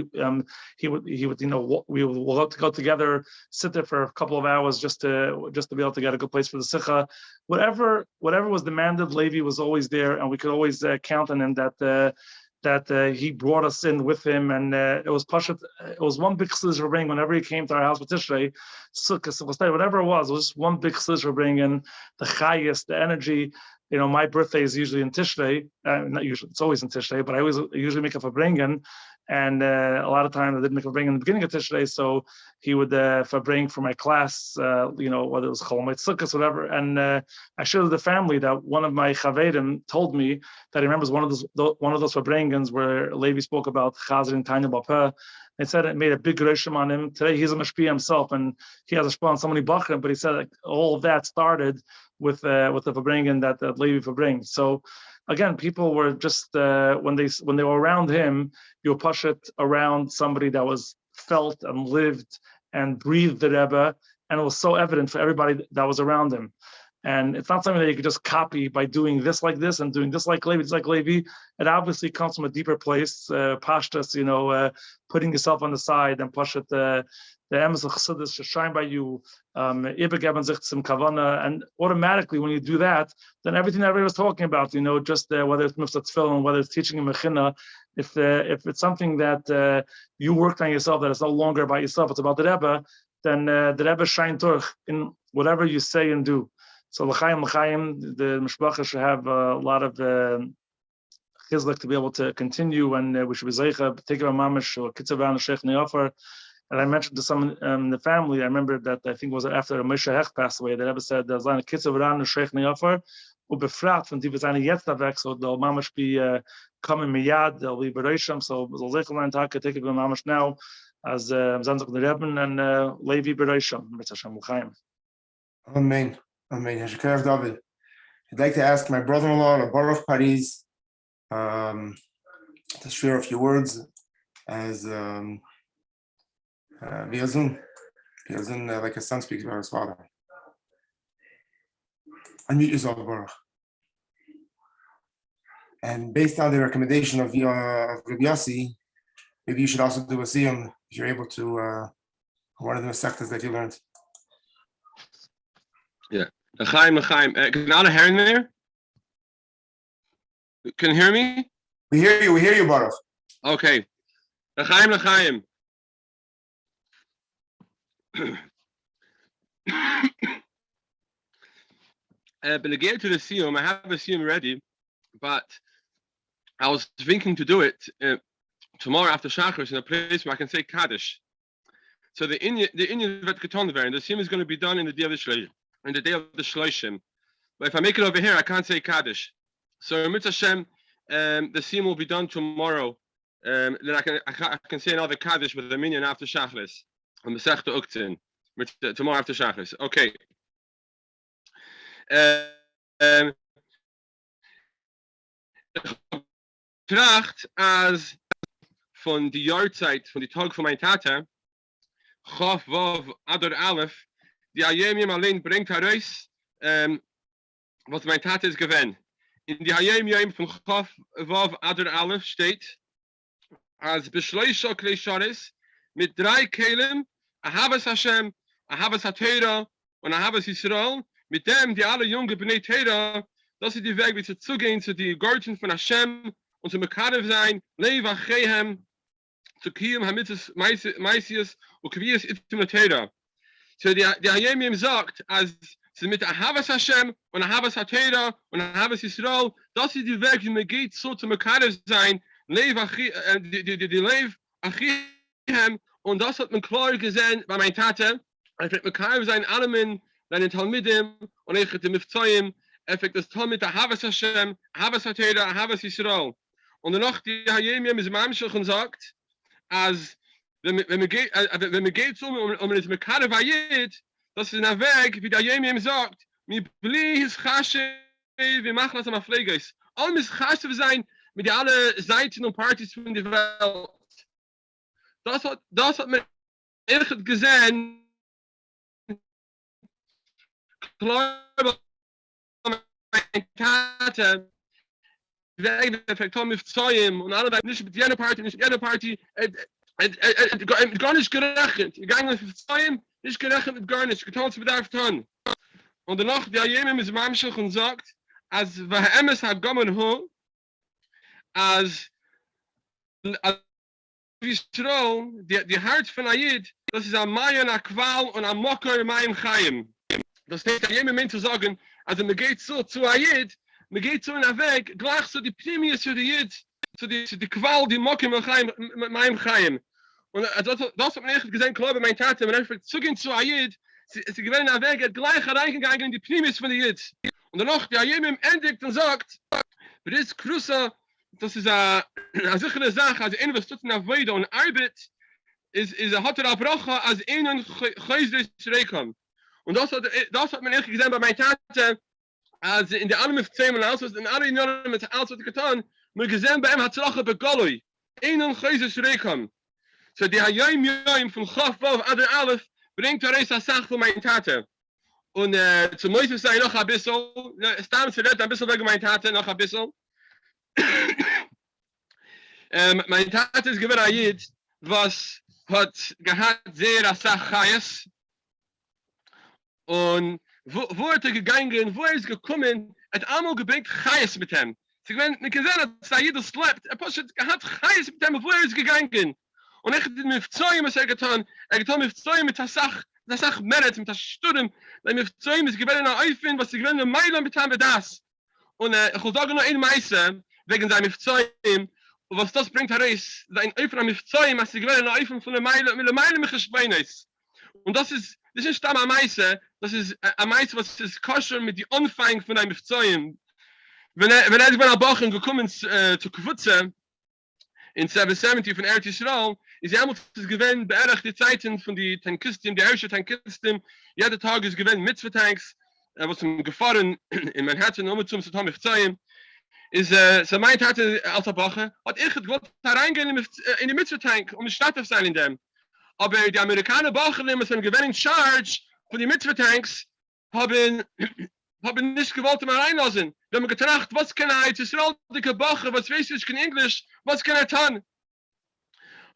he would you know, we would go together, sit there for a couple of hours just to be able to get a good place for the Sikha. Whatever was demanded, Levi was always there, and we could always count on him that he brought us in with him, and it was Pashat. It was one big chizur bring whenever he came to our house with Tishrei, Sukkot, whatever it was just one big chizur bring, and the chayas, the energy. You know, my birthday is usually in Tishrei. Not usually, it's always in Tishrei, but I usually make up a bringen. And a lot of times I didn't make a bring in the beginning of Tishrei, so he would bring for my class, you know, whether it was Cholmite Sukkot, whatever. And I shared with the family that one of my chavedim told me that he remembers one of those bringings where Levi spoke about Chazer and Tanya Bapeh. They said it made a big reshim on him. Today he's a mashpia himself, and he has a shpah on so many bachrim. But he said like, all of that started with the bringing that Levi brings. So. Again, people were just when they were around him, you were pashat around somebody that was felt and lived and breathed the Rebbe, and it was so evident for everybody that was around him. And it's not something that you can just copy by doing this like this and doing this like Levi, it's like Levi. It obviously comes from a deeper place, pashtas, putting yourself on the side and pashat the emes of chassidus should shine by you, ibegeben sich zum kavana, and automatically when you do that, then everything that Rabbi was talking about, just whether it's mifsat tefillin, whether it's teaching a mechina, if it's something that you worked on yourself, that it's no longer about yourself, it's about the Rebbe, then the Rebbe shine durch in whatever you say and do. So l'chaim, the mishpacha should have a lot of chizlik to be able to continue, and we should be zeicha, take a mamish or kitzavan sheikh ne'afar. And I mentioned to someone in the family, I remember that I think it was after Moshe Hecht passed away, that Rebbe said, "There's a kitzavan sheikh ne'afar, ubefrat von die bezane jetzt weg, so they'll mamish be coming miyad, they'll be beresham, so zeicha learn taka, take a mamish now, as Zanzak the Rebbe and Levi beresham, mitzvah Hashem l'chaim." Amen. Amen. Hashikav David. I'd like to ask my brother-in-law, Baruch Paris, to share a few words as via Zoom, like a son speaks about his father. Unmute yourself, Baruch. And based on the recommendation of Rabbi Yossi, maybe you should also do a siyum if you're able to, one of the sectors that you learned. Yeah. L'chaim. Can all hear me there? Can you hear me? We hear you, Baruch. Okay. L'chaim. But again to the siyum, I have a siyum ready, but I was thinking to do it tomorrow after Shachris in a place where I can say Kaddish. So the Indian vet getan werden. The siyum is going to be done in the day of the Shloshim. In the day of the Shloshim. But if I make it over here, I can't say Kaddish. So Mitzvah Hashem, the siyum will be done tomorrow. Then I can say another Kaddish with the minyan after Shachris. On the Sechta Uktzin. Tomorrow after Shachris. Okay. Tracht as von die Jahrzeit, von die Tag von mein Tate, Chof Vav Adar Aleph, die Hayemim allein bringt heraus, was mein Tate ist gewesen. In die Hayemim von Chof Vav Adar Aleph steht, als Beschleuscher Kleisharis, mit 3 Kelim, Ahavas Hashem, Ahavas HaTeira und Ahavas Yisrael, mit dem die alle junge Bnei Teira, dass sie die Weg wieder zugehen zu die Götzen von Hashem und zu Mekadev sein, Levi Chehem, zu Kiyum Hamitzes Meisius und Kvias Itzim Teira. So die Hayemim sagt, als sie mit Ahavas Hashem und Ahavas HaTeira und Ahavas Yisrael, dass sie die Weg, wie man geht, so zu Mekadev sein, die Lev Achichem, und das hat man klar gesehen bei meinem Tate. Ich werde Mekadev sein, Alamin, seinen Talmidim, und ich werde Mifzayim, effekt das Talmid Ahavas Hashem, Ahavas HaTeira, Ahavas Yisrael. Und danach die Hayemim ist Mamshach und sagt, als wenn man geht um das Mekadev Hayed, das ist ein Weg, wie der Hayemim sagt, mi blis Chashe, wie machen das am Afleges. All mis Chashe sein mit alle Seiten und Partys von der Welt. Das hat man echt gesehen, klar, mein Tate, effekt haben mit Zoyim und alle nicht mit jener Party, nicht mit jener Party, gar nicht gerechnet. Gegangen mit Zoyim, nicht gerechnet mit gar nicht, getan zu bedarf tun. Und danach der Hayemim ist Mamshach und sagt, als Vahemes ha-gomen hu, als Yisrael, die Hart von Ayid, das ist am Mayan, a Qual und am Mokar Mayim Chaim. Das heißt, der Hayemim meint zu sagen, also man geht so zu Ayid, man geht so in der Weg, gleich so die Primis für die Yid, zu die Qual, die Mokar Mayim Chaim. Und das hat man echt gesehen, klar bei meinem Tate, wenn er zugehen zu Ayid, sie gewinnen in der Weg, hat gleich reingegangen in die Primis von die Yid. Und danach, der Hayemim endigt und sagt, das ist Krusa, das ist eine sichere Sache, also einer, was tut in der Weide und Arbeit, ist hat Bracha, als einen Chayzres Reikam. Und das hat man echt gesehen bei meinem Tate, als in der Alme 10 und alles, in alle Jahren mit alles, was getan, wir gesehen bei ihm hat Zlache Begoloi, einen Chayzres Reikam. So die Hayemim von Chof Vav Adar Aleph bringt Reis Asach von meinem Tate. Und zu Moses sei noch ein bisschen, Stam zu retten, ein bisschen wegen meiner Tate, noch ein bisschen. Mein Tate ist gewesen Ayid, was hat gehabt sehr Asachayes. Und wo er gegangen, wo er ist gekommen, hat einmal gebringt Chayes mit ihm. Sie werden nicht gesehen, dass Ayid slept, er hat Chayes mit ihm, wo er ist gegangen. Und ich habe mit Fzoim, was er getan mit Fzoim, mit der Sach Meret, mit der Sturm, weil mit Fzoim ist gewesen ein Eufin, was sie gewesen eine Meile mit haben wir das. Und ich will sagen nur ein Meise, wegen seinem Fzoim, was das bringt heraus, sein Eufin am Fzoim, was sie gewesen ein Eufin von der Meile, mit der Meile mit Geschwein ist. Und das ist nicht am Meise, das ist ein Meise, was ist koscher mit die Anfang von einem Fzoim. Wenn er ist bei einer Woche gekommen zu Kvutze, in 770 von Eretz Yisrael, ist er einmal gewesen, beerdigt die Zeiten von die Tankistim, die erste Tankistim, jeder Tag ist gewesen Mitzvah-Tanks, was gefahren in Manhattan, zum Satam Ifzayim, ist, so meint hatte, als Woche, hat ich gewollt reingehen in die Mitzvah-Tank, um Stadt zu sein in dem. Aber die Amerikaner Wochen, die sind gewesen in Charge von die Mitzvah-Tanks, haben nicht gewollt mal reinlassen. Wir haben gedacht, was kann er jetzt Israel, die Woche, was weiß ich in Englisch, was kann er tun?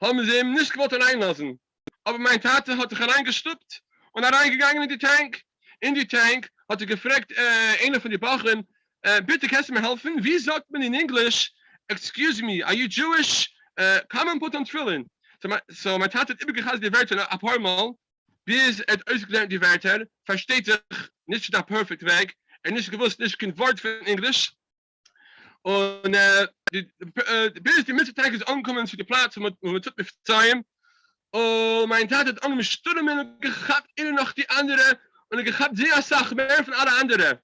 Haben sie ihm nicht gewollt reinlassen. Aber mein Tate hat sich reingestuppt und reingegangen in die Tank. In die Tank hat er gefragt, einer von den Bachern, bitte kannst du mir helfen? Wie sagt man in Englisch, excuse me, are you Jewish? Come and put on Tefillin. So mein Tate hat immer gehasst die Wörter ein paar Mal, bis er ausgelernt die Wörter, versteht sich nicht der perfekt Weg, nicht gewusst, nicht kein Wort für Englisch. Und bis die Mitzvah-Tank ist angekommen zu dem Platz, wo wir tut mit Zeilen. Und mein Tat hat angekommen Stürmen und gehabt ihnen noch die andere und gehabt sehr Sachen mehr von alle anderen.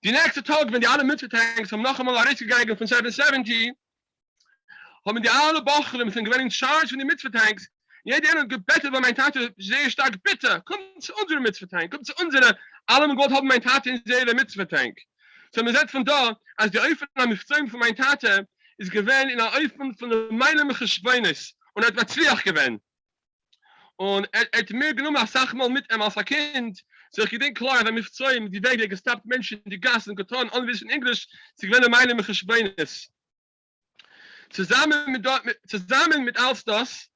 Die nächste Tag, wenn die alle Mitzvah-Tanks haben noch einmal rausgegangen von 770, haben die alle Bachlen sind gewesen in Charge von den Mitzvah-Tanks. Jeder hat gebetet, weil mein Tate sehr stark, bitte, kommt zu unserer Mitzvah-Tank, kommt zu unserer. Alle mit Gott haben mein Tate in der Mitzvah-Tank. So man sagt von da, als die Eufel am Ifzoim von mein Tate ist gewesen in der Eufel von der Meile mit Geschweines und hat Matzliach gewesen. Und hat mir genommen als Sache mal mit ihm als ein Kind. So ich denke klar, wenn Ifzoim, die Wege gestappt Menschen in die Gassen getan, unwiss in Englisch, sie gewesen eine Meile mit Geschweines. Zusammen mit alles das,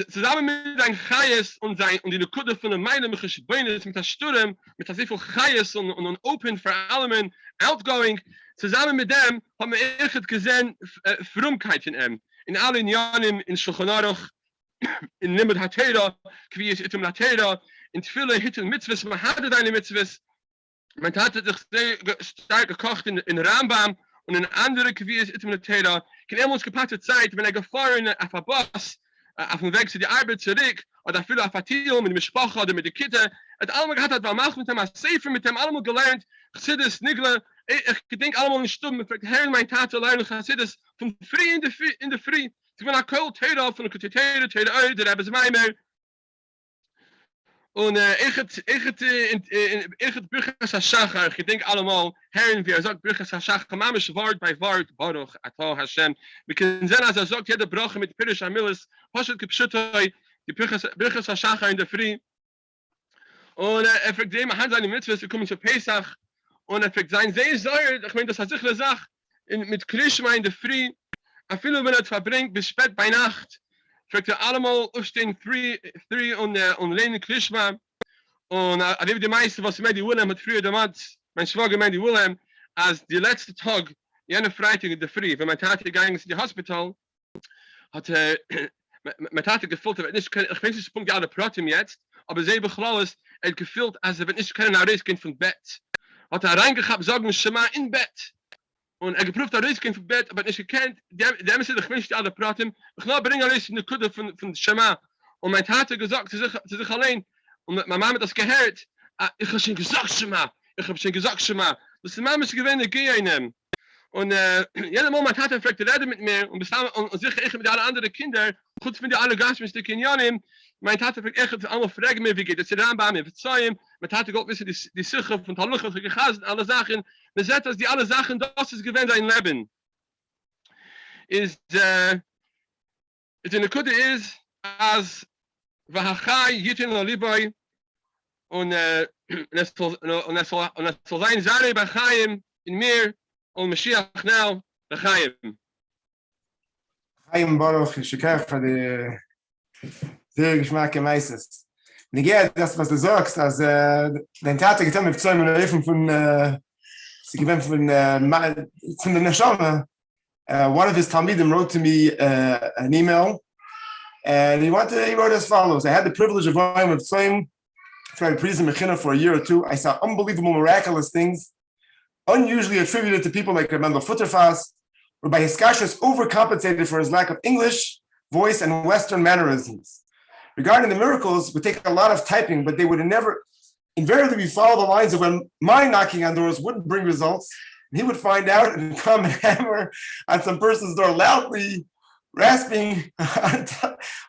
zusammen mit ein Chayes und die Nekude von der Meile mit Geschweines, mit der Sturm, mit der sehr viel Chayes und open for allem, outgoing, zusammen mit dem haben wir echt gesehen, Frumkeit in ihm. In allen Jahren, in Shulchan Aruch, in Limud HaTorah, wie es Itum HaTorah, in Tfile, Hittum Mitzvahs, man hatte deine Mitzvahs, man hatte sich sehr stark gekocht in Rambam und in andere, wie es Itum HaTorah, in immer uns gepackte Zeit, wenn gefahren auf der Bus, auf dem Weg zu der Arbeit zurück, oder viel auf der Tio, mit dem Sprache oder mit der Kitte, hat allemal gehabt, was macht mit dem, was safer mit dem, allemal gelernt, Chassidus, Nigle, ich denke allemal in Stunden, mit Herrn, mein Tate, lernen Chassidus, von früh in der Früh, ich bin auch Kohl, Teda, von der Kutte, Teda, der Rebbe Zweimer, und ich het Birchas HaShachar, ich denke allemal, Herrn, wie sagt Birchas HaShachar, Mamisch Wort bei Wort, Baruch, Atah Hashem. Wir können sehen, als sagt, jede Brache mit Pirish Amilis, Hoshet Kipschutai, die Birchas HaShachar in der Früh. Und fragt dem, hat seine Mitzvahs, wir kommen zu Pesach, und fragt sein Seesäuer, ich meine, das hat sichere Sache, mit Krishma in der Früh, viele, wenn verbringt, bis spät bei Nacht, fragt allemal aufstehen, früh und lehnen Krishma. Und wie die meisten, was mir die Willem hat früher damals, mein Schwager meint die Willem, als die letzte Tag, jene Freitag in der Früh, wenn mein Tate gegangen ist in die Hospital, hat mein Tate gefühlt, ich weiß nicht, Punkt alle Pratim jetzt, aber sehr beklaus, gefühlt, als wenn ich keine rausgehen vom Bett. Hat reingehabt, sagen Shema in Bett. Und geprüft, rausgehen vom Bett, aber nicht gekannt, dem ist ich wünschte alle Pratim, ich noch bringen alles in die Kutte von Shema. Und mein Tate gesagt zu sich allein, und meine Mama hat das gehört, ich habe schon gesagt Shema, das ist Mama gewinnt, gehe ich nehmen. Und jeder Mal mein Tate fragt, rede mit mir, und sicher ich mit allen anderen Kindern, gut finde alle Gast, mit den Kinyanim, mein Tate fragt, ich einmal fragen mir, wie geht es, Rambam, mir verzeihen, mein Tate Gott wissen, die Sicher von Taluch, Gechaz, alle Sachen, man sagt, dass die alle Sachen, das ist gewinnt sein Leben. In der Kutte ist, als Vahachai, Yitin Levi, und und es soll sein Zare Bachayim in mir und Mashiach now Bachayim. Chaim Baruch, Shekach für die sehr Geschmack im Eises. Und ich gehe, das, was du sagst, als dein Tate getan mit zwei Minuten von sie gewinnt von der Neshama. One of his Talmidim wrote to me an email, and he wrote as follows. I had the privilege of going with Tzayim, trying to praise the Mechina for a year or two. I saw unbelievable, miraculous things, unusually attributed to people like Mendel Futterfass, whereby Hiskashus overcompensated for his lack of English, voice, and Western mannerisms. Regarding the miracles, it would take a lot of typing, but they would invariably follow the lines of when my knocking on doors wouldn't bring results. He would find out and come and hammer on some person's door loudly, rasping,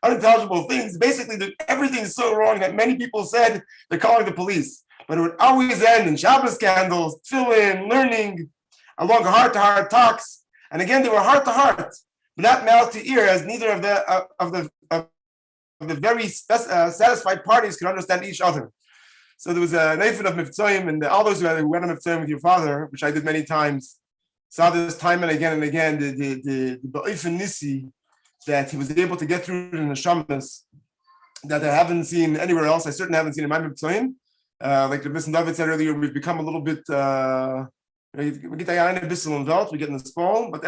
unintelligible things. Basically, everything's so wrong that many people said they're calling the police. But it would always end in Shabbos candles, tefillin, learning, along heart-to-heart talks. And again, they were heart-to-heart, but not mouth to ear, as neither of the very satisfied parties could understand each other. So there was a Neifid of Mivtzoyim, and all those who went on Mivtzoyim with your father, which I did many times, saw this time and again, the Ba'if Nisi, that he was able to get through in the Shamas that I haven't seen anywhere else. I certainly haven't seen in my Mivtzoyim. Like the Bissen David said earlier, we've become a little bit, we get in the spall, but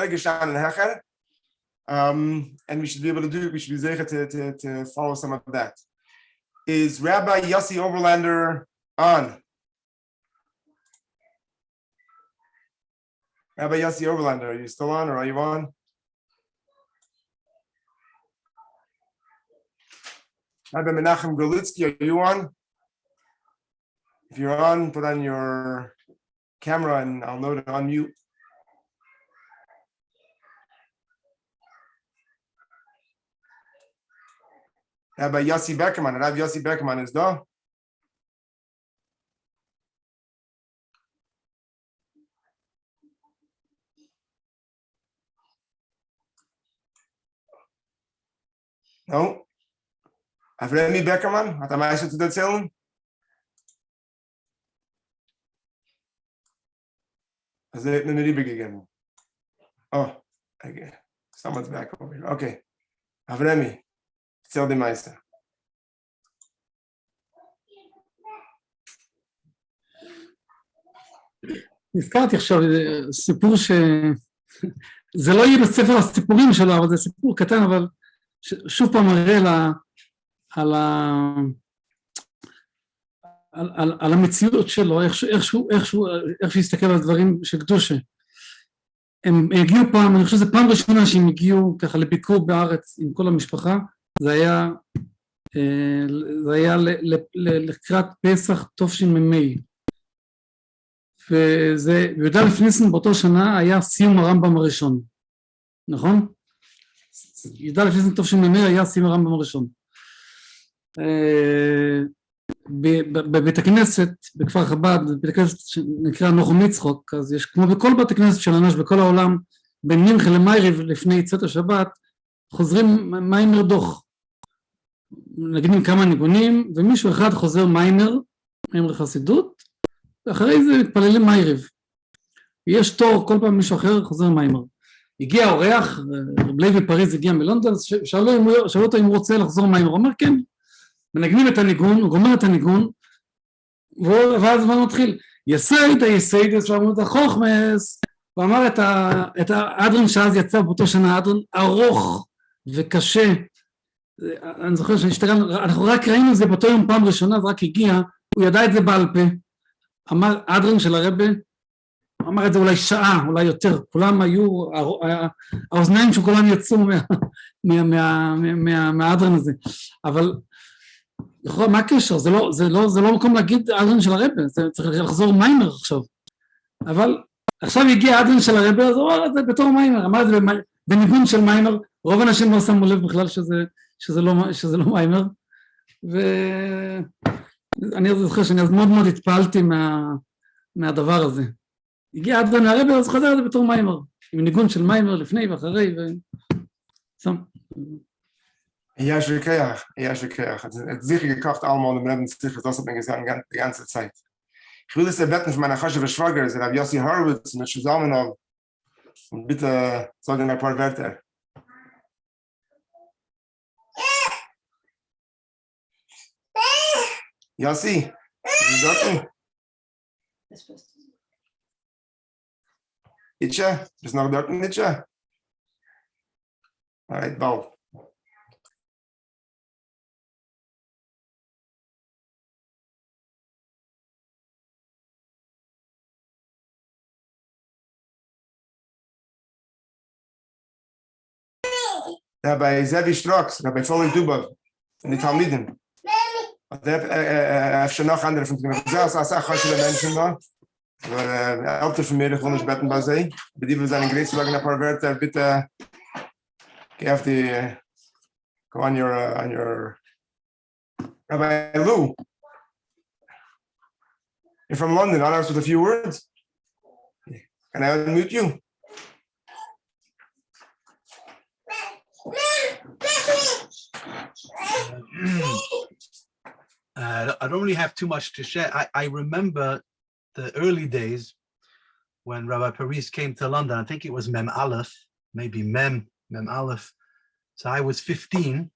and we should be able to we should be able to follow some of that. Is Rabbi Yossi Overlander on? Rabbi Yossi Overlander, are you still on or are you on? Rabbi Menachem Golitsky, are you on? If you're on, put on your camera and I'll know to unmute. Rabbi Yossi Beckerman. Rabbi Yossi Beckerman is there. No? Avremi Beckerman? Hat mij zu erzählen? Has it in the Ribe gegeben? Oh, okay. Someone's back over here. Okay. Avremi. Erzähl die Meister. נזכרתי עכשיו סיפור זה לא יהיה בספר הסיפורים שלו, אבל זה סיפור קטן, אבל שוב פעם מראה על המציאות שלו, איך שהוא יסתכל על דברים של קדושה. הם הגיעו פעם, אני חושב שזה פעם ראשונה שהם הגיעו ככה לביקור בארץ עם כל המשפחה, זה היה לקראת פסח תשמ"ה, וזה, וי"א ניסן באותו שנה היה סיום הרמב"ם הראשון, נכון? י"א ניסן תשמ"ה היה סיום הרמב"ם הראשון. בבית הכנסת, בכפר חב"ד, בית הכנסת שנקרא נחום יצחק, אז יש כמו בכל בית הכנסת של אנש בכל העולם, בין מינכה למייריב לפני צאת השבת, חוזרים מיימר דוח. נגידים כמה ניגונים, ומישהו אחד חוזר מיימר חסידות, ואחרי זה מתפללים מייריב. יש תור, כל פעם מישהו אחר חוזר מיימר. הגיע האורח, רבי לוי פריז הגיע מלונדון, שאלו אותו אם הוא רוצה לחזור מיימר, הוא אומר כן, מנגנים את הניגון, הוא גומר את הניגון, ואז הוא מתחיל, יסייד, שאמרו את החוכמס, הוא אמר את האדרן שאז יצא באותו שנה, אדרן ארוך וקשה, אני זוכר שהשתגענו, אנחנו רק ראינו את זה באותו יום פעם ראשונה, זה רק הגיע, הוא ידע את זה בעל פה, אמר אדרן של הרבי, הוא אמר את זה אולי שעה, אולי יותר, כולם היו, האוזניים של כולם יצאו מהאדרן הזה, אבל מה הקשר? זה לא מקום להגיד אדרן של הרבי, זה צריך לחזור מיימר עכשיו, אבל עכשיו הגיע אדרן של הרבי, אז הוא אמר את זה בתור מיימר, אמר את זה בניגון של מיימר, רוב האנשים לא שמו לב בכלל שזה לא מיימר, ואני זוכר שאני אז מאוד מאוד התפעלתי מהדבר הזה. הגיע אדרן הרבי, אז חזר את זה בתור מיימר, עם ניגון של מיימר לפני ואחרי, I Yasher Keach. Es ist sicher gekocht allemaal und wir haben sicher, das hat mir gesagt die ganze Zeit. Ich will das beten für meine Chashe Schwager, der Rabbi Yossi Horowitz mit Schuzamanov. Und bitte sagen ein paar Wörter. Yossi, wie dort? Itche, bist noch dort, Itche? All right, bald. Rabbi Zevi Strauch, Rabbi Foley Dubov, von den Talmiden. Und der hat schon noch andere von denen. Ich sage, es ist viele Menschen da. Aber älter von mir, ich will nicht beten bei sie. Bei die wir seinen Gräß sagen, ein paar Wörter, bitte, geh auf die, go on your, Rabbi Lou. You're from London, honor us with a few words. Can I unmute you? I don't really have too much to share. I remember the early days when Rabbi Paris came to London. I think it was Mem Aleph, maybe Mem Aleph. So I was 15.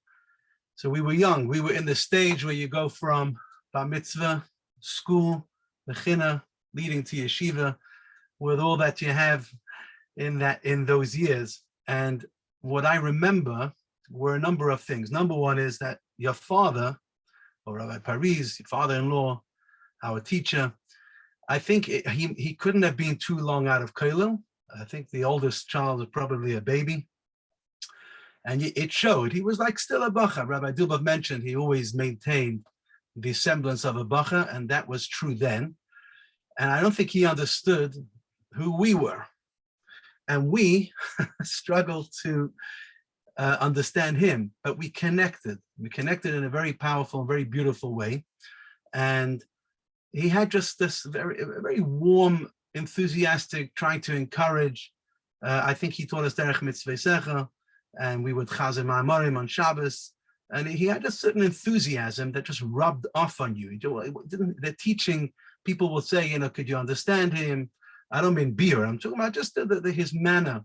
So we were young. We were in the stage where you go from bar mitzvah, school, mechina, leading to yeshiva, with all that you have in those years. And what I remember were a number of things. Number one is that your father, or Rabbi Paris, your father-in-law, our teacher, I think he couldn't have been too long out of kollel. I think the oldest child was probably a baby. And it showed. He was like still a bacha. Rabbi Dubov mentioned he always maintained the semblance of a bacha, and that was true then. And I don't think he understood who we were. And we struggled to understand him, but we connected. We connected in a very powerful, very beautiful way. And he had just this very warm, enthusiastic, trying to encourage. I think he taught us derech mitzvah, and we would chazer ma'amorim on Shabbos. And he had a certain enthusiasm that just rubbed off on you. The teaching, people will say, you know, could you understand him? I don't mean beer, I'm talking about just his manner.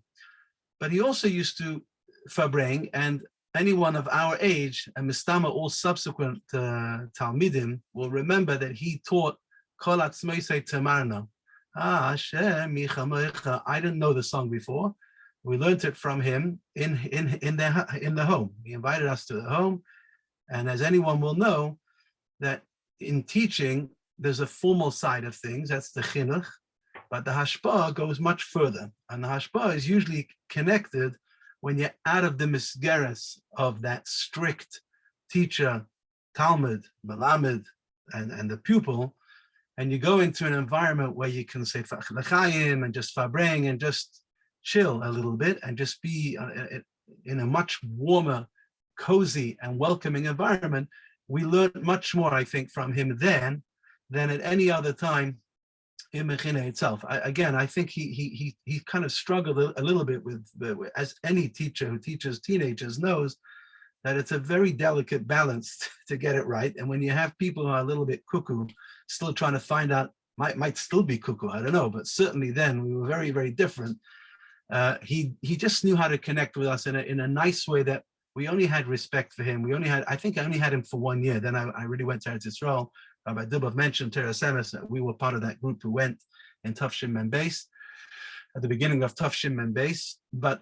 But he also used to fabring, and anyone of our age, and Mistama, all subsequent Talmidim, will remember that he taught Kol Atzmeisei Temarna. Hashem Yichamecha. I didn't know the song before. We learned it from him in the home. He invited us to the home, and as anyone will know, that in teaching there's a formal side of things. That's the chinuch, but the hashpah goes much further, and the hashpah is usually connected when you're out of the misgeres of that strict teacher, Talmud, Melamed, and the pupil, and you go into an environment where you can say l'chaim and just fabring and just chill a little bit and just be in a much warmer, cozy, and welcoming environment. We learned much more, I think, from him then than at any other time in Mechina itself. I think he kind of struggled a little bit with, as any teacher who teaches teenagers knows, that it's a very delicate balance to get it right. And when you have people who are a little bit cuckoo, still trying to find out, might still be cuckoo, I don't know, but certainly then we were very, very different. He just knew how to connect with us in a nice way that we only had respect for him. I think I only had him for 1 year. Then I really went to Eretz Yisrael. Rabbi Dubov mentioned Teres Emes. We were part of that group who went in Tafshim and Beis at the beginning of Tafshim and Beis. But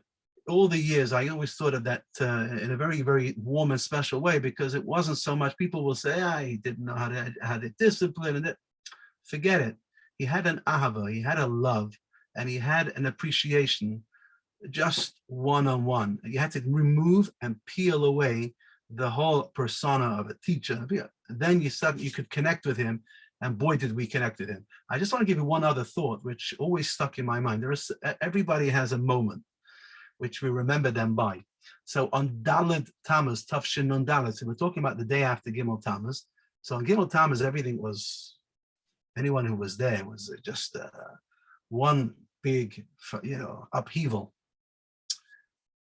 all the years, I always thought of that in a very, very warm and special way, because it wasn't so much. People will say, he didn't know how to discipline, and forget it. He had an ahava, he had a love, and he had an appreciation, just one-on-one. You had to remove and peel away the whole persona of a teacher. Then you could connect with him, and boy, did we connect with him. I just want to give you one other thought, which always stuck in my mind. Everybody has a moment which we remember them by. So on Daled Tammuz, Tafshin Nun Daled, so we're talking about the day after Gimel Tammuz. So on Gimel Tammuz, everything was, anyone who was there was just one big, upheaval.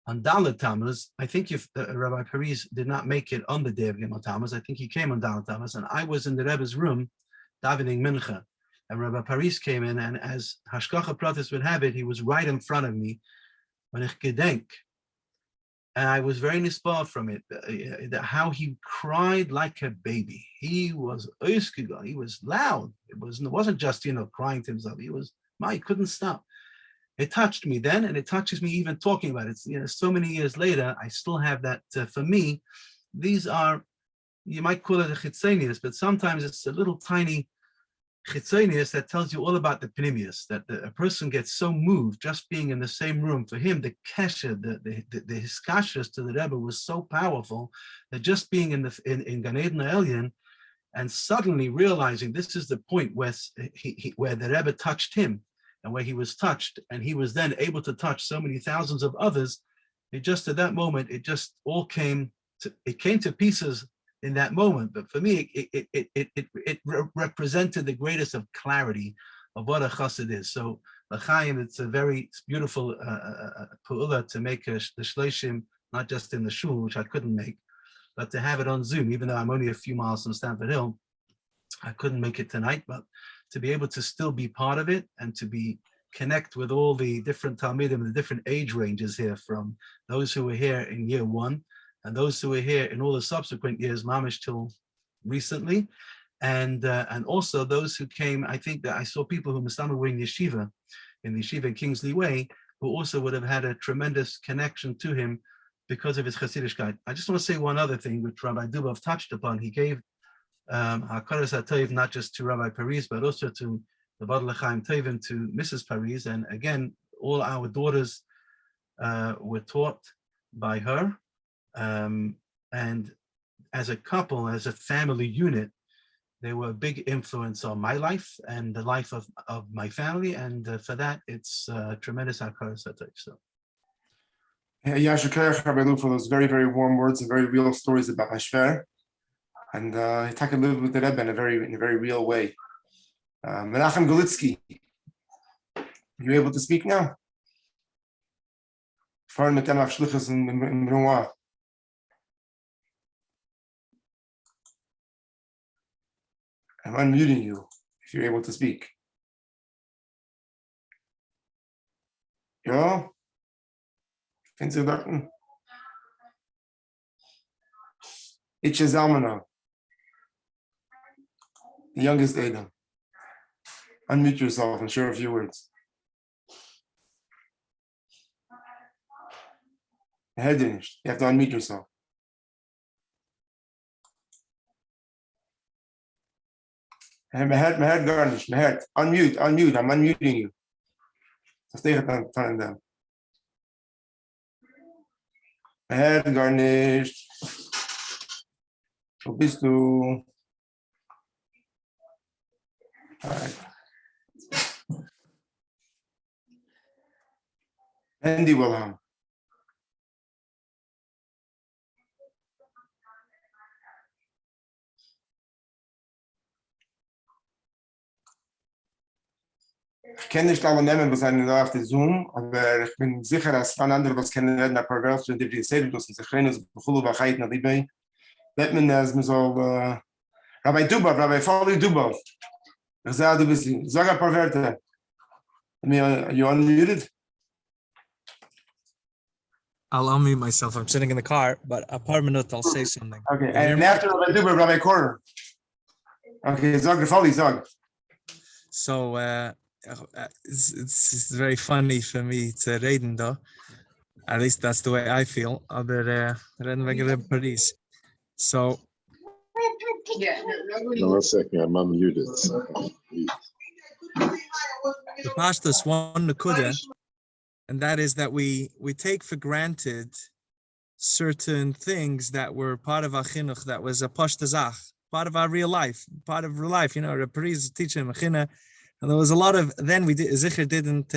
on Dalet Tammuz. I think if Rabbi Paris did not make it on the day of Gimel Tammuz, I think he came on Dalet Tammuz, and I was in the Rebbe's room davening Mincha. And Rabbi Paris came in, and as Hashgacha Pratis would have it, he was right in front of me when ich gedenk. And I was very inspired from it, how he cried like a baby. He was oiskiga, he was loud. It wasn't just, crying to himself. He couldn't stop. It touched me then, and it touches me even talking about it. So many years later, I still have that. For me, these are, you might call it a chitzonius, but sometimes it's a little tiny chitzonius that tells you all about the pnimius, that a person gets so moved just being in the same room. For him, the kesher, the hiskashus to the Rebbe was so powerful that just being in Gan Eden Elyon and suddenly realizing this is the point where the Rebbe touched him and where he was touched, and he was then able to touch so many thousands of others. It just at that moment, it just all came to pieces in that moment. But for me, it represented the greatest of clarity of what a chassid is. So l'chaim, it's a very beautiful pu'ula to make the shloshim, not just in the shul, which I couldn't make, but to have it on Zoom, even though I'm only a few miles from Stamford Hill. I couldn't make it tonight, but to be able to still be part of it and to connect with all the different Talmidim, the different age ranges here, from those who were here in year one and those who were here in all the subsequent years, mamish till recently, and also those who came. I think that I saw people who were in yeshiva in Kingsley Way, who also would have had a tremendous connection to him because of his Chassidischkeit. I just want to say one other thing, which Rabbi Dubov touched upon. He gave Hakaras HaTov not just to Rabbi Paris, but also to the Bad L'chaim Tovim, to Mrs. Paris. And again, all our daughters were taught by her. And as a couple, as a family unit, they were a big influence on my life and the life of my family. And for that, it's tremendous Hakaras HaTov. So. Yasher Koyach, Rabbi Lou, for those very, very warm words and very real stories about Hashver. And he talked a little with the Rebbe in a very real way. Menachem Golitsky, you able to speak now? Fahren mit dem Abschluss in Rouen. I'm unmuting you if you're able to speak. Ja? Findest du dort? Itche Zalmano, the youngest Adam. Unmute yourself and share a few words. You have to unmute yourself. Mehed garnish, Mehed, unmute, I'm unmuting you. Mehed garnish. Wo bist du? Andy Wilhelm. Ich kenne nicht alle Namen, was einen da auf der Zoom, aber ich bin sicher, dass ein anderer was kennen werden, ein paar Wörter und die Seelus und sich rennen, so Bechulu Bachait nach Levi. Let me know, man soll Rabbi Dubov, Rabbi Fali Dubov. Ich sage, du bist, sag ein paar Wörter. Are you unmuted? I'll unmute myself. I'm sitting in the car, but a paar minutes I'll say something. Okay, and after Rabbi Dubov, Rabbi Korner. Okay, sag Fali, sag. So it's very funny for me to reden though. At least that's the way I feel. Aber reden wegen Paris. So. No, 1 second, I'm unmuted. The pastor's one Nakuda, and that is that we take for granted certain things that were part of our chinuch, that was a pashtazach, part of our real life, you know, the Paris teaching machina, and there was a lot of, then Zicher didn't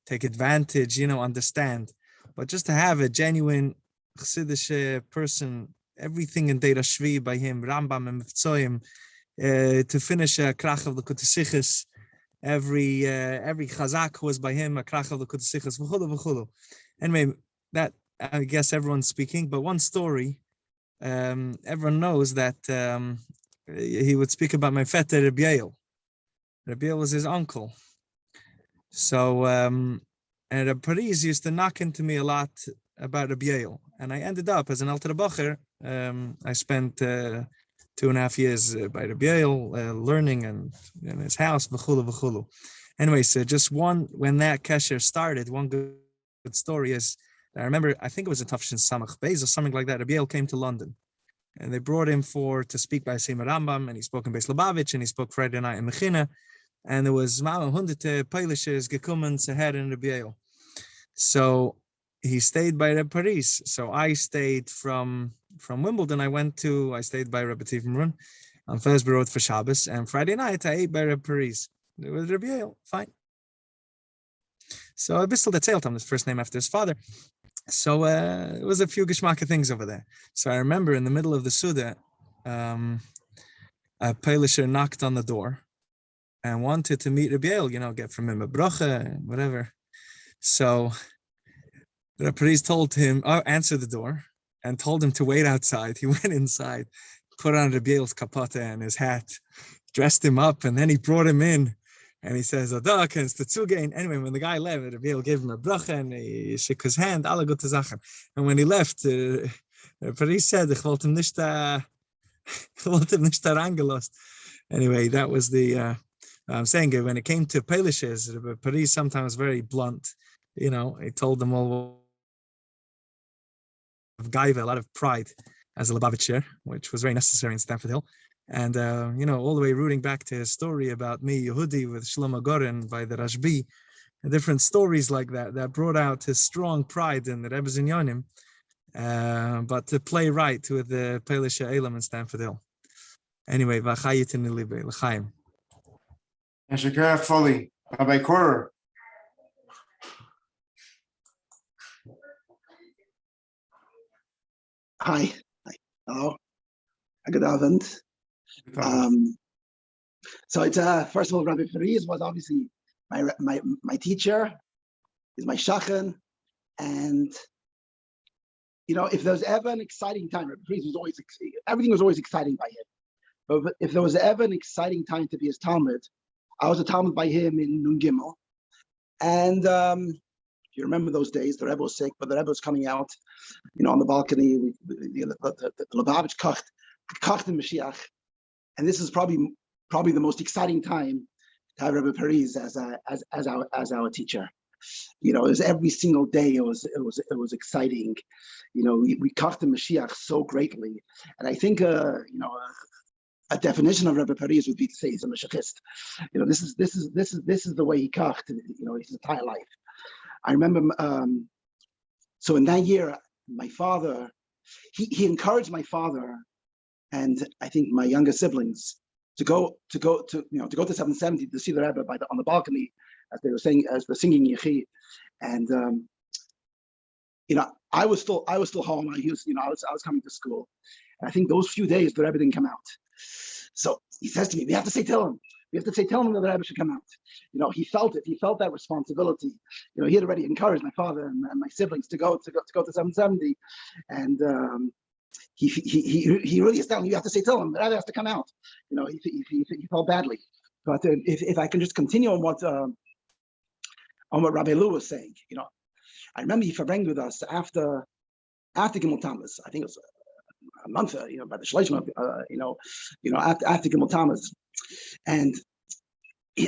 take advantage, you know, understand, but just to have a genuine Chassidish person, everything in Deira Shvi by him, Rambam and Mivtzoyim, to finish a krach of the Kutasichas, every chazak was by him, a krach of the Kutasichas, v'chulu. Anyway, that I guess everyone's speaking, but one story, everyone knows that he would speak about my Vetter Rabbi Yael. Rabbi Yael was his uncle. So, and Rabbi Paris used to knock into me a lot about Rabbi Yael. And I ended up as an Alter Bacher. I spent 2.5 years by Rabbi Yael, learning and in his house, v'chulu, v'chulu. Anyway, so just when that kesher started, one good story is, I remember, I think it was a Tafshin Samach Beis or something like that. Rabbi Yael came to London, and they brought him to speak by Sima Rambam, and he spoke in Beis Lubavitch, and he spoke Friday night in Mechina, and there was hunderte Peilishes gekommen zu hören Rabbi Yael. So he stayed by Rabbi Paris. So I stayed from Wimbledon. I stayed by Rabbi Tivimrun on Thursday Road for Shabbos, and Friday night I ate by Rabbi Paris. It was Rabbi Yael, fine. So Abistel Detzeltam, his first name after his father. So it was a few geschmacke things over there. So I remember in the middle of the Suda, a Peilisher knocked on the door and wanted to meet Rabbi Yael, get from him a bracha, whatever. So the priest told him, answered the door and told him to wait outside. He went inside, put on Rabbi Yael's kapata and his hat, dressed him up, and then he brought him in. And he says, Adak, and it's the Tzugein. Anyway, when the guy left, Rabbi Yael gave him a bracha and he shook his hand, alle gute Sachen. And when he left, Paris said, ich wollte ihm nicht herangelost. Anyway, that was the, I'm saying it, when it came to Peilishes, Paris sometimes very blunt. He told them all of Gaiva, a lot of pride as a Lubavitcher, which was very necessary in Stamford Hill. And, all the way rooting back to his story about me, Yehudi, with Shlomo Goren by the Rashbi, and different stories like that brought out his strong pride in the Rebbe's Inyanim, but to play right with the Peilishe Elam in Stamford Hill. Anyway, V'chayit in Libe, L'chaim. And Shekerach Foley, Rabbi Korer. Hi. Hello. Good afternoon. So it's first of all, Rabbi Paris was obviously my teacher, is my shachan, and if there was ever an exciting time, Rabbi Paris was always everything was always exciting by him. But if there was ever an exciting time to be his Talmud, I was a Talmud by him in Nun Gimel, and you remember those days, the Rebbe was sick, but the Rebbe was coming out, on the balcony. The Lubavitch kocht in Mashiach. And this is probably the most exciting time to have Rabbi Paris as our teacher. It was every single day. It was exciting. We kocht in Mashiach so greatly, and I think a definition of Rabbi Paris would be to say he's a Mashiachist. This is the way he kocht. His entire life. I remember. So in that year, my father, he encouraged my father, and I think my younger siblings to go to 770 to see the Rebbe on the balcony as they were singing Yechi, and I was still home. I was coming to school, and I think those few days the Rebbe didn't come out. So he says to me, "We have to say Tehillim. We have to say Tehillim that the Rebbe should come out." He felt it. He felt that responsibility. He had already encouraged my father and my siblings to go to 770, and he really is telling me, you have to say Tehillim. The Rebbe has to come out. He felt badly. But if I can just continue on what Rabbi Lou was saying, I remember he farbrenged with us after Gimel Tammuz. I think it was a month, by the Shloshim, after Gimel Tammuz. And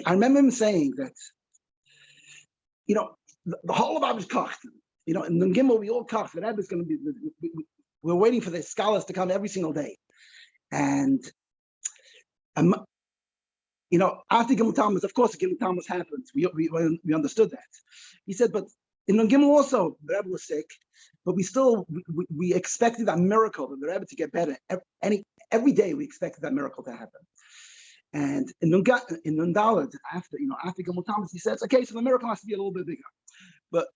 I remember him saying that, the whole of Abish kocht, in the Gimel we all kocht. The Rebbe is going to be. We're waiting for the scholars to come every single day, and after Gimel Tammuz, of course, Gimel Tammuz happened. We understood that. He said, but in Gimel also, the Rebbe was sick, but we expected that miracle, that the Rebbe to get better. Every day we expected that miracle to happen. And in Nun Daled, after Gimel Tammuz, he says, okay, so the miracle has to be a little bit bigger. But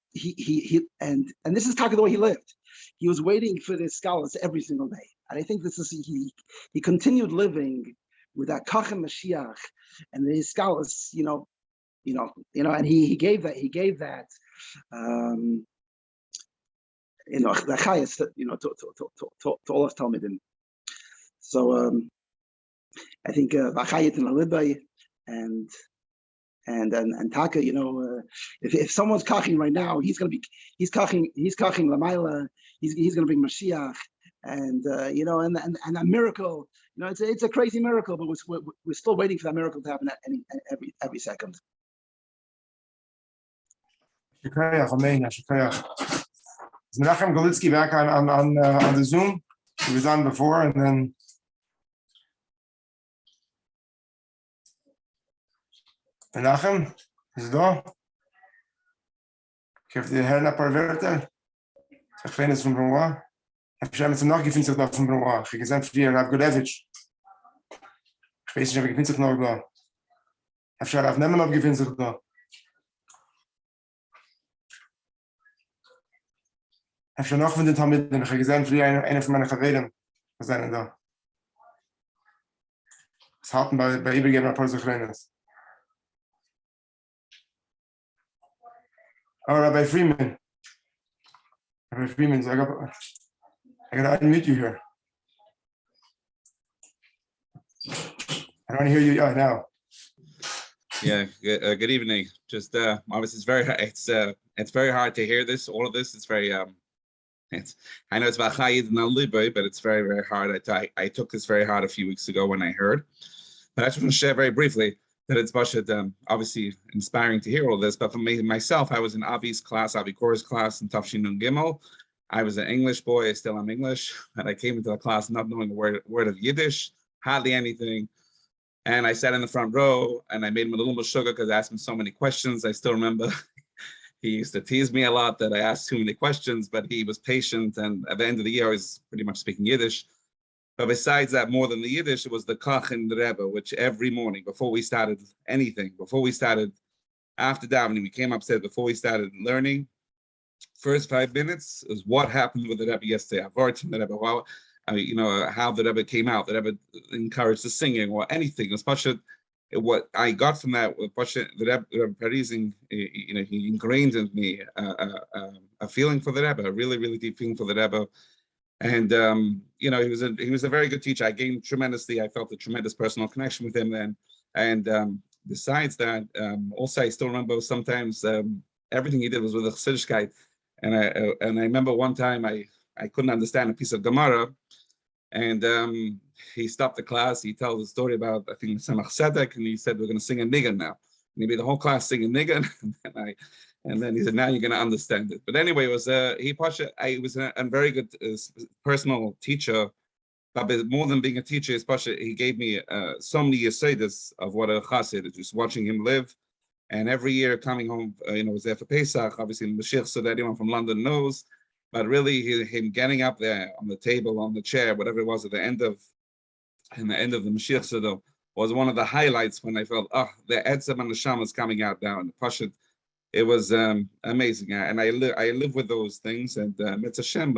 and this is kind of the way he lived. He was waiting for the scholars every single day, and I think this is he continued living with that Kach and Mashiach, and his scholars, and he gave that the highest, to all of Talmudim. So I think Vachayit and Levi and Taka, if someone's kaching right now, he's kaching Lamaila, he's gonna bring Mashiach, and and a miracle. It's a crazy miracle, but we're still waiting for that miracle to happen every second. Shukriya, Chomeini, Shukriya. Is Menachem Golitsky back on the Zoom? He was on before, and then Menachem is da. Ich habe die Herren ein paar Wörter. Ich kenne es von Brunwa. Ich habe schon noch gefunden, sich da von Brunwa. Ich habe gesehen, früher Rav Gulevich. Ich weiß nicht, ob ich gefunden, sich noch da. Ich habe schon Rav Nemanov gefunden, sich da. Ich habe schon noch von den Talmiden. Ich habe gesehen, früher einer von meinen Chaveren. Was sind da? Das hatten bei Übergeben ein paar Sachen. Oh, Rabbi Freeman. Rabbi Freeman, so I gotta unmute you here. I don't hear you now. Yeah, good evening. Just obviously it's very hard to hear this. All of this, it's very I know it's Vachayit and Levi, but it's very, very hard. I took this very hard a few weeks ago when I heard. But I just want to share very briefly that it's obviously inspiring to hear all this. But for myself, I was in Avi's class, Avi Kor's class in Tafshin Nun Gimel. I was an English boy. I still am English. And I came into the class not knowing a word of Yiddish, hardly anything. And I sat in the front row and I made him a little bit sugar because I asked him so many questions. I still remember he used to tease me a lot that I asked too many questions, but he was patient. And at the end of the year, I was pretty much speaking Yiddish. But besides that, more than the Yiddish, it was the Kach and the Rebbe, which every morning, before we started anything, after davening, we came upstairs, before we started learning, first 5 minutes is what happened with the Rebbe yesterday. I've from the Rebbe, how the Rebbe came out, the Rebbe encouraged the singing or anything. It was Pasha, what I got from that, Pasha, the Rebbe Paris, he ingrained in me a feeling for the Rebbe, a really, really deep feeling for the Rebbe. And he was a very good teacher. I gained tremendously. I felt a tremendous personal connection with him then. And besides that, also I still remember sometimes everything he did was with a Chassidishkeit. And I remember one time I couldn't understand a piece of Gemara, and he stopped the class. He told the story about, I think, Samach Sedek, and he said, "We're going to sing a niggun now." And he made the whole class sing a niggun, and then he said, "Now you're going to understand it." But anyway, it was a very good personal teacher. But more than being a teacher, he gave me so many yesedas of what a chassid is. Just watching him live, and every year coming home, was there for Pesach, obviously in the Mashiach, so that anyone from London knows. But really, him getting up there on the table, on the chair, whatever it was, at the end of the Mashiach Seder, was one of the highlights when I felt, the Etzem and the Neshama is coming out now. And Pashat, it was amazing. And I live with those things. And Mitzvah Hashem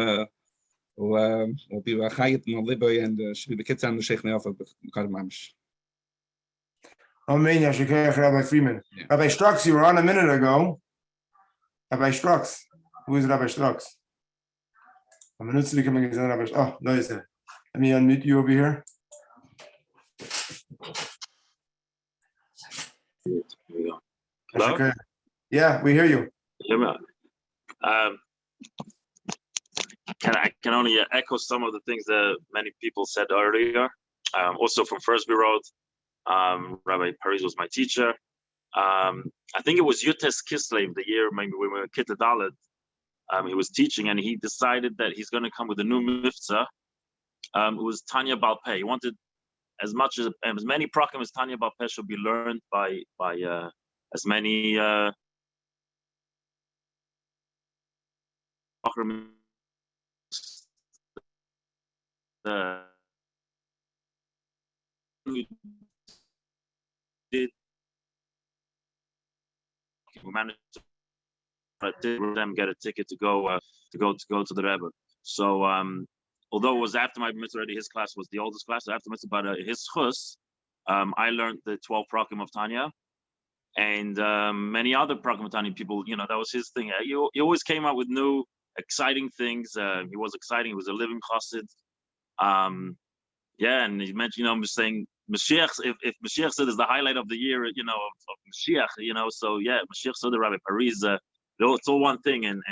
will be Vachayit and Levi, and should be the kids on the Sheikh Neofa B'Kar Mamish. Amen. Yashikayach, Rabbi Freeman. Yeah. Rabbi Strux, you were on a minute ago. Rabbi Strux. Who is Rabbi Strux? I'm going to becoming his Rabbi. Oh, no, is it? Let me unmute you over here. Hello? Yeah, we hear you. I can only echo some of the things that many people said earlier. Also from First Bureau, Rabbi Paris was my teacher. I think it was Yutes Kislev, the year maybe we were Kitta Dalet. He was teaching, and he decided that he's going to come with a new mitzvah. It was Tanya Balpeh. He wanted as many prakim as Tanya Balpeh should be learned by as many we managed to them get a ticket to go to the Rebbe. So although it was after my mitzvah already, his class was the oldest class after mitzvah, but his chus, I learned the 12 prakim of Tanya, and many other prakim of Tanya people. That was his thing. He always came out with new exciting things. He was exciting. He was a living chassid. Yeah, and he mentioned, I'm just saying, Mashiach. If Mashiach said is the highlight of the year, of Mashiach, so yeah, Mashiach said the Rabbi Paris. It's all one thing, and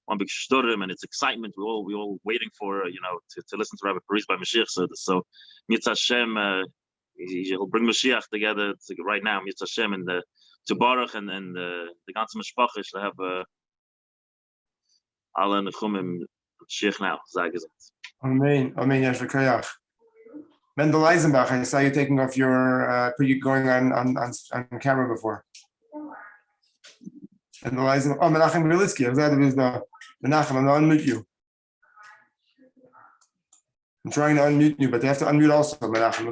one big shturim, and it's excitement. We all waiting for to listen to Rabbi Paris by Mashiach. So Mitzvah Hashem, he'll bring Mashiach together right now. Mitzvah Hashem and to Baruch and the ganze Mishpacha to have alle Nechumim Mashiach now. Amen. Amen. Yashakayach. Mendel Eisenbach, I saw you taking off your going on camera before. Mendel Eisenbach. Oh, Menachem Berlitsky. I was glad it was the Menachem. I'm going to unmute you. I'm trying to unmute you, but you have to unmute also, Menachem.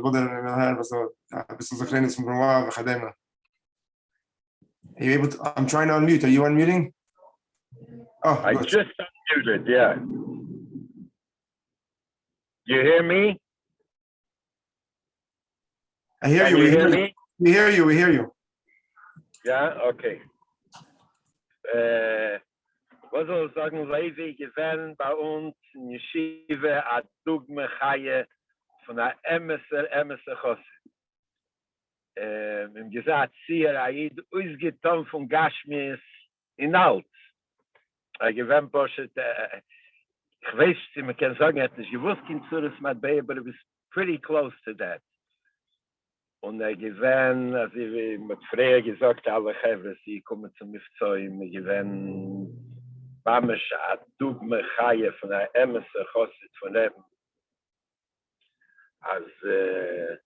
Are you able to? I'm trying to unmute. Are you unmuting? Oh, I good. just unmuted, yeah. You hear me? I hear Can you. you We hear hear me? you. We hear you. We hear you. Ja, okay. Was soll ich sagen, Levi gewesen bei uns in Yeshiva a Dugme Chaye von der Emeser Chossi. Im gesagt, Zier Aid ausgetan von Gashmis in Alt. Gewesen Poshet, ich weiß, man kann sagen, hat nicht gewusst, in Zurus Matbei, but it was pretty close to that. Und gewesen, als ich mit Freya gesagt, alle Chevre, sie kommen zum Mifzoim, gewesen, Mamesh a Dugme Chaye von der Emeser Chossi von Eben. Als, wir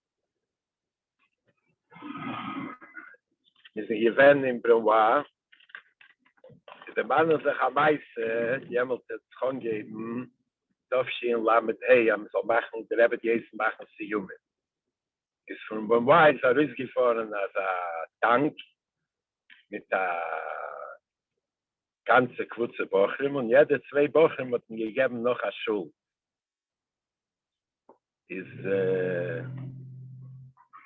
sind gewesen in Brunois, der Mann sich am meisten, jemand hat es schon gegeben, darf sie in Lamed Hey, am so machen, der Rebbe Jesus machen sie Jungen. Ist von Brunois ist rausgefahren als ein Tank mit der ganzen kurze Bochum und jede 2 Bochum hat ihm gegeben noch eine Schule.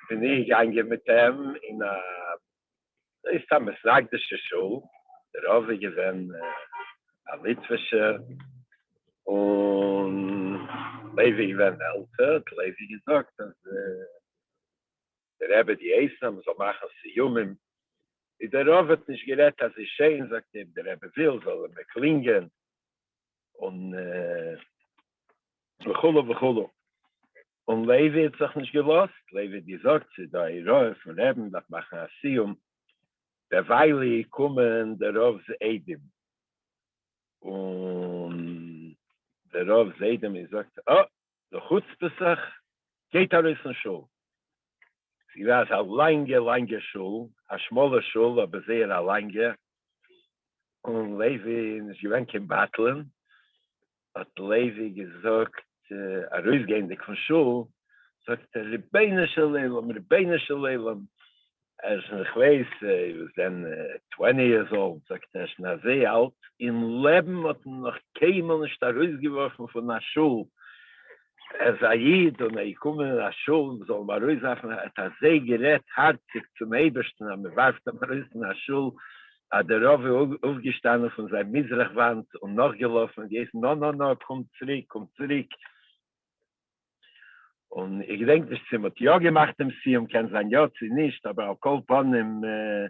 Bin ich gegangen mit dem in eine, ist eine mesnagdische Schule, der Rabbi gewesen, eine Litwische, und Levi gewesen älter, hat Levi gesagt, dass der Rebbe die Eisen soll machen, sie Jungen. Der Rabbi hat nicht geredet, dass sie schön, sagt er, der Rebbe will, soll er klingen, und Bechulu. Und Levi hat sich nicht gelost. Levi hat gesagt, sie da ihr Rauf von Reben, das machen ein Sium. Derweil kommen der Rauf Edim. Und der Rauf Edim sagt, oh, der Chutzpesach geht aus der Schule. Sie war eine lange Schule, eine schmale Schule, aber sehr lange. Und Levi ist gewinnt im Battlen. Hat Levi gesagt, rausgehend von Schule, sagt er, Rebbeinu Shalom. Ich weiß, he was then 20 years old, sagt er, ist noch sehr alt. Im Leben hat noch keinmal nicht rausgeworfen von der Schule. Sei Jid und komme in der Schule, soll man rauswerfen, hat sehr gerät, herzig zum Ebersten, aber warft raus in der Schule, hat der Rabbi aufgestanden von seiner Mizrachwand und noch gelaufen und gesagt, no, komm zurück. Und ich denke, dass sie mit ja gemacht haben, sie kann sein, ja, sie nicht, aber auf Kolpon der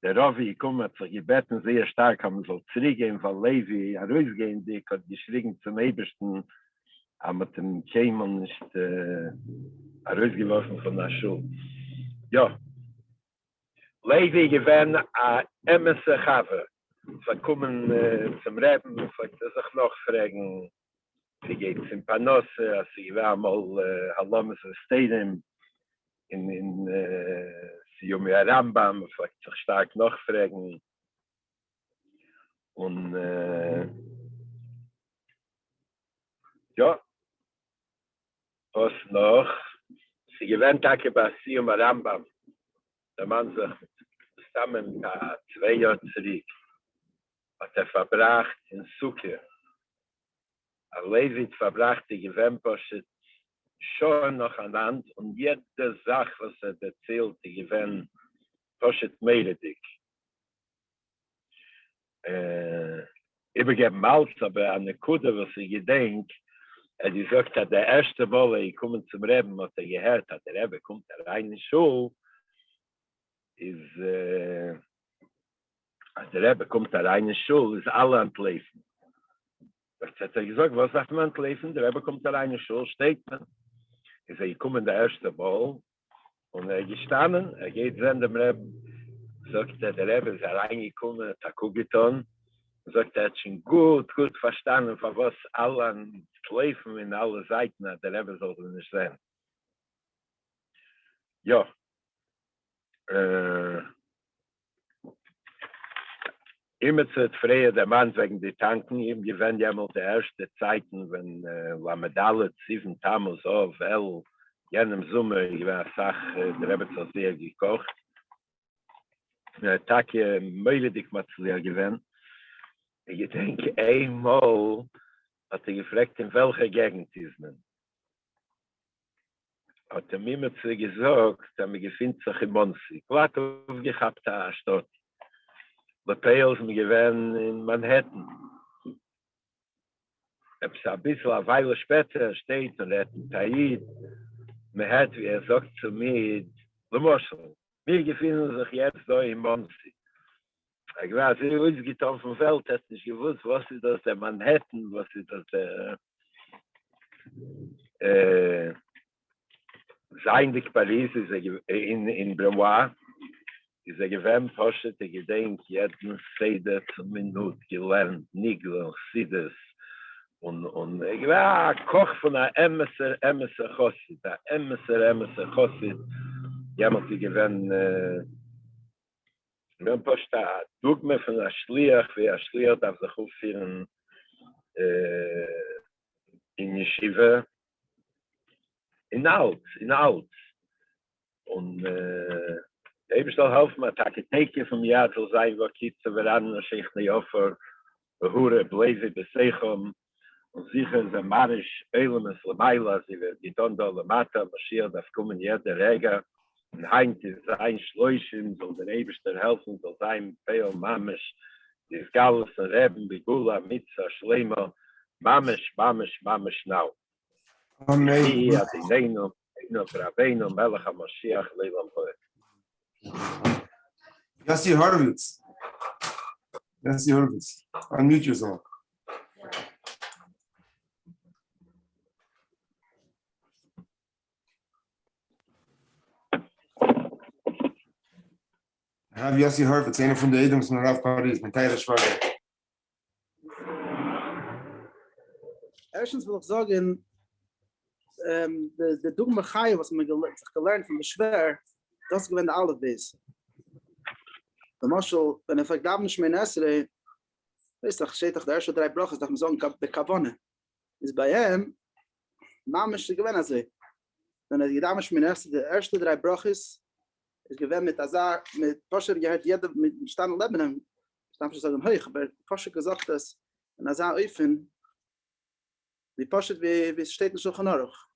Rabbi gekommen hat sich gebeten, sehr stark, haben soll zurückgehen, weil Levi rausgehen, die hat geschrien zum Ebersten, aber mit dem Kämel nicht rausgeworfen von der Schule. Ja. Levi gewinnt a Emesse Chave. Sie kommen zum Reben, vielleicht sich noch fragen, wie geht's in Panosse, als sie war mal Halames Stadium in Siyumi Rambam, vielleicht sich stark noch fragen. Und ja, was noch? Sie gewinnt auch bei Siyumi Rambam. Der Mann sagt, zusammen 2 Jahre zurück, hat verbracht in Sukkah. Levi verbracht die Gewinn-Poshet schon noch an Land und jede Sache, was erzählt, die Gewinn-Poshet mehredig. übergeben alles, aber an der Kude, was ich gedenk, die sagt, dass der erste Wolle, ich komme zum Reben, was gehört hat, der Rebbe kommt rein in die Schule, ist, als der Rebbe kommt rein in die Schule, ist alle an Leben. Das hat gesagt, was sagt man an Leben? Der Rebbe kommt rein in die Schule, steht man. Ich sage, ich komme in der erste Wolle, und gestanden, geht zu dem Rebbe, sagt der Rebbe ist reingekommen, hat er getan, sagt hat schon gut verstanden, von was alle Schleifen in alle Seiten hat, der Rebbe sollte nicht sein. Ja. Immer zu freien der Mann wegen der Tanken, ihm gewinnt ja mal die erste Zeiten, wenn Lamedale 7 Tammuz auf, jenem Sommer, ich war der Rebbe so sehr gekocht. Tag möglich mal zu gewinnen. Ich denke, einmal hat gefragt, in welcher Gegend ist man. Hat mir mit sie gesagt, dass man gefindet sich in Monsi. Ich warte auf gehabt, da Stadt. Lapels mir gewinnen in Manhattan. Ein bisschen eine Weile später steht und hat ein Taid. Man hat, wie sagt zu mir, Lemoschel, wir befinden sich jetzt da in Monsi. Ich weiß, ich geht auf dem Welt, hast nicht gewusst, was ist das der Manhattan, was ist das der Seindig Paris, ist in Bremois, ist gewähnt, postet, gedenkt, jeden Seder zur Minute gelernt, Nigel, Sides, und ich war Koch von einer Emesser Chossid, der Emesser Chossid, jemand, die gewähnt, wir haben postet, Dugme von der Schliach, wie der Schliach darf sich aufführen in Yeshiva, in Alt. Und eben soll helfen, ein Tag vom Jahr soll sein, wo Kitze veran, als ich nicht offer, Hure, Bläse, Besechum, und sicher sind Marisch, Eilemes, Lamaila, sie wird getan da, Lamata, Mashiach, das kommen jeder Rega, und Heint ist ein Shloshim, soll der Eberster helfen, soll sein, Peo, Mamesh, die Galus, Reben, Bigula, Mitzah, Shlema, Mamesh, now. Amen. Yossi Horowitz. Unmute yourself. I have Yossi Horowitz, einer von den Edoms von Rav Paris, mit Teile Schwager. Erstens will ich sagen, der Dugme Chai, was man gelernt von der Schwer, das gewinnt alle das. Der Moschel, wenn er fragt, nicht mehr in Esrei, weißt du, steht doch der erste 3 Brachas, dass man sagen kann, der Kavone. Ist bei ihm, Mamisch zu gewinnen, also. Wenn er die nicht mehr in Esrei, der erste 3 Brachas, ist gewinnt mit Azar, mit Posher gehört jeder mit Stand Lebanon. Ich darf nicht sagen, hey, aber Posher gesagt, dass in Azar öffnen, wie Posher, wie es steht in Shulchan Aruch.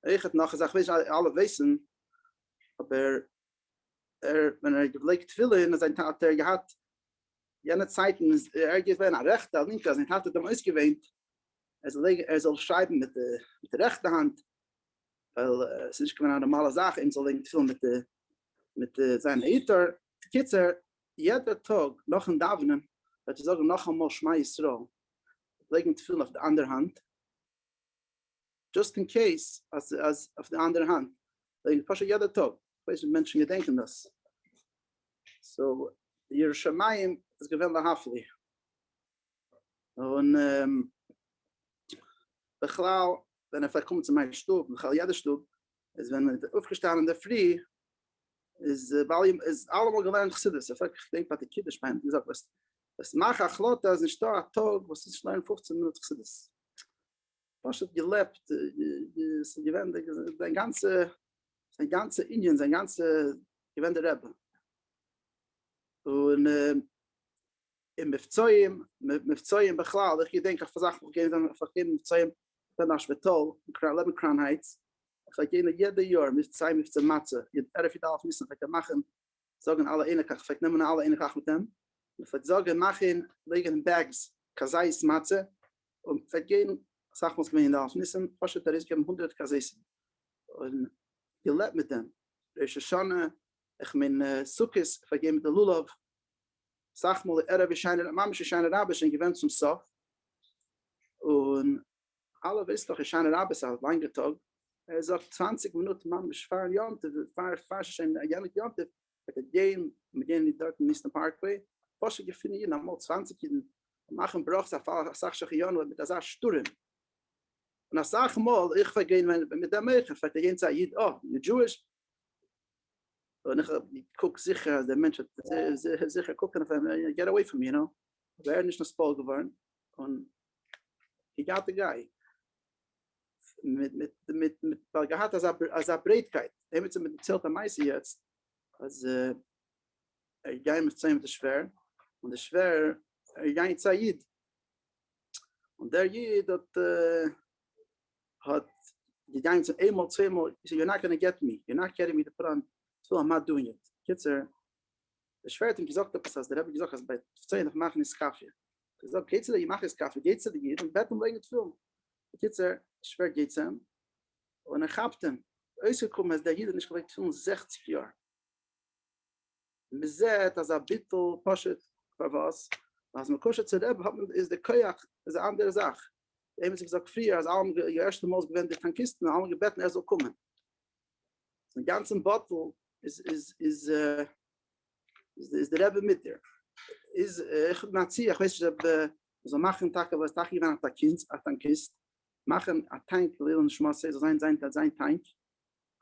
Ich hätte noch gesagt, weiß alle wissen, aber wenn geblickt viele in sein Tat gehabt, jene Zeiten gewinnt rechter, linker, sein Tat dem ausgewähnt, soll schreiben mit der rechten Hand, weil es ist eine normale Sache, ihm soll viel mit seinen Eiter. Kitzer, jeder Tag, noch ein Davenen, dass ich sage, noch einmal Shema Yisrael, legen viel auf der anderen Hand, just in case, als auf der anderen Hand. Legen fast jeder Tag. Ich weiß, Menschen gedenken das. So, Yerushalayim ist gewinnt lahafli. Und Bechlal, wenn vielleicht kommt zu meinem Stub, Bechlal jeder Stub, ist wenn man aufgestanden in der Früh, ist allemal gelernt Chassidus. Ich denke, was die Kiddush meint, wie gesagt, was mache Achlota, ist nicht da, Tag, was ist schon 15 Minuten Chassidus. Was hat gelebt, sein ganze Indien, sein ganze gewähnte Rebbe. Und im Mifzoyim Bechlal, ich denke, ich versage, ich gehe in Mifzoyim, dann nach Schbetal, Lebenkranheit, ich gehe jede Jahr, Mifzoyim, Matze, ich darf müssen, ich machen, sagen alle Einekach, ich nehme alle Einekach mit dem, Versorgen machen, legen in Bags, Kasais Matze, und vergehen, sag uns mir hinaus, nissen, Pasche, da ist 100 Kasais. Und ihr lebt mit dem. Shoshana, ich mein Sukkis, vergehen mit der Lulav, sag mal, wir scheinen, Mamische scheinen Rabisch, und gewinnt zum Sof. Und alle wissen doch, ich scheine Rabisch, lange Tag. Sagt 20 Minuten, Mamisch, fahren Jante, fahren schon, Janik Jante, mit gehen dort in Eastern Parkway. Was ich finde, ich mal 20 Minuten machen braucht, sag ich Jahren mit der Sturm. Und ich sage mal, ich vergehe mit der Milch, ich vergehe und sage, oh, you're Jewish. Und ich gucke sicher, der Mensch hat sicher gucken, get away from me, you know. Wäre nicht noch Spall geworden. Und he got the guy. Mit gehabt als Breitkeit. Mit dem Zelt Meise jetzt. Als gehen mit seinem schwer. Und der schwer gehen Said. Und der Jid hat die gehen zum einmal zweimal, he said, you're not going to get me. You're not getting me to put on. So I'm not doing it. Kitzer, der schwer hat ihm gesagt, dass der Rabbi gesagt hat, bei 10 machen ist Kaffee. Er gesagt, geht's dir, ich mache es Kaffee, geht's dir, geht und Bett und legen zu film. Kitzer, schwer geht's ihm. Und habt ihn. Ausgekommen ist der Jid nicht gleich 65 Jahre. Bezet, als Bittel, Poshet, für was? Als man kushet zu Rebbe, ist der Koyach, ist eine andere Sache. Er hat gesagt, früher, als alle die erste Mal gewähnt, die Tankisten, alle gebeten, soll kommen. Den ganzen Bottle ist der Rebbe mit dir. Ich weiß nicht, ob so machen Tag, aber es Tag hier nach Tankist, machen ein Tank, Lillen Schmasse, so sein Tank,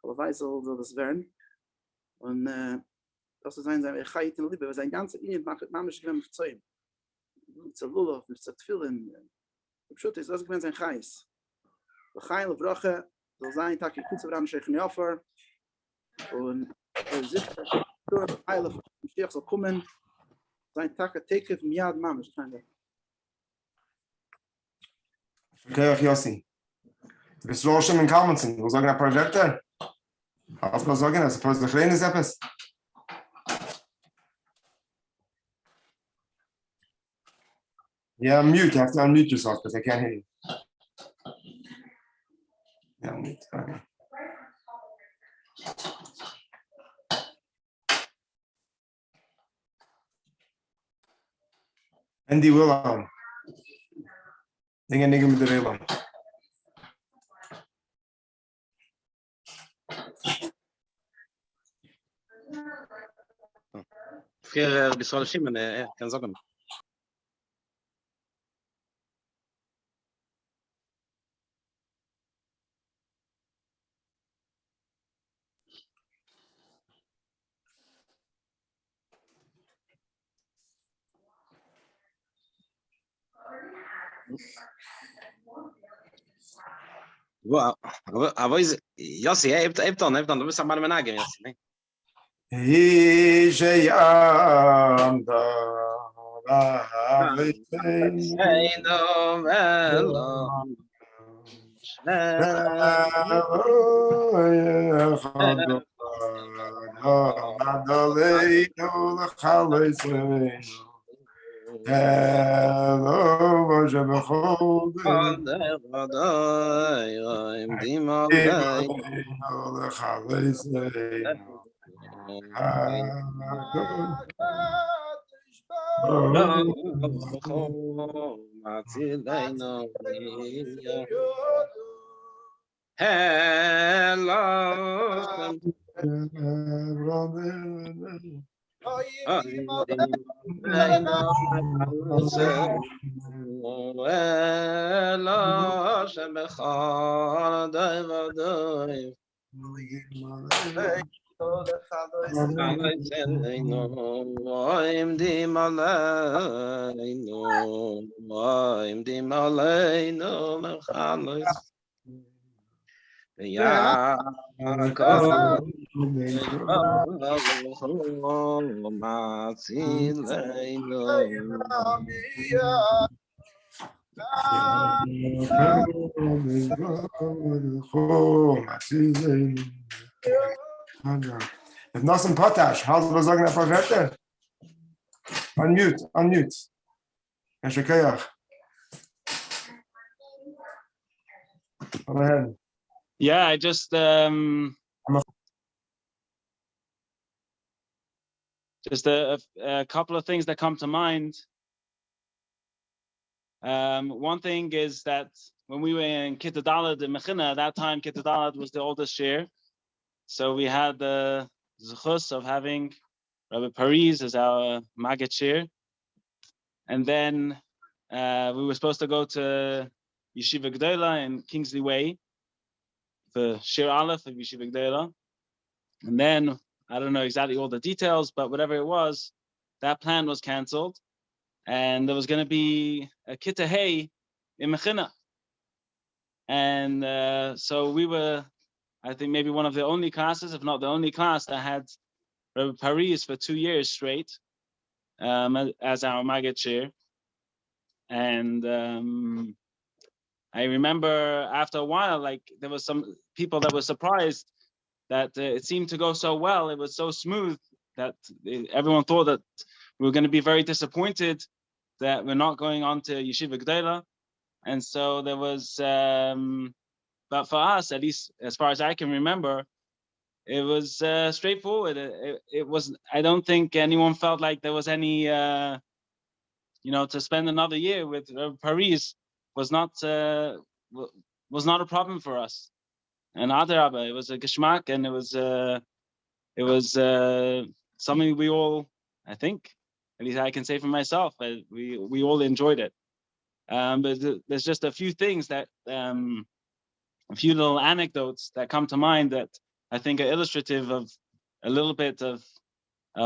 aber weiß soll das werden. Und das ist sein Chait in Liebe, sein ganzer Ingen macht Mamisch gewinnt mit Zeug. Mit der Lulav, mit der Tfilin. Im Schut ist das gewinnt sein Chais. Der Chai und Brache soll sein Tag, ich kutze Bram Sheikh Neofer. Und sicher, durch die Eile von dem Sheikh soll kommen, sein Tag, Tekef, Miad Mamisch. Okay, Yossi. Du bist Shloshim in Kalmanson. Wo sagen ein paar Wörter? Hast du was sagen? Das ist ein kleines etwas. Yeah, mute. You have to unmute yourself because I can't hear you. Yeah, mute. Okay. Andy Willow. Dingen mit der Willow. Für bis Shloshim, kann sagen. Aber Yossi, hebt dann, du bist aber meine Nagel, Yossi, ne? Ishayam da If not some potash, how's the sagen ein paar Wörter? Unmute. Yashakayach. Go ahead. Yeah, I just a couple of things that come to mind. One thing is that when we were in Kitta Daled in Mechina, at that time Kitta Daled was the oldest year, so we had the zechus of having Rabbi Paris as our Maggid shir, and then we were supposed to go to Yeshiva Gdola in Kingsley Way for Shir Aleph of Yeshiva Gdola, and then I don't know exactly all the details, but whatever it was, that plan was cancelled, and there was going to be a Kitta Hey in Mechina, and so we were, I think, maybe one of the only classes, if not the only class, that had Rabbi Paris for 2 years straight as our Maggid shir. And I remember after a while, like there was some people that were surprised that it seemed to go so well. It was so smooth that everyone thought that we were going to be very disappointed that we're not going on to Yeshiva Gdola. And so there was, but for us, at least as far as I can remember, it was straightforward. It was, I don't think anyone felt like there was any, to spend another year with Paris was not a problem for us. And Adarabba, it was a geschmack, and it was something we all, I think, at least I can say for myself, we all enjoyed it. But there's just a few things that, a few little anecdotes that come to mind that I think are illustrative of a little bit of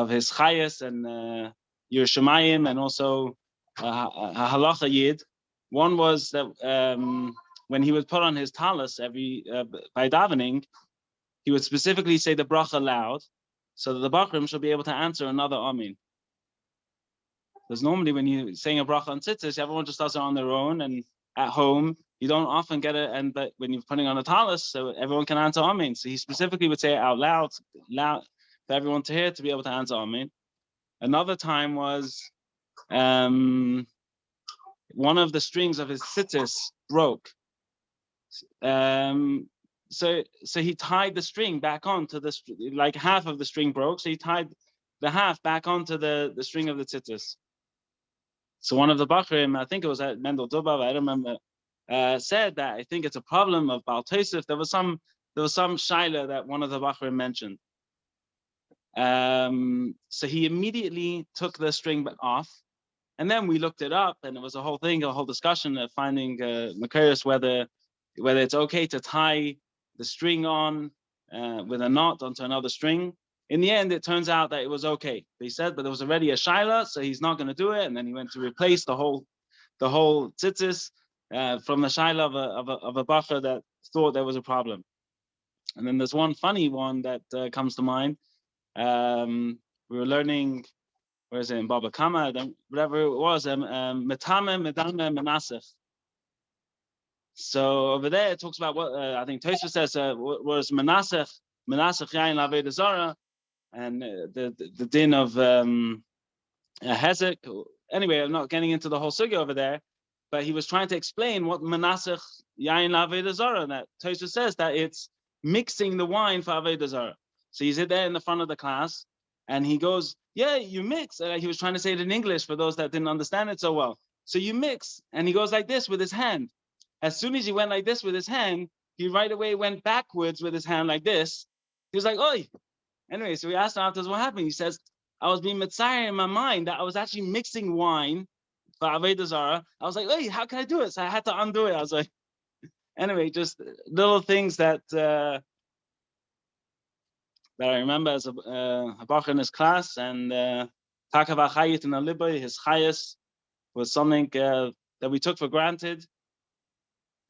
his chayas and Yerushalayim, and also halacha yid. One was that when he would put on his talis every by davening, he would specifically say the bracha loud, so that the bakrim should be able to answer another amin. Because normally when you're saying a bracha on tzitzis, everyone just does it on their own, and at home you don't often get it. But when you're putting on a talis, so everyone can answer amin. So he specifically would say it out loud for everyone to hear, to be able to answer amin. Another time was one of the strings of his tzitzis broke. So he tied the string back onto the, like half of the string broke, so he tied the half back onto the string of the tzitzis. So one of the Bachrim, I think it was at Mendel Dubav, I don't remember, said that I think it's a problem of Baal Tosef. There was some shaila that one of the Bachrim mentioned. So he immediately took the string off, and then we looked it up, and it was a whole discussion of finding Makarius whether it's okay to tie the string on with a knot onto another string. In the end, it turns out that it was okay. They said, but there was already a shaila, so he's not going to do it. And then he went to replace the whole tzitzis from the shaila of a bacher that thought there was a problem. And then there's one funny one that comes to mind. We were learning, where is it, in Baba Kama, whatever it was, metame, medame, menasech. So over there it talks about what I think Tosfos says was menasech yain laved zara, and the din of hezek. Anyway, I'm not getting into the whole sugya over there, but he was trying to explain what menasech yain laved zara. That Tosfos says that it's mixing the wine for aved zara. So he's there in the front of the class, and he goes, "Yeah, you mix." He was trying to say it in English for those that didn't understand it so well. So you mix, and he goes like this with his hand. As soon as he went like this with his hand, he right away went backwards with his hand like this. He was like, "Oi!" Anyway, so we asked him afterwards what happened. He says, "I was being mitzayir in my mind that I was actually mixing wine for Avodah Zarah." I was like, "Oi, how can I do it?" So I had to undo it. I was like, anyway, just little things that I remember as a bacher in his class, and Takav Chayit in Levi, his chayas was something that we took for granted.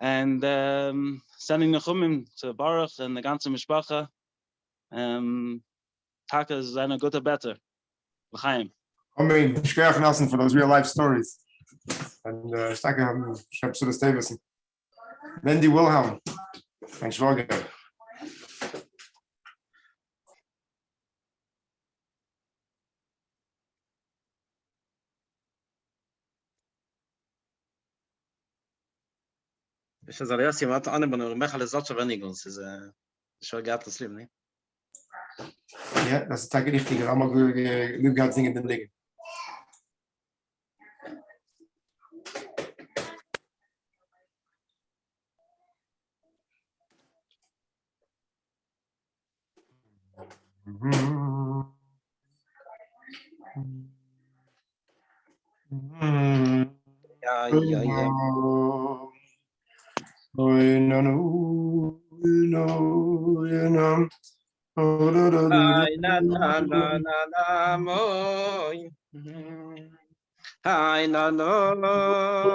And sending nechumim to Baruch and the ganze Mishpacha. Taka is eine gute better. L'chaim. I mean, Shkoyach Nelson for those real life stories. And Stake haben Schreibst du das Davidson. Wendy Wilhelm, mein Schwager. Ich soll ja sehen, was andere von Michael ist so wenig uns ist schon gehabt das Leben, ne? Ja, das ist eigentlich richtig. Aber wir gehen singen den Ding. Ja. Ay na moy. Ay na no.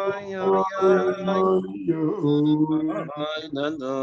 Ay na no.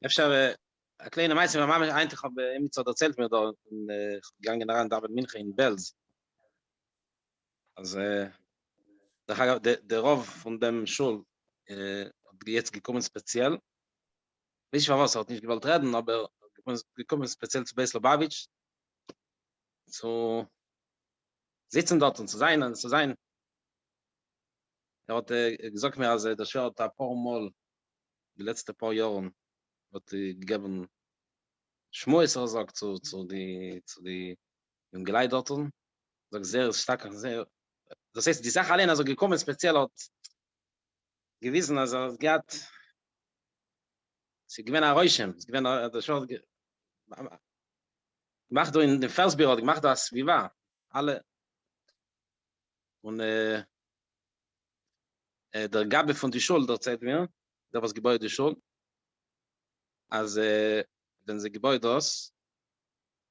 אפשר a kleine meise mit Mama eigentlich hab ihm zu erzählt mir da gegangen daran da mit München in Belz also der Rov von dem Schul jetzt gekommen speziell ich war was hat nicht gewollt reden aber gekommen speziell zu Beis Lubavitch zu sitzen dort und zu sein hat gesagt mir also das war ein paar Mal die letzten paar Jahren hat gegeben Schmoes sagt zu die im Geleit dorten sagt sehr stark sehr das heißt die Sache allein also gekommen speziell hat gewesen also gehabt sie gewinnen Räuschen sie gewinnen das schon macht du in den Felsbüro gemacht das wie war alle und der Gabe von die Schule dort seit mir da was Gebäude schon also wenn sie Gebäude das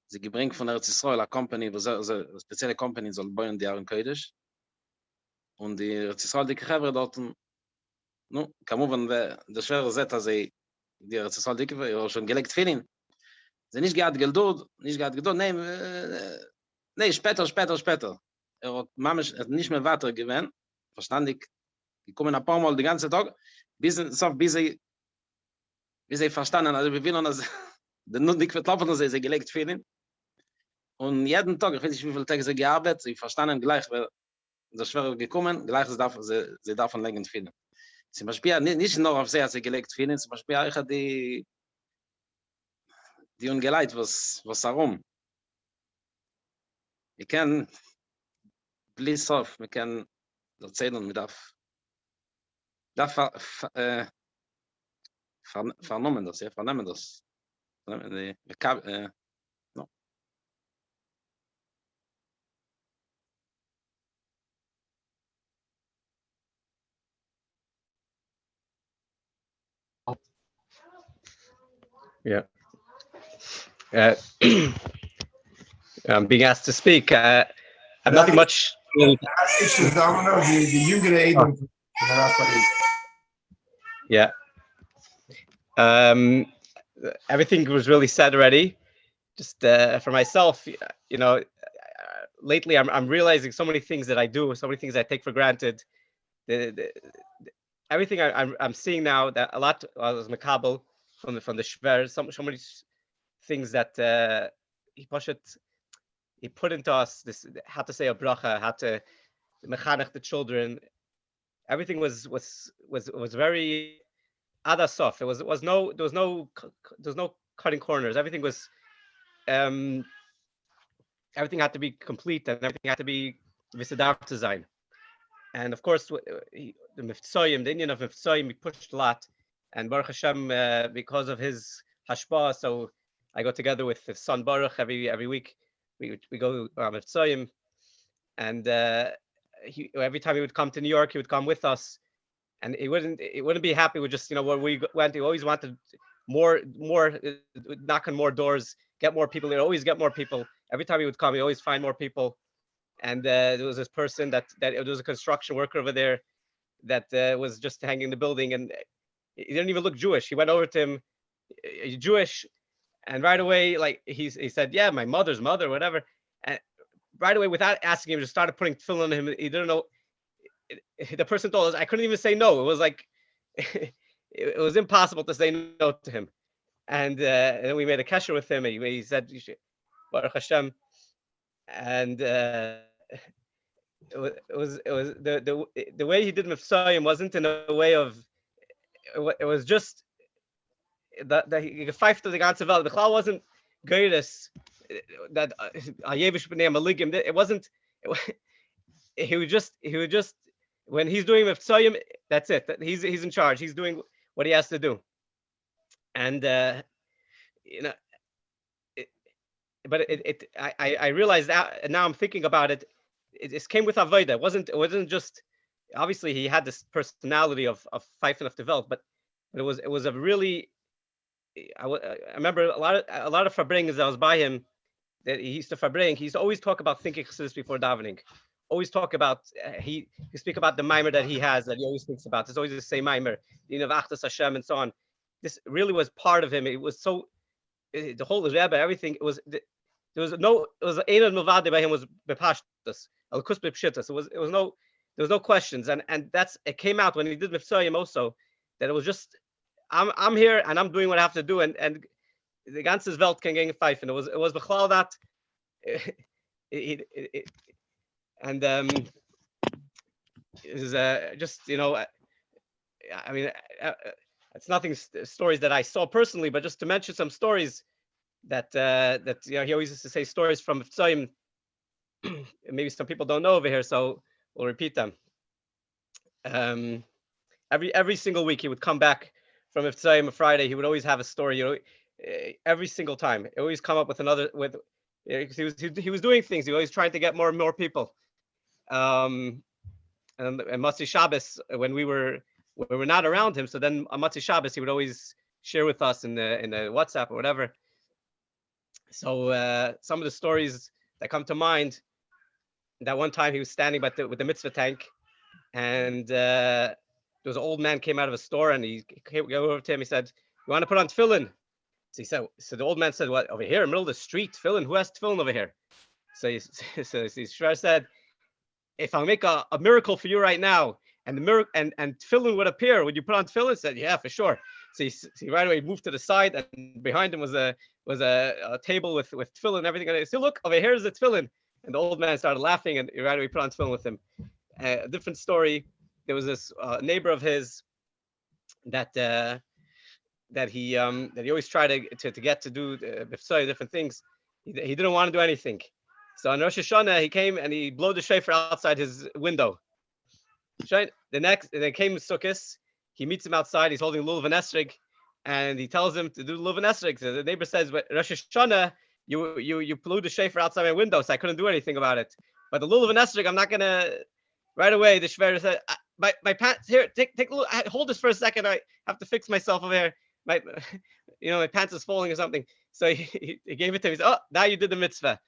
sie gebringt von der Israel a company was a spezielle company soll bauen die in Kodesh und die Israel die Geber dort no kamovan der schwer zet also die Israel die schon gelegt finden sie nicht gehabt geldod nee später hat Mama nicht mehr weiter gewen verstandig gekommen ein paar mal die ganze Tag bis sie verstanden also wir wollen das der nur nicht verlaufen dass sie gelegt finden und jeden Tag ich weiß nicht wie viele Tage sie gearbeitet sie verstanden gleich weil das schwer gekommen gleich sie davon längend finden zum Beispiel nicht nur auf sehr gelegt finden zum Beispiel ich hatte die ungeleit was warum ich kann please off wir kann erzählen, man vernommen das, ja, vernehmen das. No. Yeah. I'm being asked to speak. I have nothing much. Yeah. Everything was really said already. Just for myself, lately I'm realizing so many things that I do, so many things I take for granted. Everything I'm seeing now, that a lot was makabel from the shver, so many things that he put into us, this how to say a bracha, how to mechanech the children. Everything was very adasof. There was no cutting corners. Everything was everything had to be complete, and everything had to be visadar design. And of course, the Miftsayim, the Indian of Miftsayim, he pushed a lot. And Baruch Hashem, because of his hashpah, so I go together with his son Baruch every week. We go Miftsayim, and every time he would come to New York, he would come with us, and he wouldn't be happy with just where we went. He always wanted more, knock on more doors, get more people. He'd always get more people. Every time he would come, he always find more people. And there was this person that it was a construction worker over there that was just hanging in the building, and he didn't even look Jewish. He went over to him, "Are you Jewish?" And right away, like he said, "Yeah, my mother's mother, whatever." And right away, without asking him, just started putting tefillin on him. He didn't know. The person told us, I couldn't even say no. It was like it was impossible to say no to him. And then we made a kesher with him. He said, "Baruch Hashem," and it was the way he did Mifsayim wasn't in a way of it was just that he gefeift to the ganze Welt. The Klal wasn't greatest that Ayevish b'nei Maligim. It wasn't. He would just when he's doing Mifsayim, that's it. He's in charge. He's doing what he has to do. And but I realized that, and now I'm thinking about it. It came with avodah. It wasn't just. Obviously, he had this personality of Pfeifen of the Welt, but it was a really. I remember a lot of Farbrengens that I was by him that he used to Farbring. He used to always talk about thinking chassidus before davening. Always talk about he speak about the mimer that he has that he always thinks about. It's always the same mimer, the Achtas Hashem and so on. This really was part of him. It was so the whole Rebbe, everything. It was there was no. It was Einan Milvade by him was bepashtus. Al kus bepshitus. There was no questions, and it came out when he did Mifsayim also that it was just I'm here and I'm doing what I have to do, and the ganze Welt can get pfeifen. It was bechlal that. And it was just I mean it's nothing stories that I saw personally, but just to mention some stories that he always used to say stories from Tzayim. Maybe some people don't know over here, so we'll repeat them. Every single week he would come back from Tzayim on Friday. He would always have a story. Every single time, he always come up with another he was doing things. He was always trying to get more and more people. And Matzi Shabbos, when we were not around him, so then on Matzi Shabbos he would always share with us in the WhatsApp or whatever. So some of the stories that come to mind, that one time he was standing with the mitzvah tank, and there was an old man came out of a store, and he came over to him. He said, "You want to put on tefillin?" So the old man said, "What, over here in the middle of the street, tefillin? Who has tefillin over here?" So Shver said, "If I'll make a miracle for you right now, and the miracle and tefillin would appear, would you put on tefillin?" Said, "Yeah, for sure." So he right away moved to the side, and behind him was a table with tefillin and everything. And he said, "Look, over here is the tefillin." And the old man started laughing, and he right away put on tefillin with him. A different story. There was this neighbor of his that he always tried to get to do different things. He didn't want to do anything. So on Rosh Hashanah, he came and he blew the shofar outside his window. Then came Sukkot. He meets him outside. He's holding lulav and esrog, and he tells him to do lulav and esrog. So the neighbor says, "But Rosh Hashanah, you blew the shofar outside my window, so I couldn't do anything about it. But the lulav and esrog, I'm not gonna." Right away, the shver said, "My pants here. Take a little. Hold this for a second. I have to fix myself over here. My pants is falling or something." So he gave it to him. He said, "Oh, now you did the mitzvah."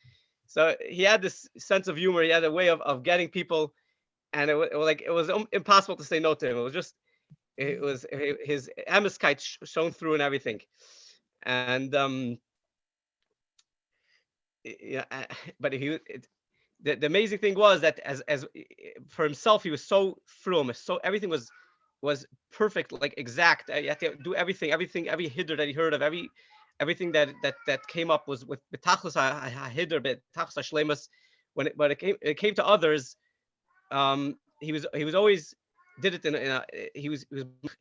So he had this sense of humor. He had a way of getting people, and it was impossible to say no to him. It was his amiskite shone through and everything, and but the amazing thing was that as for himself, he was so frum, so everything was perfect, like exact. You had to do every hiddur that he heard of, everything that came up was with betachlis hiddur, betachlis shleimus. When it came to others, he was always did it he was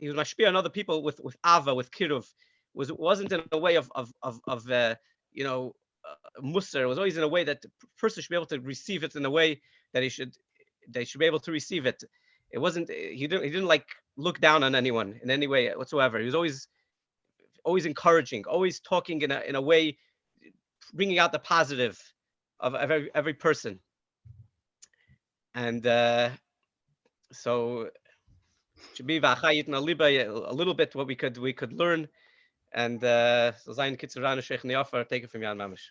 mashpia on other people with ava, with kiruv. Wasn't in a way of musar. It was always in a way that the person should be able to receive it in a way that they should be able to receive it. It wasn't, he didn't like look down on anyone in any way whatsoever. He was always encouraging, always talking in a way, bringing out the positive of every person. And so should be a little bit what we could learn. And so Zayin Kitzurana Sheikh Niafar, take it from Jan Mamish.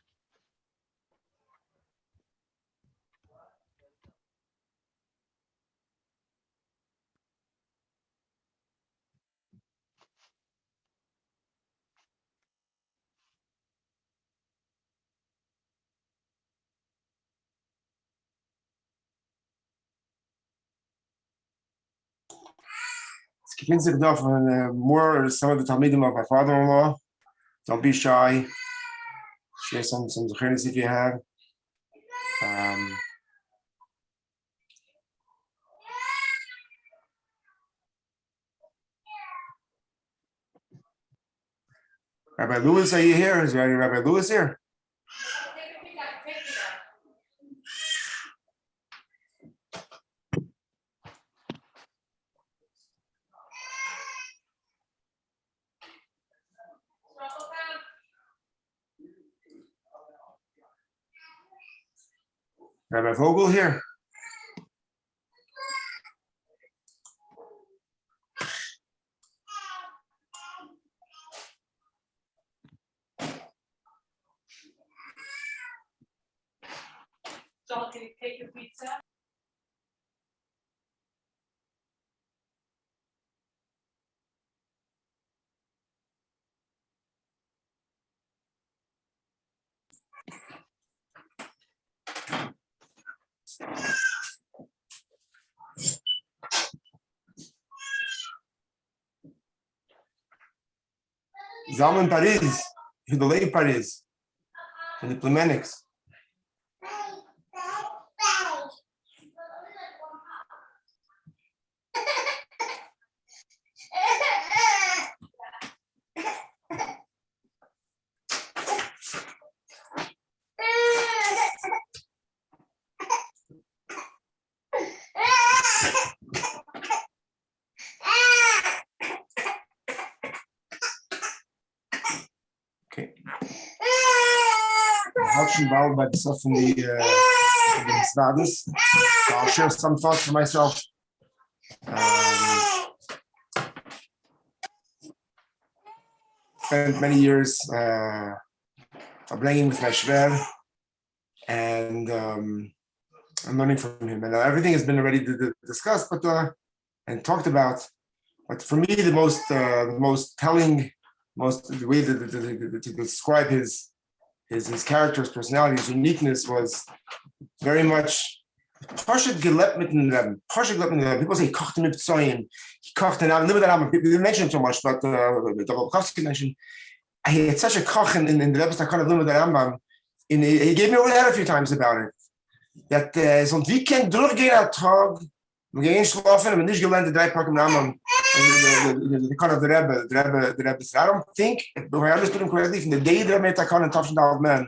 Ich kenne sich da von more some of the Talmidim of my father-in-law. Don't be shy. Share some zechernis if you have. Rabbi Lewis, are you here? Is Rabbi Lewis here? Rabbi Vogel here? John, can you take your pizza? Zalman Paris, the late Paris, and the Plemenics. Involved by the stuff in the Svadis. So I'll share some thoughts for myself. Spent many years playing with my shver, and I'm learning from him. And everything has been already discussed, and talked about. But for me, the most telling, the way to describe his character, his personality, his uniqueness was very much Pashat gelebt mit dem Rebbe. Pashat gelebt mit dem Rebbe. People say, kocht mit Zoyin. He kocht and people didn't mention it so much, but the Rabbi mentioned, he had such a koch in the Rebbe's kind of limit the Rambam. He gave me over the head a few times about it. That so we can durchgehen at Tag, we gehen schlafen, and nicht gelernt the drei Pack im Rambam. The kind of the Rebbe. I don't think, if I understood him correctly, from the day the Rebbe made Takan and Tafshin Al Men,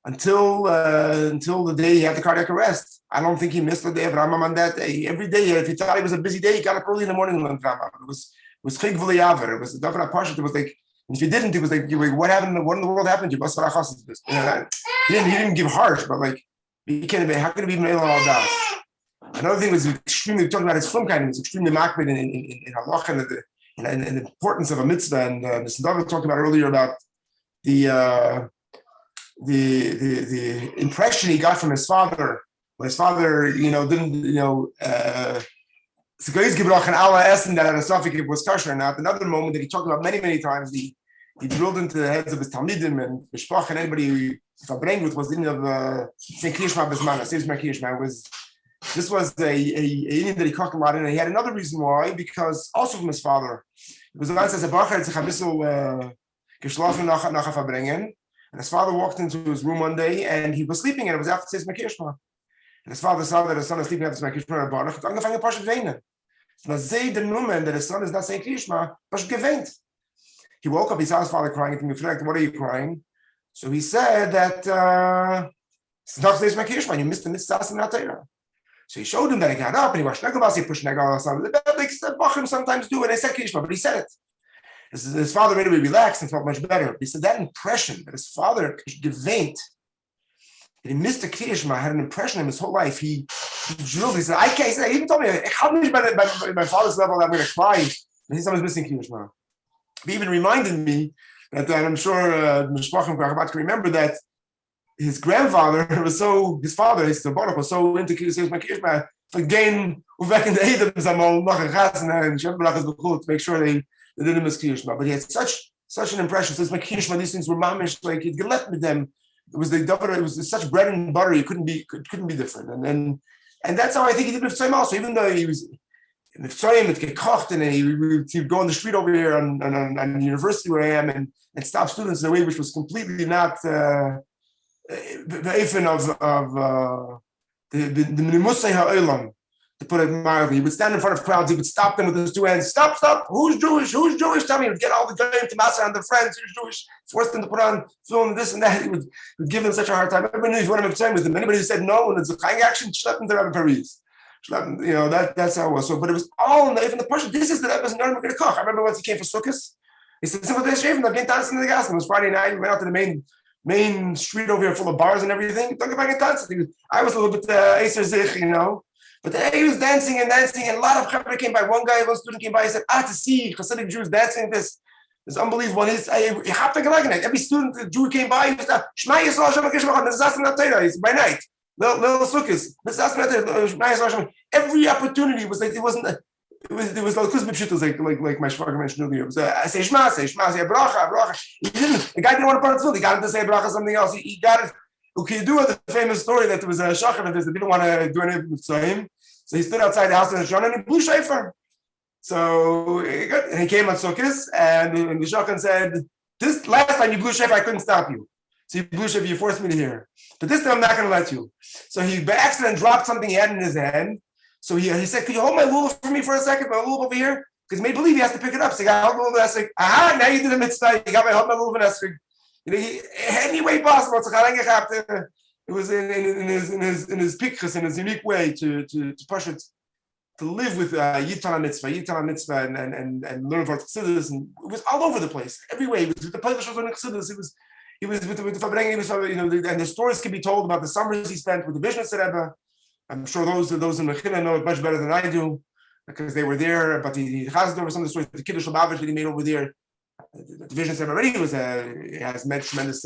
until the day he had the cardiac arrest. I don't think he missed a day of Rambam on that day. Every day, if he thought it was a busy day, he got up early in the morning and learned Rambam. It was Chig V'Liyaver. It was the Davar HaPashut. It was like, if you didn't, it was like, what happened? What in the world happened to you? He didn't give harsh, but like, how could it be Me'el al Das? Another thing was extremely, talking about his film kind, it was extremely makbid in halacha and the importance of a mitzvah. And the Davar talked about earlier about the impression he got from his father. When his father, didn't, and Allah asked that at a suffix it was kosher or not. Another moment that he talked about many, many times, he drilled into the heads of his talmidim and mishpach and anybody who brain with was in of St. Kriyashma Bismana, Saves my Kriyashma. This was a Indian that he caught a lot in, and he had another reason why, because also from his father. It was once as a bacher it's a bissel geschlafen nach verbringen. And his father walked into his room one day and he was sleeping and it was after Saves my Kriyashma. And his father saw that his son was sleeping after Saves my Kriyashma and Baruch angefangen a Pashat weinen. And as they the numen that his son is not saying Kriyashma, Pashat geweint. He woke up, he saw his father crying, and he reflected, what are you crying? So he said that it's not Saves my Kriyashma, you missed the mitzvah in Atayra. So he showed him that he got up and he washed Negovas, he pushed Negovas on the bed, like Bachim sometimes do, and they said Kriyashma, but he said it. His father made him relax and felt much better. He said that impression that his father geweint, that he missed the Kriyashma, had an impression in his whole life. He drilled, he said, I can't, he even told me, by father's level that I'm going to cry, and he's always missing Kriyashma. He even reminded me that I'm sure Mishpachim Karabat can remember that his grandfather was so, his father, his Baruch was so into Kriyashma, again, back in the Edom, to make sure they didn't miss Kriyashma. But he had such an impression. Says Kriyashma, these things were mamish, like he'd left with them. It was such bread and butter, it couldn't be different. And that's how I think he did with Tzayim also, even though he was in the Tzayim, it get kocht, and he'd go on the street over here on the university where I am and stop students in a way which was completely not the Eifin of the Musay HaOlam, to put it mildly. He would stand in front of crowds, he would stop them with his two hands. Stop, who's Jewish? Tell me. He would get all the Goyim to Masa and their friends who's Jewish, force them to put on film, this and that. He would give them such a hard time. Everybody knew if you want to with him. Anybody who said no, and it's a Chaim action, schlepp them to Rabbi Paris. That's how it was. So, but it was all in the Pasha. This is the Rebbe's Nord going to cook. I remember once he came for Sukkot. He said, "Simple day shaving. I'm getting dancing in the gas." It was Friday night. We went out to the main street over here, full of bars and everything. Don't get back and dancing. I was a little bit Eser Zich, But then he was dancing, and a lot of Chaver came by. One student came by. He said, to see Hasidic Jews dancing this is unbelievable. Every student, the Jew came by. He was like, Shema Yisrael Shem HaKishmach. This is Asim Natayra. It's by night. Little Sukkos. This is Asim Natayra. Every opportunity was like, it was like Kuzbip Shit was like my Shvaga mentioned earlier. It was say Shema, say Bracha. The guy didn't want to put it through. He got him to say Bracha something else. He got it. Okay, do the famous story that there was a shachar that didn't want to do anything with him. So he stood outside the house in the Shon and he blew shofar. So he came on Sukkot and the shachar said, "This last time you blew shofar, I couldn't stop you. So you blew shofar, you forced me to hear. But this time I'm not going to let you." So he by accident dropped something he had in his hand. So he said, "Could you hold my lulav for me for a second? My lulav over here?" Because he made believe he has to pick it up. So he got hold my lulav. Aha, now you did a mitzvah. You got my hold my lulav and esrig. Any way possible, it was in his pikchus, in his unique way to push it, to live with Yitan Mitzvah, and learn about Chassidus, and it was all over the place, every way. He was with the Polish learning Chassidus. He was with the Fabrengen, and the stories can be told about the summers he spent with the Vishnu Rebbe. I'm sure those in Mechina know it much better than I do, because they were there. But he has over some of the stories, the Kiddush Lubavitch that he made over there. The division said already has made tremendous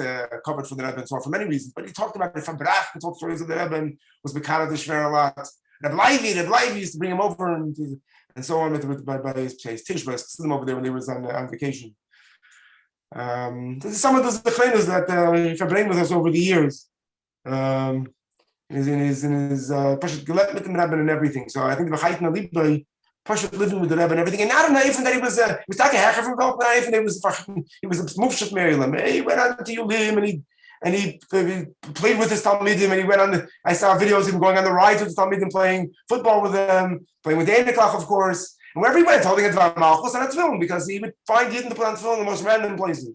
coverage for the Rebbe and so on for many reasons. But he talked about it from Brach and told stories of the Rebbe and was Mekara the Shver a lot. Rabbi Levi used to bring him over and so on by his Tish, but I sent him over there when they was on vacation. This is some of those claims that he verbringt with us over the years. In his Pashat Gelet mit dem Rebbe and everything. So I think the Chayt Nalibay Pashat living with the Rebbe and everything, and not even that he was talking hecher from Gulf, not even he was a mufshat Marylam. He went on to Yulim and he played with his Talmidim, and he went on. I saw videos of him going on the rides with his Talmidim, playing football with them, playing with Einiklach, of course. And wherever he went, holding a Dvar Malchus on a film, because he would find Yidden to put on film in the most random places.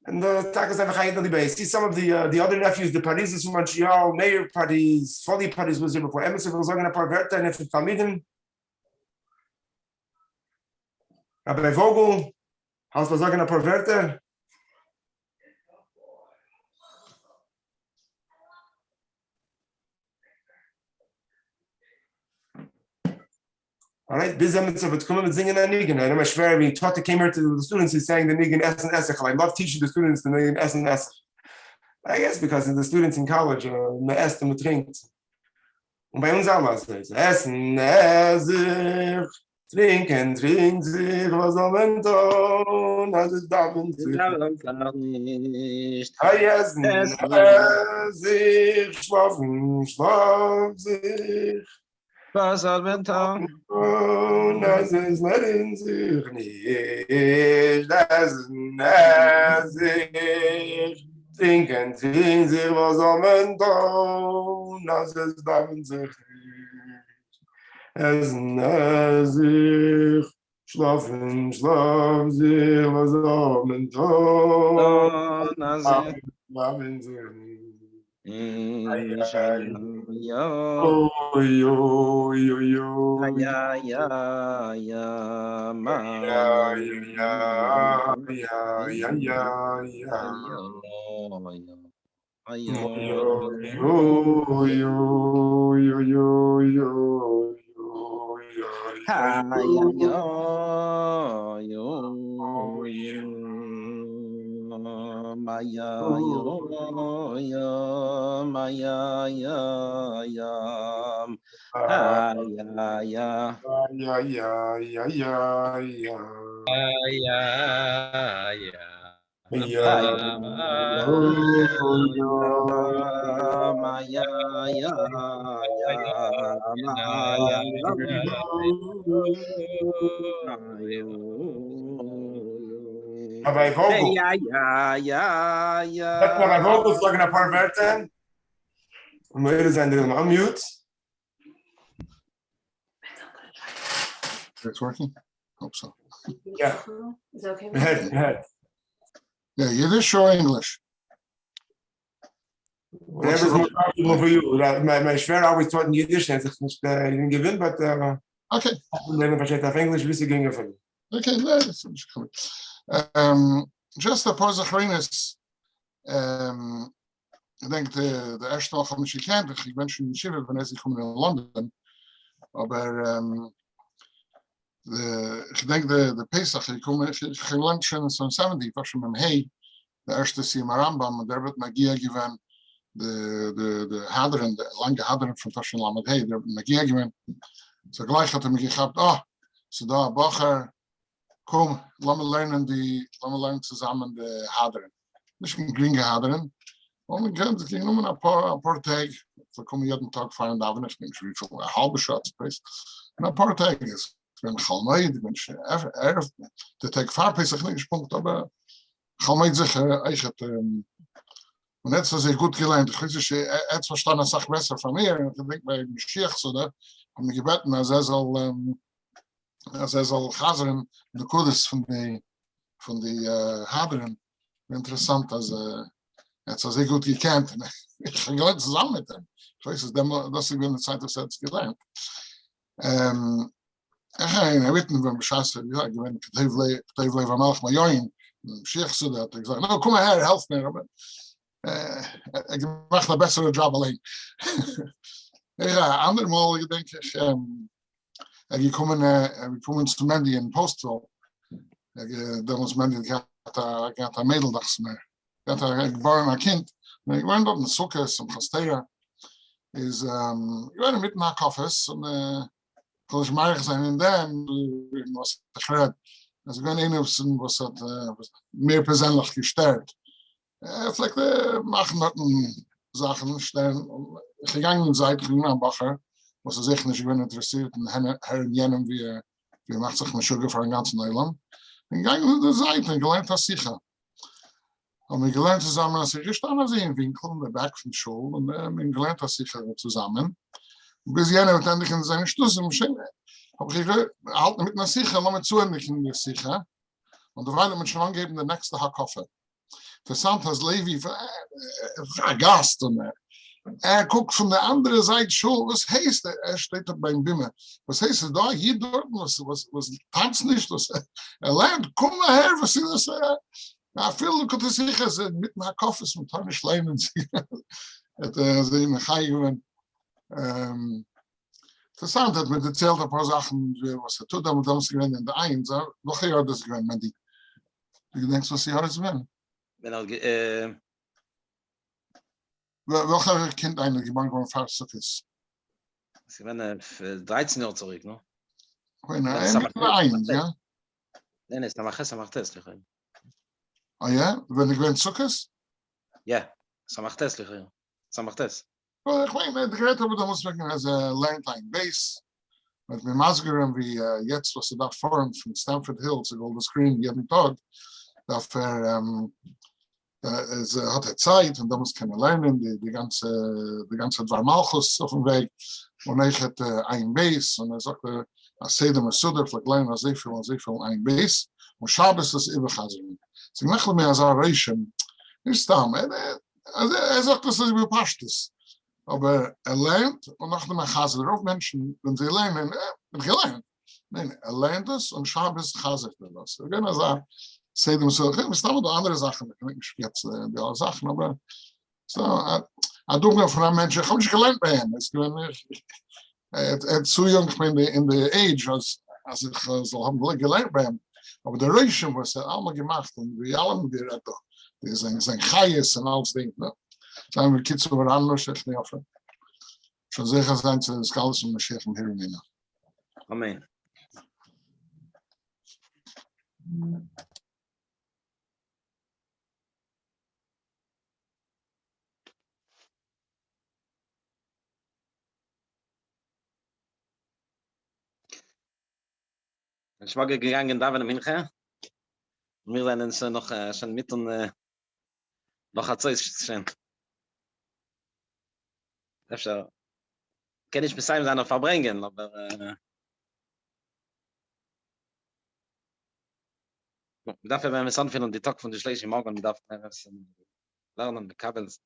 And the Takas have a Levi. See some of the other nephews, the Parises from Montreal, Mayor Paris, Folly Paris was here before. Emerson was going to Parverta and if it's Talmidim. Rabbi Vogel, Haus was going to Parverta. All right, Bizemitz of it coming with singing and Nigan. I know my Shver, we taught to came here to the students, he's saying the Nigan S and Esech. I love teaching the students the Nigan S and Esech. I guess because the students in college, me esst und trinkt. Und bei uns alle ist es Essen, Esech, trinken, trinkt sich, was soll man tun, als es darf und sich. Essen, Esech, schlafen, schlaf sich. Was soll man tun? Und es ist leiden sich nicht, Essen, Esech, trinken, trinken sich, was soll man tun, als es darf und sich nicht. Essen, Esech, schlafen, schlaf sich, was soll man tun, als es darf und sich nicht. Rabbi Vogel. That's Rabbi Vogel's looking at Parverta. Where is Andrew? Unmute. It's working? Hope so. Yeah. Is it okay? Go ahead. Yeah, Yiddish or English? Whatever's more comfortable for you. My Schwer always taught in Yiddish, and it's not even given, but okay. Then if I check English, we see going for you. Okay, that's just a paar Zacharinas. Ik denk de eerste dag van de Chicago, ik ben schon in Shiva, wanneer ik kom in London. Maar ik denk de Pesach, ik ging lang schon in zo'n 70, was schon met hey, de eerste Siyam Rambam, maar daar werd Magia gewen, de haderen, de lange haderen van Tashin Lamed Hey, daar werd Magia gewen. Zo gleich had me gehabt, so da Bacher, kom, laat me lernen zusammen de haderen. Nicht mit geringe haderen. Und ich ging nur ein paar Tage, so komme ich jeden Tag feiern, da bin ich nicht wie viel, eine halbe Schatz, und ein paar Tage ist, wenn Chalmeid, der Tag Fahrpässe nicht gesprungen, aber Chalmeid sich echt, und jetzt ist er gut gelernt, ich weiß nicht, jetzt verstanden eine Sache besser von mir, und ich denke bei Mashiach, so da, und ich gebeten, als soll Chazeren, de Kudus von die Haderen, interessant, jetzt ist er gut gekannt. Ich habe gelernt zusammen mit ihm. Ich weiß, dass ich in der Zeit des Sätzes gelernt. Ich habe ihn witten, wenn ich scheiße, ja, ich bin Levi Malach Majoin, Schiech so, da hat er gesagt, no, komm mal her, helf mir, aber ich mache einen besseren Job allein. Ja, andermal, ich denke, wir kommen zu Mandy in Postville. Damals Mandy gaat een Mädeldags meer. Dat geboren een kind. Ik woonde op een Sukkes, een Chastera. Ik woonde mitten in de office. En toen ik maar zijn in dan, was het gered. Dus ik ben een of zijn was dat meer persoonlijk gesteld. Vielleicht machen dort Sachen stellen. Gegangen seit Grünenbacher, was er sich nicht interessiert in Herrn Jenem, wie macht sich mit Sugar für ein ganzes Neuland. Gegangen der Seite, gelernt das sicher. Und wir gelernt zusammen, als ich stand in Winkel, in der Back von Schule, und wir gelernt das sicher zusammen. Bis jener wird endlich in seine Stuss im Schenken. Aber ich halte mit einer sicher, lass mir zu endlich in der sicher. Und da war mit schon angeben, der nächste Hackoffe. Interessant, als Levi vergast und guckt von der anderen Seite schon, was heißt steht da beim Bimme. Was heißt da, hier, dort, was tanzt nicht, lernt, komm mal her, was ist das? Viel könnte sicher sein, mit einer Kaffee, mit einer Schleim, sie in Geigen. Interessant, hat mir erzählt ein paar Sachen, was tut, aber damals gewinnt in der Eins, noch ein Jahr das gewinnt, Mandy. Du denkst, was die alles werden? Welcher Kind eigentlich geboren geworden fast ist? Sie werden 13 Jahre zurück, ne? Eins, ja? Nein, ist Samachtes, Samachtes. Ah ja? Wenn ich gewinnt Zuckers? Ja, Samachtes, Samachtes. Well, ich meine, der Gerät aber da muss man als Landline Base. Mit mir Masgeren wie jetzt, was da vorn von Stamford Hill zu Golden Screen jeden Tag, dafür hat Zeit und da muss keiner lernen, die ganze Dwarmalchus auf dem Weg. Und ich hatte ein Base und sagte, als Sedem ist Suder, vielleicht lernen wir sehr viel ein Base. Und Shabbos ist übergasen. Sie machen mir als Reischen, nicht da, sagt, dass es überpasst ist. Aber lernt und nachdem gasen er auf Menschen, wenn sie lernen, gelernt. Nein, lernt es und Shabbos gasen er das. Wir können sagen, Sedem so, wir stammen da andere Sachen, ich kann nicht jetzt die alle Sachen, aber so, Dunkel von einem Menschen, ich habe nicht gelernt bei ihm. Es ist zu jung in der Age, als ich so haben gelernt bei ihm. Aber der Reischen, was allemaal gemacht und wir alle direkt, die sind Chayes und alles Ding, ne? Sagen wir Kids über anders, ich nicht offen. Schon sicher sein, das alles um Mashiach im Himmel. Amen. Ich war gegangen da in München. Wir sind uns noch schon mit und noch hat es schön. Efter kann ich bis dahin noch verbringen, aber dafür werden wir es anfangen und die Tag von der Shloshim morgen darf lernen die Kabels.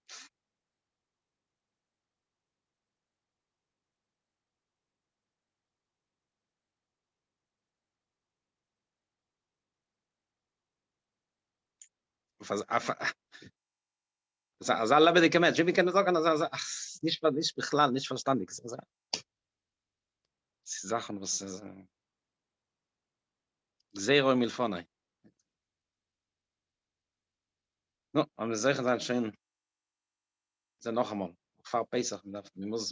אז alle bei der Mensch, wie kann ich sagen, nicht beklar, nicht verständig. Die Sachen, was sehr mil vorne. No, am sagen dann schön. Dann noch einmal. Fahr Pesach, wir muss